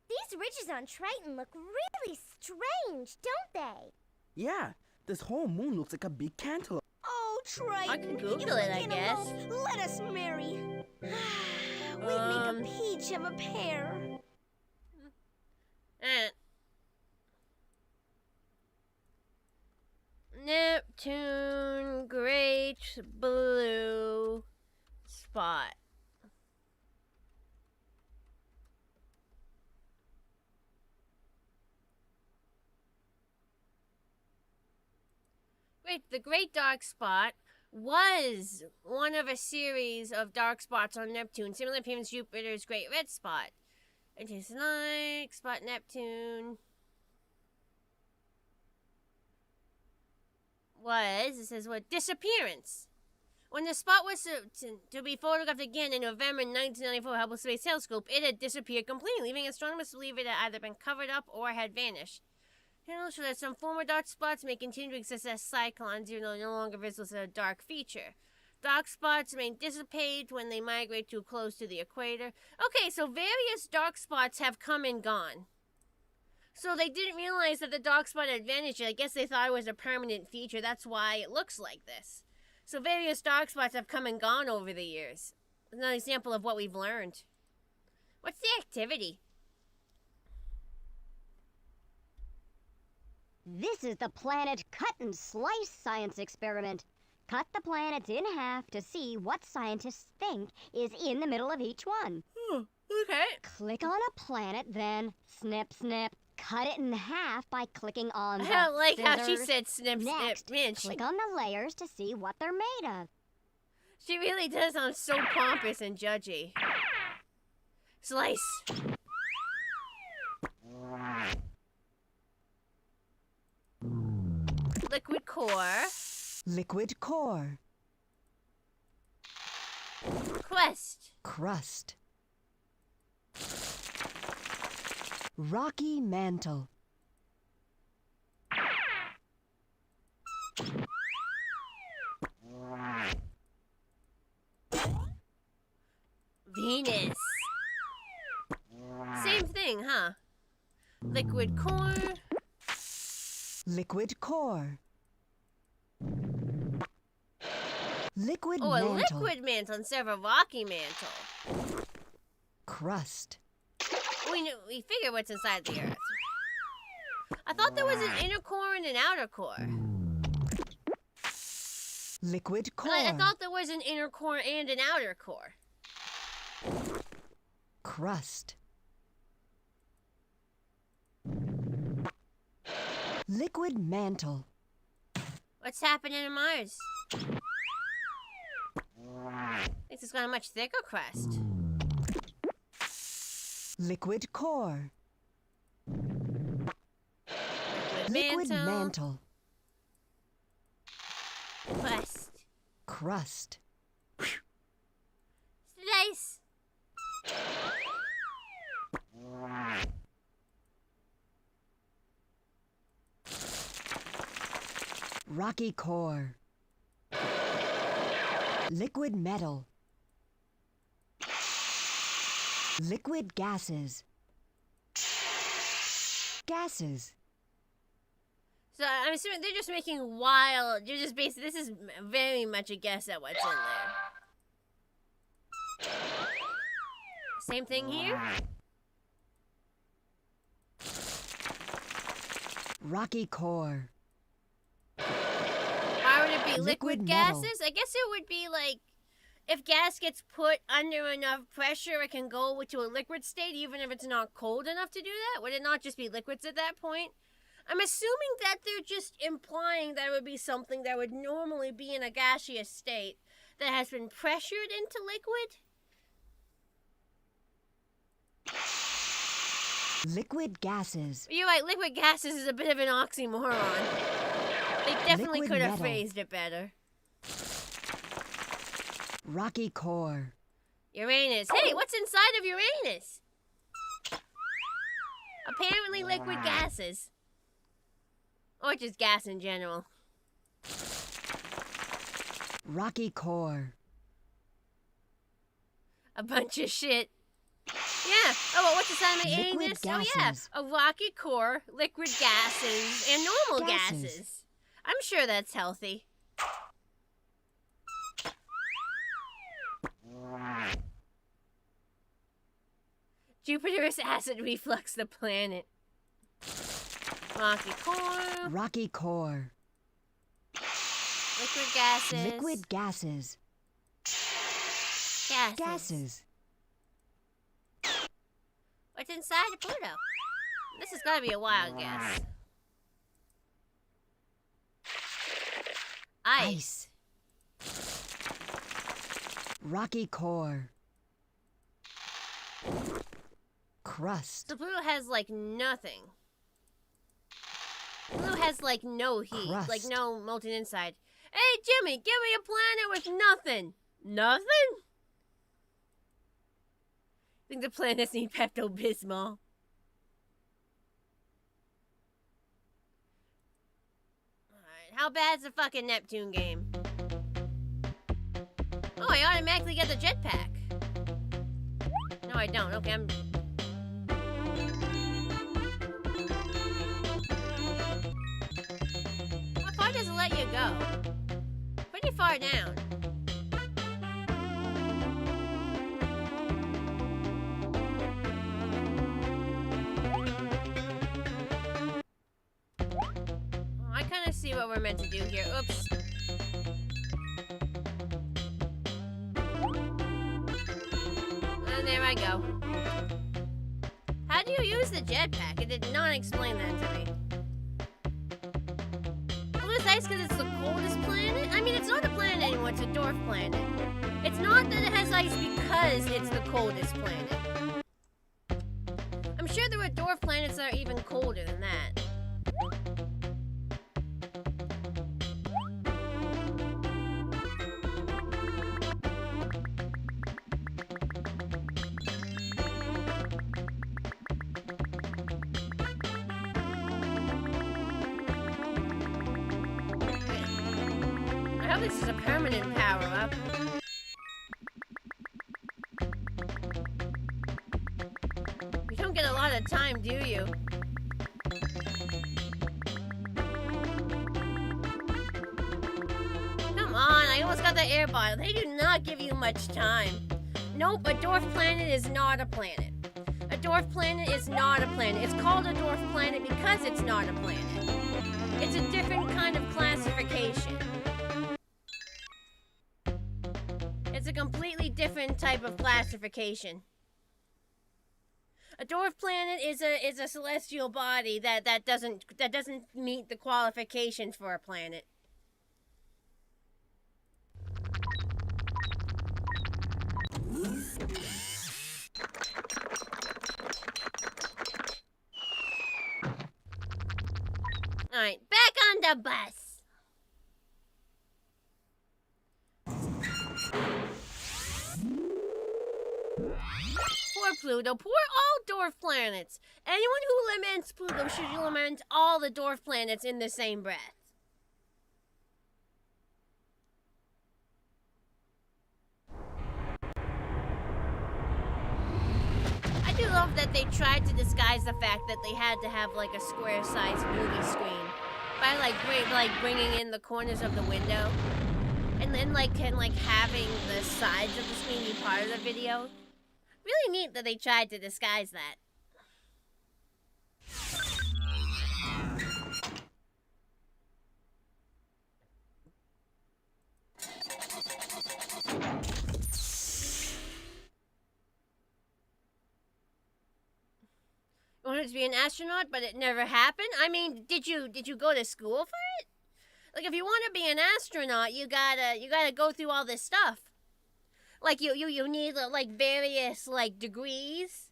Speaker 6: These ridges on Triton look really strange, don't they?
Speaker 11: Yeah, this whole moon looks like a big cantaloupe.
Speaker 10: Oh, Triton.
Speaker 1: I can Google it, I guess.
Speaker 10: Let us marry. We'd make a peach of a pear.
Speaker 1: Neptune, great blue spot. The Great Dark Spot was one of a series of dark spots on Neptune, similar appearance to Jupiter's Great Red Spot. It is like spot Neptune. It says what? Disappearance. When the spot was to be photographed again in November 1994 Hubble Space Telescope, it had disappeared completely, leaving astronomers believe it had either been covered up or had vanished. It also that some former dark spots may continue to exist as cyclones, even though no longer visible as a dark feature. Dark spots may dissipate when they migrate too close to the equator. Okay, so various dark spots have come and gone. So they didn't realize that the dark spot had vanished. I guess they thought it was a permanent feature. That's why it looks like this. So various dark spots have come and gone over the years. Another example of what we've learned. What's the activity?
Speaker 4: This is the planet cut and slice science experiment. Cut the planets in half to see what scientists think is in the middle of each one.
Speaker 1: Okay.
Speaker 4: Click on a planet, then snip, snip. Cut it in half by clicking on the
Speaker 1: I don't like
Speaker 4: scissors.
Speaker 1: how she said snip,
Speaker 4: Next,
Speaker 1: snip. Man,
Speaker 4: click on the layers to see what they're made of.
Speaker 1: She really does sound so pompous and judgy. Slice. Liquid core.
Speaker 2: Liquid core.
Speaker 1: Crust.
Speaker 2: Crust. Rocky mantle.
Speaker 1: Venus. Same thing, huh? Liquid core.
Speaker 2: Liquid core. Liquid
Speaker 1: Oh,
Speaker 2: mantle.
Speaker 1: a liquid mantle instead of a rocky mantle.
Speaker 2: Crust.
Speaker 1: We figure what's inside the Earth. I thought there was an inner core and an outer core.
Speaker 2: Liquid core.
Speaker 1: I thought there was an inner core and an outer core.
Speaker 2: Crust. Liquid mantle.
Speaker 1: What's happening in Mars? It's got a much thicker crust.
Speaker 2: Liquid core.
Speaker 1: Liquid
Speaker 2: mantle.
Speaker 1: Crust.
Speaker 2: Crust.
Speaker 1: Slice.
Speaker 2: Rocky core. Liquid metal. Liquid gases. Gases.
Speaker 1: So I'm assuming they're just making wild. You're just basically. This is very much a guess at what's in there. Same thing here.
Speaker 2: Rocky core.
Speaker 1: Why would it be liquid
Speaker 2: metal.
Speaker 1: gases? I guess it would be like if gas gets put under enough pressure, it can go to a liquid state, even if it's not cold enough to do that. Would it not just be liquids at that point? I'm assuming that they're just implying that it would be something that would normally be in a gaseous state that has been pressured into liquid.
Speaker 2: Liquid gases.
Speaker 1: You're right, liquid gases is a bit of an oxymoron. They definitely
Speaker 2: Liquid
Speaker 1: could have
Speaker 2: metal.
Speaker 1: phrased it better.
Speaker 2: Rocky core.
Speaker 1: Uranus. Hey, what's inside of Uranus? Apparently liquid gases. Or just gas in general.
Speaker 2: Rocky core.
Speaker 1: A bunch of shit. Yeah. Oh, well, what's inside my
Speaker 2: Liquid
Speaker 1: anus? Oh, yeah.
Speaker 2: gases.
Speaker 1: A rocky core, liquid gases, and normal
Speaker 2: Gases.
Speaker 1: gases. I'm sure that's healthy. Jupiter's acid reflux the planet. Rocky core.
Speaker 2: Rocky core.
Speaker 1: Liquid gases.
Speaker 2: Liquid gases.
Speaker 1: Gases.
Speaker 2: Gases.
Speaker 1: What's inside of Pluto? This has got to be a wild guess. Ice.
Speaker 2: Rocky core. Crust.
Speaker 1: So Pluto has like nothing. Pluto has like no heat,
Speaker 2: Crust.
Speaker 1: like no molten inside. Hey Jimmy, give me a planet with nothing. Nothing? Think the planets need Pepto-Bismol. Alright, how bad's the fucking Neptune game? Oh, I automatically get the jetpack. No, I don't. Okay, I'm... How far does it let you go? Pretty far down. Oh, I kind of see what we're meant to do here. Oops. And there I go. How do you use the jetpack? It did not explain that to me. Pluto's ice because it's the coldest planet? I mean, it's not a planet anymore, it's a dwarf planet. It's not that it has ice because it's the coldest planet. I'm sure there were dwarf planets that are even colder than that. I hope this is a permanent power-up. You don't get a lot of time, do you? Come on, I almost got the air bottle. They do not give you much time. Nope, a dwarf planet is not a planet. A dwarf planet is not a planet. It's called a dwarf planet because it's not a planet. It's a different kind of classification. It's a completely different type of classification. A dwarf planet is a celestial body that doesn't meet the qualifications for a planet. Alright, back on the bus. Poor Pluto, poor all dwarf planets. Anyone who laments Pluto should lament all the dwarf planets in the same breath. I do love that they tried to disguise the fact that they had to have like a square-sized movie screen by bringing in the corners of the window, and then having the sides of the screen be part of the video. Really neat that they tried to disguise that. You wanted to be an astronaut, but it never happened? I mean, did you go to school for it? Like, if you want to be an astronaut, you gotta go through all this stuff. Like, you need, like, various, like, degrees.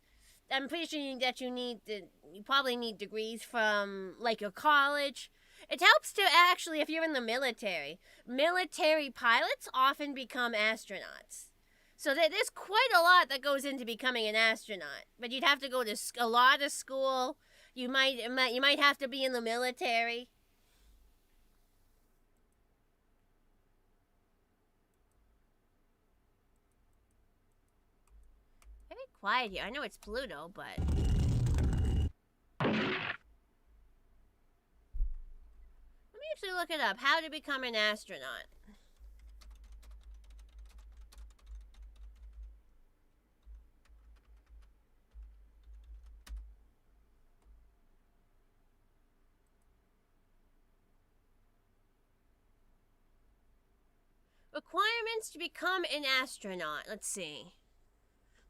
Speaker 1: I'm pretty sure that you probably need degrees from, like, your college. It helps to actually, if you're in the military pilots often become astronauts. So there's quite a lot that goes into becoming an astronaut. But you'd have to go to a lot of school. You might have to be in the military. Very quiet here. I know it's Pluto, but... Let me actually look it up. How to become an astronaut. Requirements to become an astronaut. Let's see.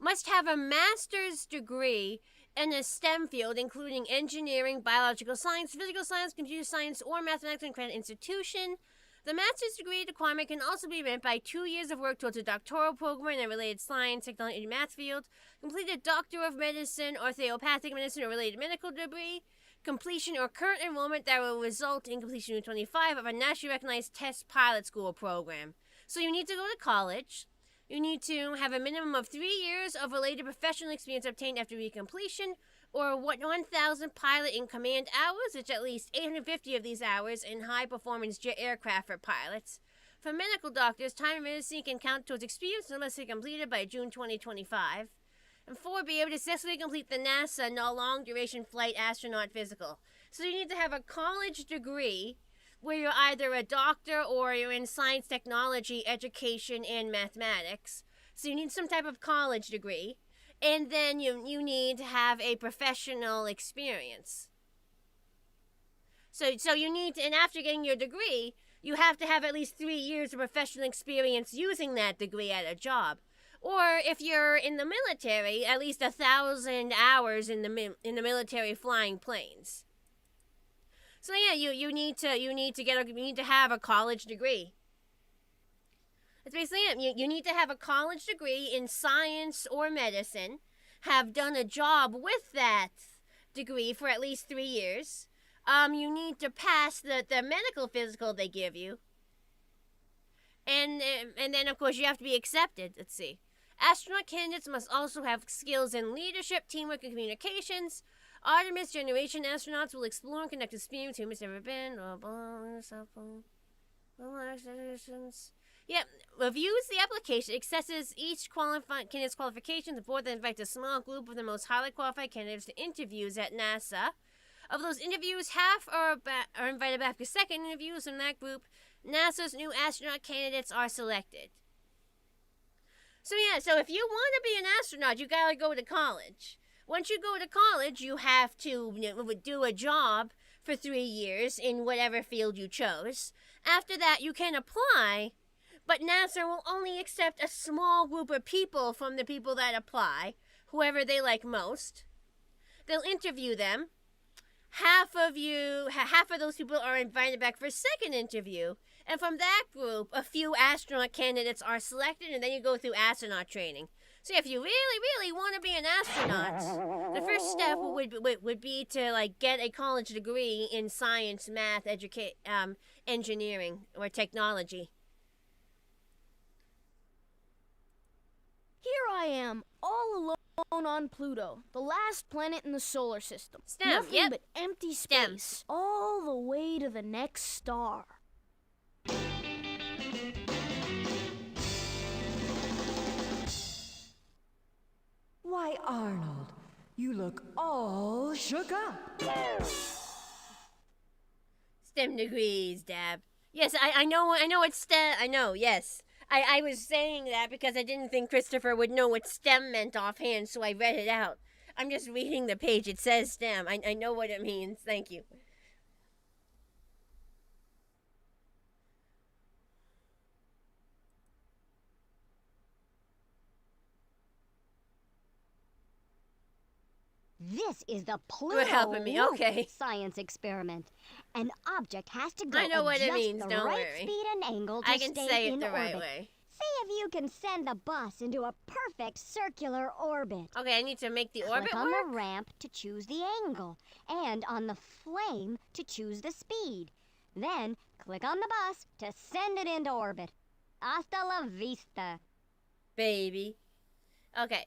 Speaker 1: Must have a master's degree in a STEM field, including engineering, biological science, physical science, computer science, or mathematics in accredited institution. The master's degree requirement can also be met by 2 years of work towards a doctoral program in a related science, technology, and math field. Complete a Doctor of Medicine, Osteopathic Medicine, or related medical degree. Completion or current enrollment that will result in completion in 25 of a nationally recognized test pilot school program. So you need to go to college. You need to have a minimum of 3 years of related professional experience obtained after recompletion, or 1,000 pilot in command hours, which at least 850 of these hours in high-performance jet aircraft for pilots. For medical doctors, time in medicine can count towards experience unless it's completed by June 2025. And 4, be able to successfully complete the NASA long-duration flight astronaut physical. So you need to have a college degree where you're either a doctor or you're in science, technology, education, and mathematics. So you need some type of college degree. And then you need to have a professional experience. So you need to, and after getting your degree, you have to have at least 3 years of professional experience using that degree at a job. Or if you're in the military, at least 1,000 hours in the military flying planes. So yeah, you need to have a college degree. That's basically it. You need to have a college degree in science or medicine, have done a job with that degree for at least 3 years. You need to pass the medical physical they give you. And then of course you have to be accepted. Let's see. Astronaut candidates must also have skills in leadership, teamwork, and communications. Artemis generation astronauts will explore and conduct experiments who has never been. Yep. Reviews the application, assesses each candidate's qualifications. The board then invites a small group of the most highly qualified candidates to interviews at NASA. Of those interviews, half are invited back for second interviews. In that group, NASA's new astronaut candidates are selected. So yeah, so if you want to be an astronaut, you gotta go to college. Once you go to college, you have to do a job for 3 years in whatever field you chose. After that, you can apply, but NASA will only accept a small group of people from the people that apply, whoever they like most. They'll interview them. Half of those people are invited back for a second interview. And from that group, a few astronaut candidates are selected, and then you go through astronaut training. So if you really, really want to be an astronaut, the first step would be to get a college degree in science, math, engineering, or technology.
Speaker 10: Here I am, all alone on Pluto, the last planet in the solar system. Nothing but empty space, all the way to the next star.
Speaker 2: Why, Arnold, you look all shook up.
Speaker 1: STEM degrees, Dab. Yes, I know what STEM, I know, yes. I was saying that because I didn't think Christopher would know what STEM meant offhand, so I read it out. I'm just reading the page, it says STEM. I know what it means, thank you.
Speaker 4: This is the
Speaker 1: You're helping me, okay.
Speaker 4: science experiment. An object has to go
Speaker 1: I know
Speaker 4: at
Speaker 1: what it
Speaker 4: just
Speaker 1: means,
Speaker 4: the
Speaker 1: don't
Speaker 4: right
Speaker 1: worry.
Speaker 4: speed and angle to
Speaker 1: I can
Speaker 4: stay
Speaker 1: say it
Speaker 4: in
Speaker 1: the right
Speaker 4: orbit.
Speaker 1: way.
Speaker 4: See if you can send the bus into a perfect circular orbit.
Speaker 1: Okay, I need to make the orbit
Speaker 4: Click on
Speaker 1: work?
Speaker 4: the ramp to choose the angle, and on the flame to choose the speed. Then, click on the bus to send it into orbit. Hasta la vista.
Speaker 1: Baby. Okay.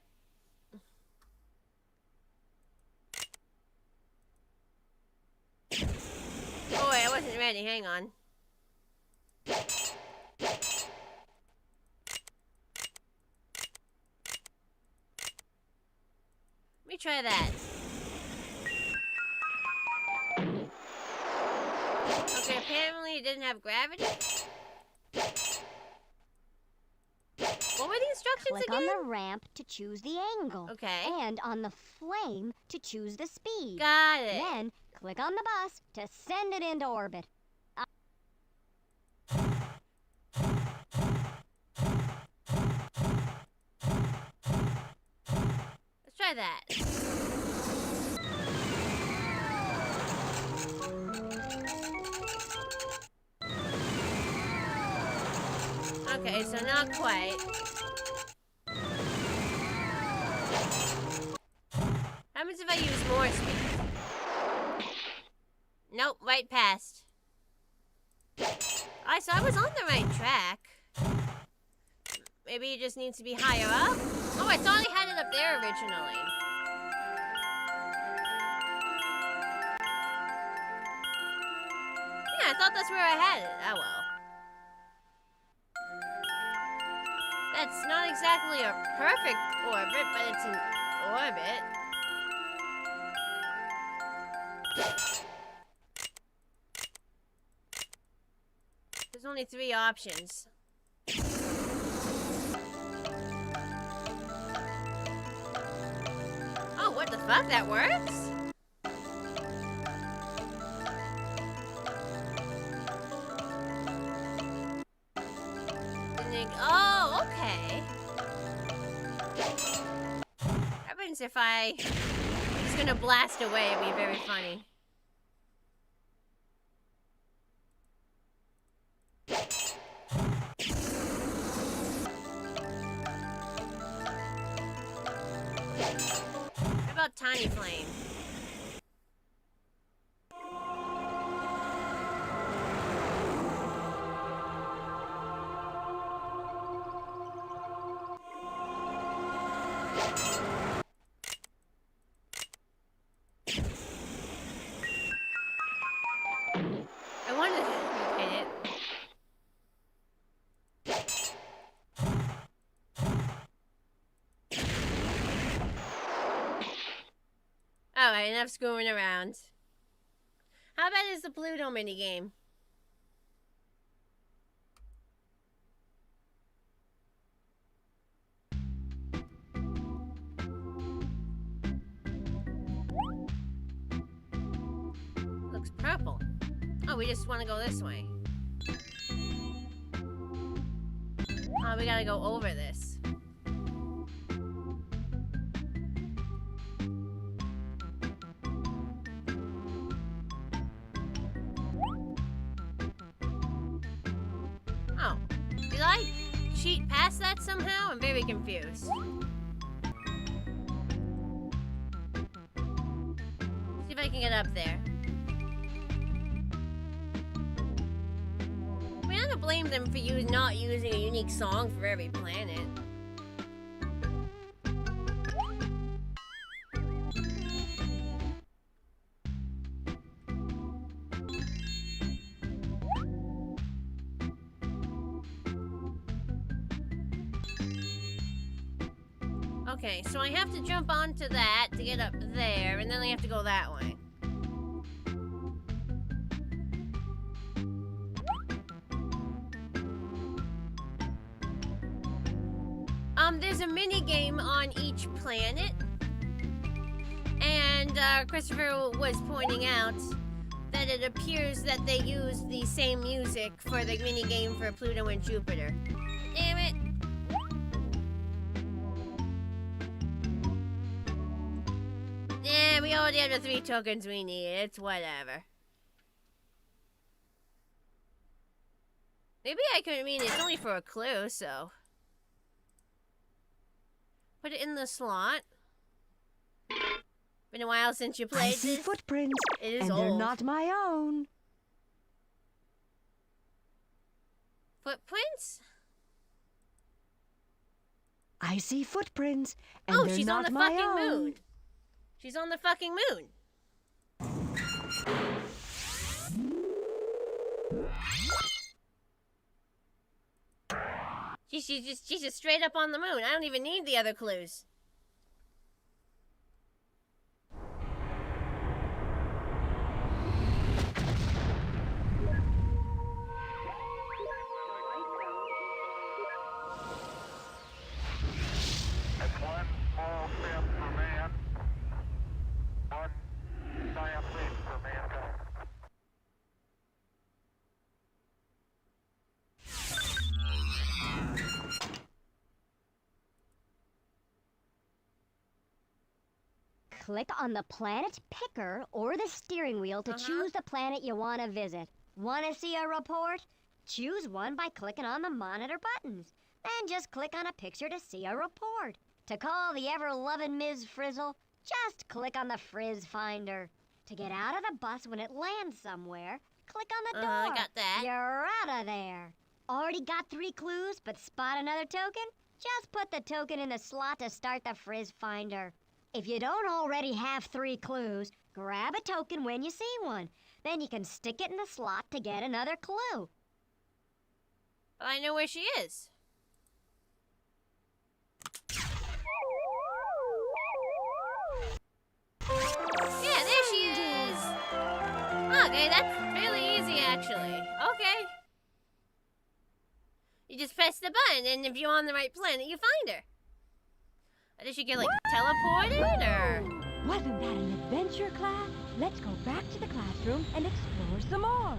Speaker 1: Oh wait, I wasn't ready, hang on. Let me try that. Okay, apparently it didn't have gravity. What were the instructions
Speaker 4: Click
Speaker 1: again?
Speaker 4: on the ramp to choose the angle.
Speaker 1: Okay.
Speaker 4: And on the flame to choose the speed.
Speaker 1: Got it.
Speaker 4: Then, click on the bus to send it into orbit.
Speaker 1: Let's try that. Okay, so not quite. What happens if I use more speed? Nope, right past. Alright, so I was on the right track. Maybe it just needs to be higher up? Oh, I thought I had it up there originally. Yeah, I thought that's where I had it. Oh well. That's not exactly a perfect orbit, but it's an orbit. There's only 3 options. Oh, what the fuck? That works? Oh, okay. What happens if I... It's gonna blast away, it'd be very funny. What about Tiny Flame? I wanted to hit it. Alright, enough screwing around. How bad is the Pluto minigame? Looks purple. Oh, we just want to go this way. Oh, we gotta go over this. Oh, did I cheat past that somehow? I'm very confused. See if I can get up there. I don't blame them for not using a unique song for every planet. Okay, so I have to jump onto that to get up there, and then I have to go that way. There's a mini game on each planet, and Christopher was pointing out that it appears that they use the same music for the mini game for Pluto and Jupiter. Damn it! Yeah, we already have the 3 tokens we need. It's whatever. Maybe I could, it's only for a clue, so. Put it in the slot. Been a while since you played
Speaker 2: I see
Speaker 1: this.
Speaker 2: footprints,
Speaker 1: It is
Speaker 2: and
Speaker 1: old.
Speaker 2: they're not my own.
Speaker 1: Footprints?
Speaker 2: I see footprints, and
Speaker 1: Oh,
Speaker 2: they're
Speaker 1: she's on
Speaker 2: not
Speaker 1: the
Speaker 2: my
Speaker 1: fucking
Speaker 2: own.
Speaker 1: moon. She's on the fucking moon. She's just straight up on the moon. I don't even need the other clues.
Speaker 16: That's one small step for man, one giant leap for mankind.
Speaker 4: Click on the planet picker or the steering wheel to choose the planet you want to visit. Want to see a report? Choose one by clicking on the monitor buttons. Then just click on a picture to see a report. To call the ever-loving Ms. Frizzle, just click on the Frizz Finder. To get out of the bus when it lands somewhere, click on the door.
Speaker 1: I got that.
Speaker 4: You're out of there. Already got 3 clues, but spot another token? Just put the token in the slot to start the Frizz Finder. If you don't already have 3 clues, grab a token when you see one. Then you can stick it in the slot to get another clue.
Speaker 1: I know where she is. Yeah, there she is. Okay, that's really easy, actually. Okay. You just press the button, and if you're on the right planet, you find her. Did she get, like, teleported, or?
Speaker 2: Wasn't that an adventure, class? Let's go back to the classroom and explore some more.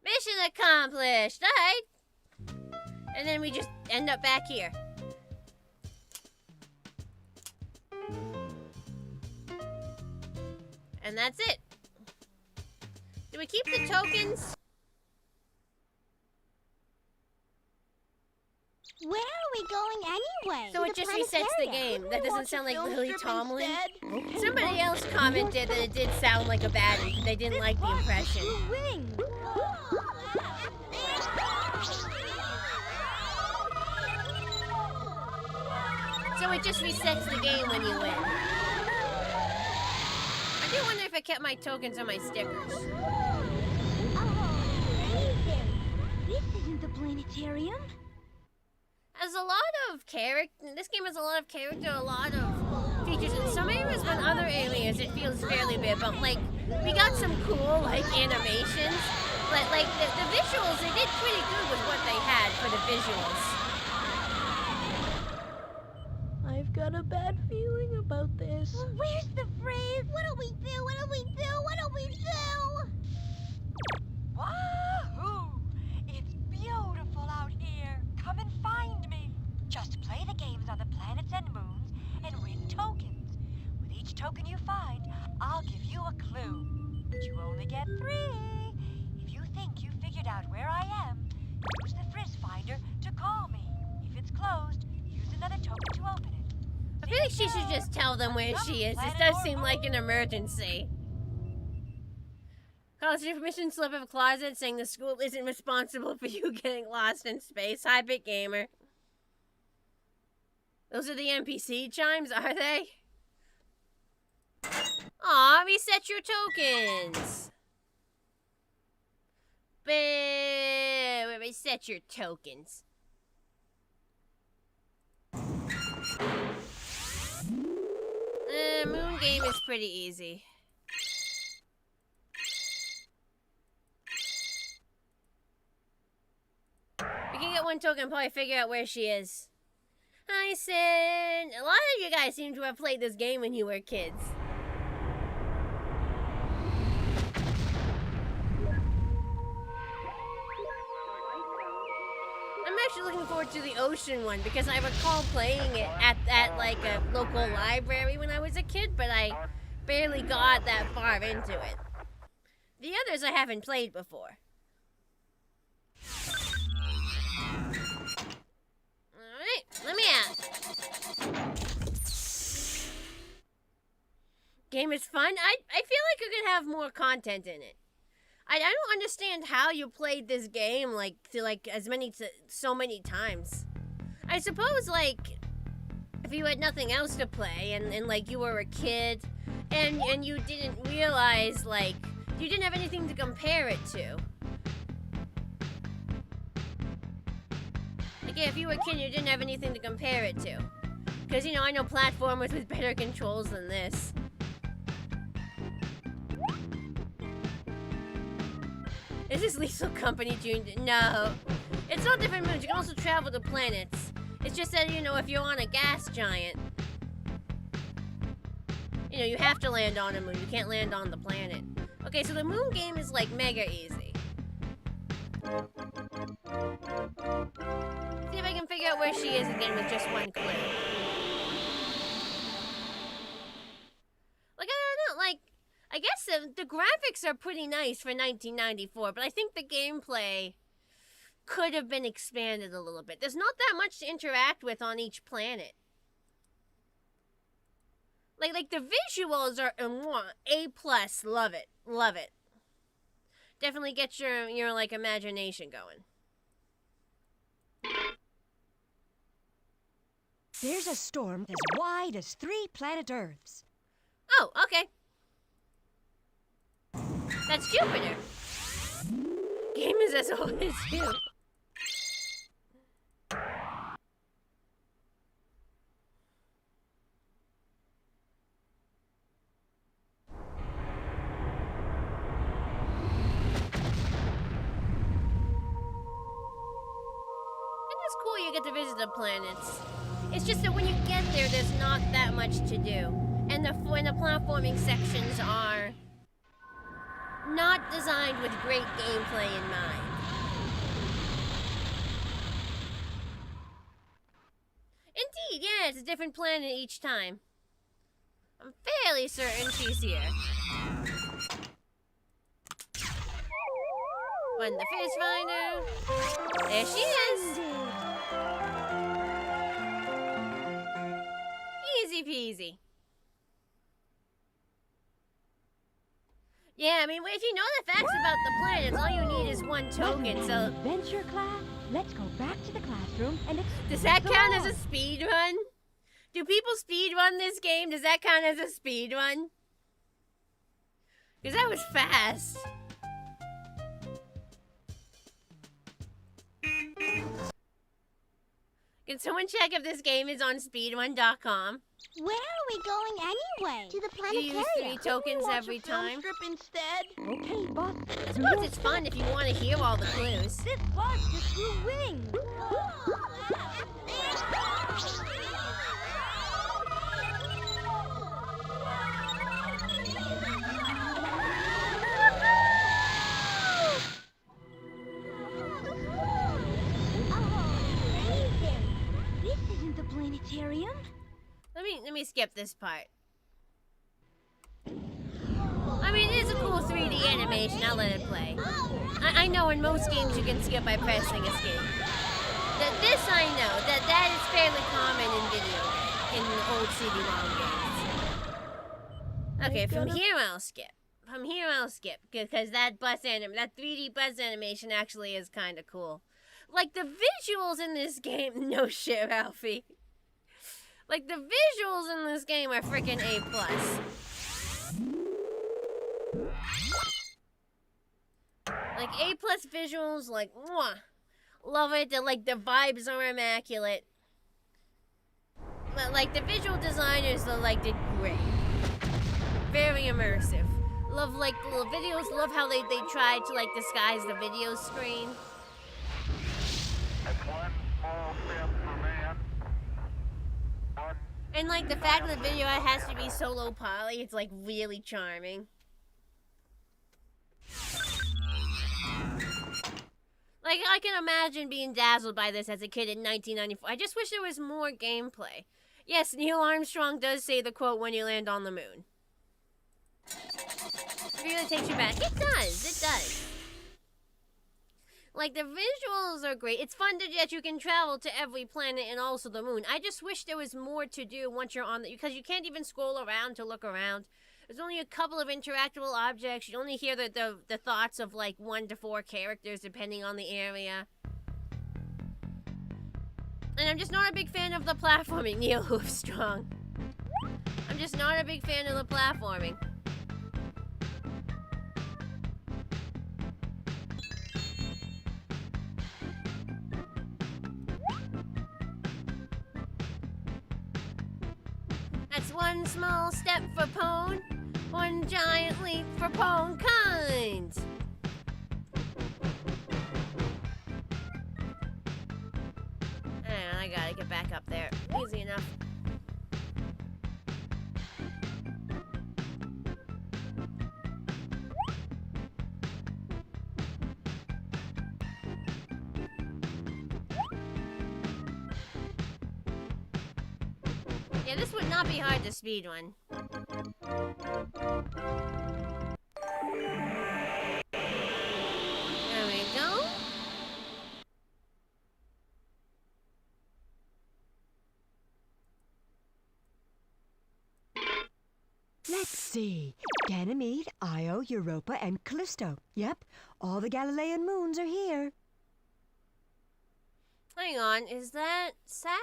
Speaker 1: Mission accomplished, alright. And then we just end up back here. And that's it. Do we keep the tokens?
Speaker 14: Where are we going anyway?
Speaker 1: So it just resets the game. That doesn't sound like Lily Tomlin. Somebody else commented that it did sound like a baddie, but they didn't like the impression. So it just resets the game when you win. I do wonder if I kept my tokens on my stickers.
Speaker 14: This isn't the planetarium.
Speaker 1: Has a lot of character. This game has a lot of character, a lot of features in some areas, but in other areas it feels fairly big. But like, we got some cool like animations. But like the visuals, they did pretty good with what they had for the visuals.
Speaker 14: I've got a bad feeling about this. Well, where's the phrase? What do we do? What do we do? What do we do?
Speaker 13: Wahoo! It's beautiful out here. Come and find me. Just play the games on the planets and moons and win tokens. With each token you find, I'll give you a clue. But you only get 3. If you think you figured out where I am, use the Frizz Finder to call me. If it's closed, use another token to open it.
Speaker 1: I feel like she should just tell them where she is. This does seem like an emergency. College information slip of a closet saying the school isn't responsible for you getting lost in space. Hi, Big Gamer. Those are the NPC chimes, are they? Aw, reset your tokens. Reset your tokens. Moon game is pretty easy. one token and probably figure out where she is. Hi, Sin. A lot of you guys seem to have played this game when you were kids. I'm actually looking forward to the ocean one because I recall playing it at like a local library when I was a kid, but I barely got that far into it. The others I haven't played before. Alright, let me ask. Game is fun. I feel like you could have more content in it. I don't understand how you played this game so many times. I suppose like if you had nothing else to play and like you were a kid and you didn't realize like you didn't have anything to compare it to. Like yeah, if you were a kid and you didn't have anything to compare it to. Because you know, I know platformers with better controls than this. Is this Lethal Company June? No. It's not different moons. You can also travel to planets. It's just that, you know, if you're on a gas giant, you know, you have to land on a moon. You can't land on the planet. Okay, so the moon game is, like, mega easy. See if I can figure out where she is again with just one clue. Like, I don't know, like, I guess the graphics are pretty nice for 1994, but I think the gameplay could have been expanded a little bit. There's not that much to interact with on each planet. Like the visuals are A+, love it, love it. Definitely get your like imagination going.
Speaker 2: There's a storm as wide as 3 planet Earths.
Speaker 1: Oh, okay. That's Jupiter. Game is as old as you. It's cool you get to visit the planets. It's just that when you get there, there's not that much to do. And the platforming sections are not designed with great gameplay in mind. Indeed, yeah, it's a different planet each time. I'm fairly certain she's here. When the fish find her, there she is. Easy peasy. Yeah, I mean, if you know the facts about the planets, all you need is one token, so...
Speaker 2: Adventure class, let's go back to the classroom and
Speaker 1: Does that count as a speed run? Do people speed run this game? Does that count as a speed run? Because that was fast. Can someone check if this game is on speedrun.com?
Speaker 6: Where are we going anyway? To the
Speaker 1: You
Speaker 6: planetarium.
Speaker 1: use 3 tokens every time.
Speaker 12: Strip instead.
Speaker 2: Okay, boss.
Speaker 1: I suppose it's fun if you want to hear all the clues.
Speaker 12: This bus just grew wings.
Speaker 6: This isn't the planetarium.
Speaker 1: Let me skip this part. I mean, it is a cool 3D animation. I'll let it play. I know in most games you can skip by pressing escape. This I know. That is fairly common in old CD-ROM games. Okay, from here I'll skip. From here I'll skip because that 3D bus animation actually is kind of cool. Like the visuals in this game, no shit, Ralphie. Like the visuals in this game are freaking A+. Like A+ visuals, like mwah. Love it. The vibes are immaculate. But like the visual designers did great. Very immersive. Love like the little videos. Love how they tried to like disguise the video screen.
Speaker 16: That's one step for man. One
Speaker 1: And like the fact that the video has to be so low poly, it's like really charming. Like, I can imagine being dazzled by this as a kid in 1994. I just wish there was more gameplay. Yes, Neil Armstrong does say the quote, "when you land on the moon." It really takes you back. It does. It does. Like, the visuals are great. It's fun that you can travel to every planet and also the moon. I just wish there was more to do once you're on the... Because you can't even scroll around to look around. There's only a couple of interactable objects. You only hear the thoughts of like 1 to 4 characters depending on the area. And I'm just not a big fan of the platforming, Neil Hoofstrong. I'm just not a big fan of the platforming. That's one small step for Pwn, one giant leap for Pwn kind. I gotta get back up there. Easy enough. Yeah, this would not be hard to speedrun. There we go.
Speaker 2: Let's see. Ganymede, Io, Europa, and Callisto. Yep, all the Galilean moons are here.
Speaker 1: Hang on, is that Saturn?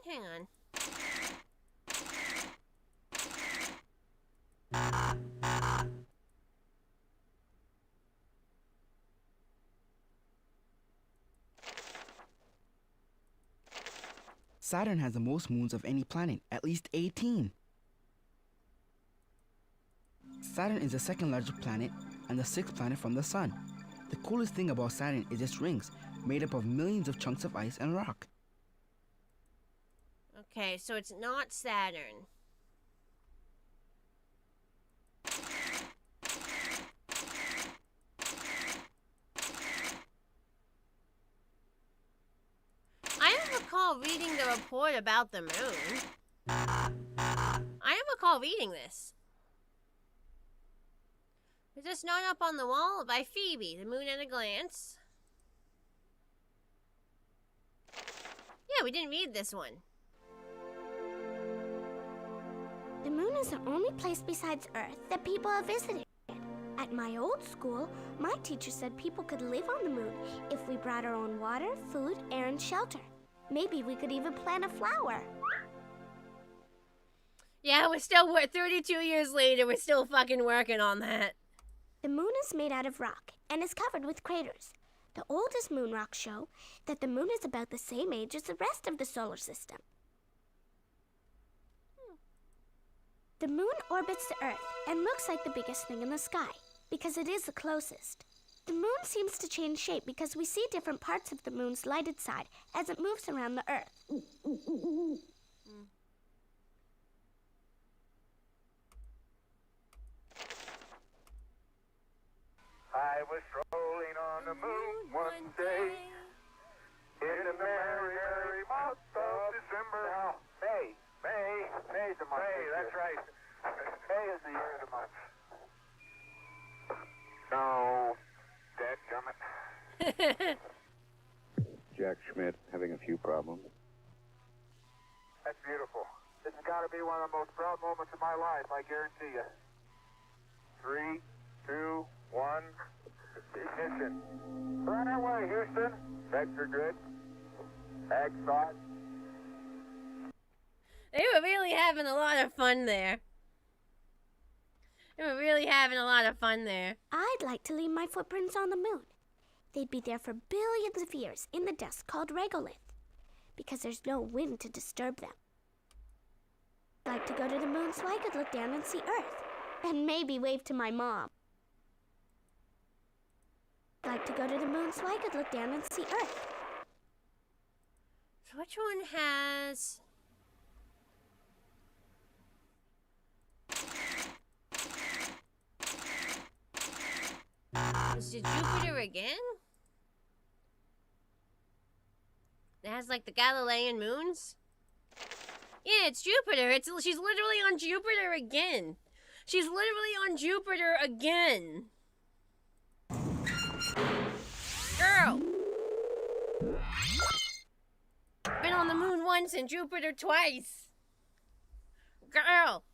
Speaker 1: Hang on.
Speaker 11: Saturn has the most moons of any planet, at least 18. Saturn is the second largest planet and the 6th planet from the Sun. The coolest thing about Saturn is its rings, made up of millions of chunks of ice and rock.
Speaker 1: Okay, so it's not Saturn. I don't recall reading the report about the moon. I don't recall reading this. Is this not up on the wall? By Phoebe, the moon at a glance. Yeah, we didn't read this one.
Speaker 8: The moon is the only place besides Earth that people have visited. At my old school, my teacher said people could live on the moon if we brought our own water, food, air, and shelter. Maybe we could even plant a flower.
Speaker 1: Yeah, we're still 32 years later, we're still fucking working on that.
Speaker 8: The moon is made out of rock and is covered with craters. The oldest moon rocks show that the moon is about the same age as the rest of the solar system. The moon orbits the Earth and looks like the biggest thing in the sky because it is the closest. The moon seems to change shape because we see different parts of the moon's lighted side as it moves around the Earth.
Speaker 16: I was strolling on the moon one day in the merry, merry month of December. Now, May's the month. May, that's right. May is the year of the month. No, dadgummit.
Speaker 17: Jack Schmidt having a few problems.
Speaker 16: That's beautiful. This has got to be one of the most proud moments of my life, I guarantee you. 3, 2, 1, ignition. Right away, Houston. Vector good. ASRock.
Speaker 1: They were really having a lot of fun there. They were really having a lot of fun there.
Speaker 8: I'd like to leave my footprints on the moon. They'd be there for billions of years in the dust called regolith, because there's no wind to disturb them. I'd like to go to the moon so I could look down and see Earth, and maybe wave to my mom. I'd like to go to the moon so I could look down and see Earth.
Speaker 1: which one has... Is it Jupiter again? It has like the Galilean moons? Yeah, it's Jupiter. She's literally on Jupiter again. She's literally on Jupiter again. Girl! Been on the moon once and Jupiter twice. Girl!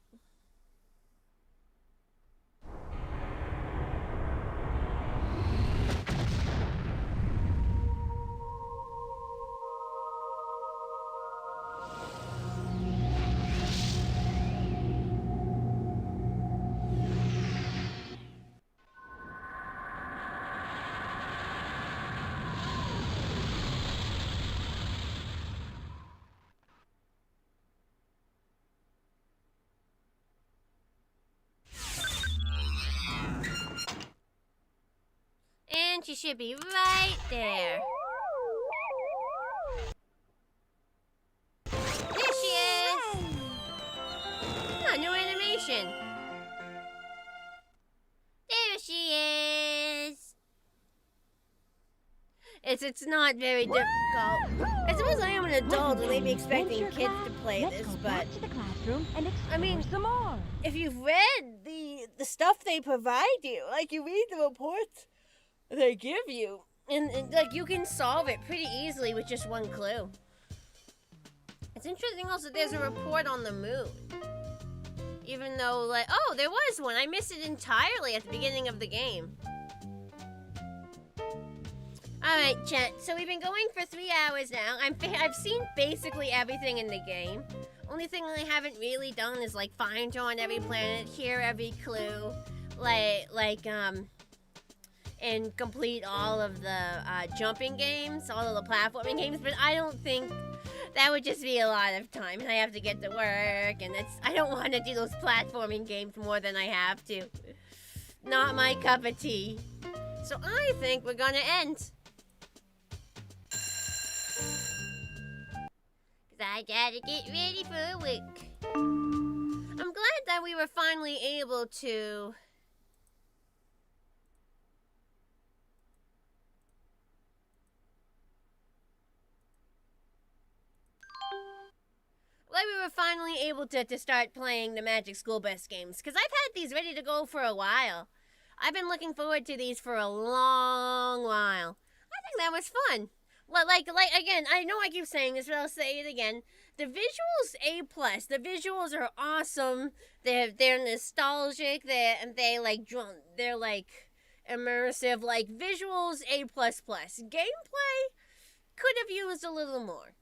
Speaker 1: And she should be right there. There she is! Oh, new animation. There she is! It's not very difficult. I suppose I am an adult and they'd be expecting kids to play this, but... I mean, if you've read the stuff they provide you, like you read the reports they give you, and like you can solve it pretty easily with just one clue. It's interesting also there's a report on the moon. Even though, like, oh, there was one. I missed it entirely at the beginning of the game. Alright, chat. So we've been going for 3 hours now. I've seen basically everything in the game. Only thing I haven't really done is, like, find you on every planet, hear every clue, and complete all of the jumping games, all of the platforming games, but I don't think that would just be a lot of time, and I have to get to work, and I don't want to do those platforming games more than I have to. Not my cup of tea. So I think we're gonna end. 'Cause I gotta get ready for work. I'm glad that we were finally able to... Like we were finally able to start playing the Magic School Bus games. Because I've had these ready to go for a while. I've been looking forward to these for a long while. I think that was fun. Like again, I know I keep saying this, but I'll say it again. The visuals A+. The visuals are awesome. They're nostalgic. They're like immersive. Like visuals A++. Gameplay could have used a little more.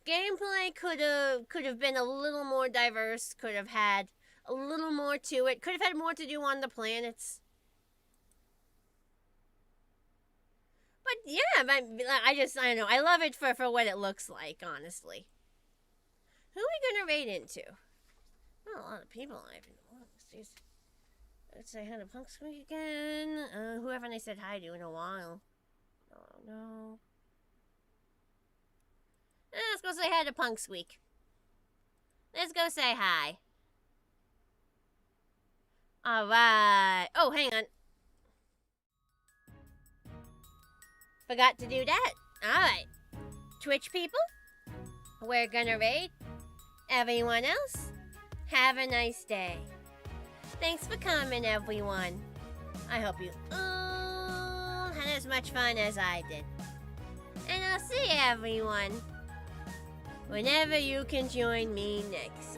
Speaker 1: Gameplay could have been a little more diverse, could have had a little more to it, could have had more to do on the planets. But yeah, I don't know, I love it for what it looks like, honestly. Who are we gonna raid into? Not a lot of people I've been amongst. Let's say hi to Punk Squeak again. Who haven't I said hi to in a while? Oh no. Let's go say hi to Punk Squeak. Let's go say hi. Alright. Oh, hang on. Forgot to do that. Alright. Twitch people, we're gonna raid. Everyone else, have a nice day. Thanks for coming, everyone. I hope you all had as much fun as I did. And I'll see everyone whenever you can join me next.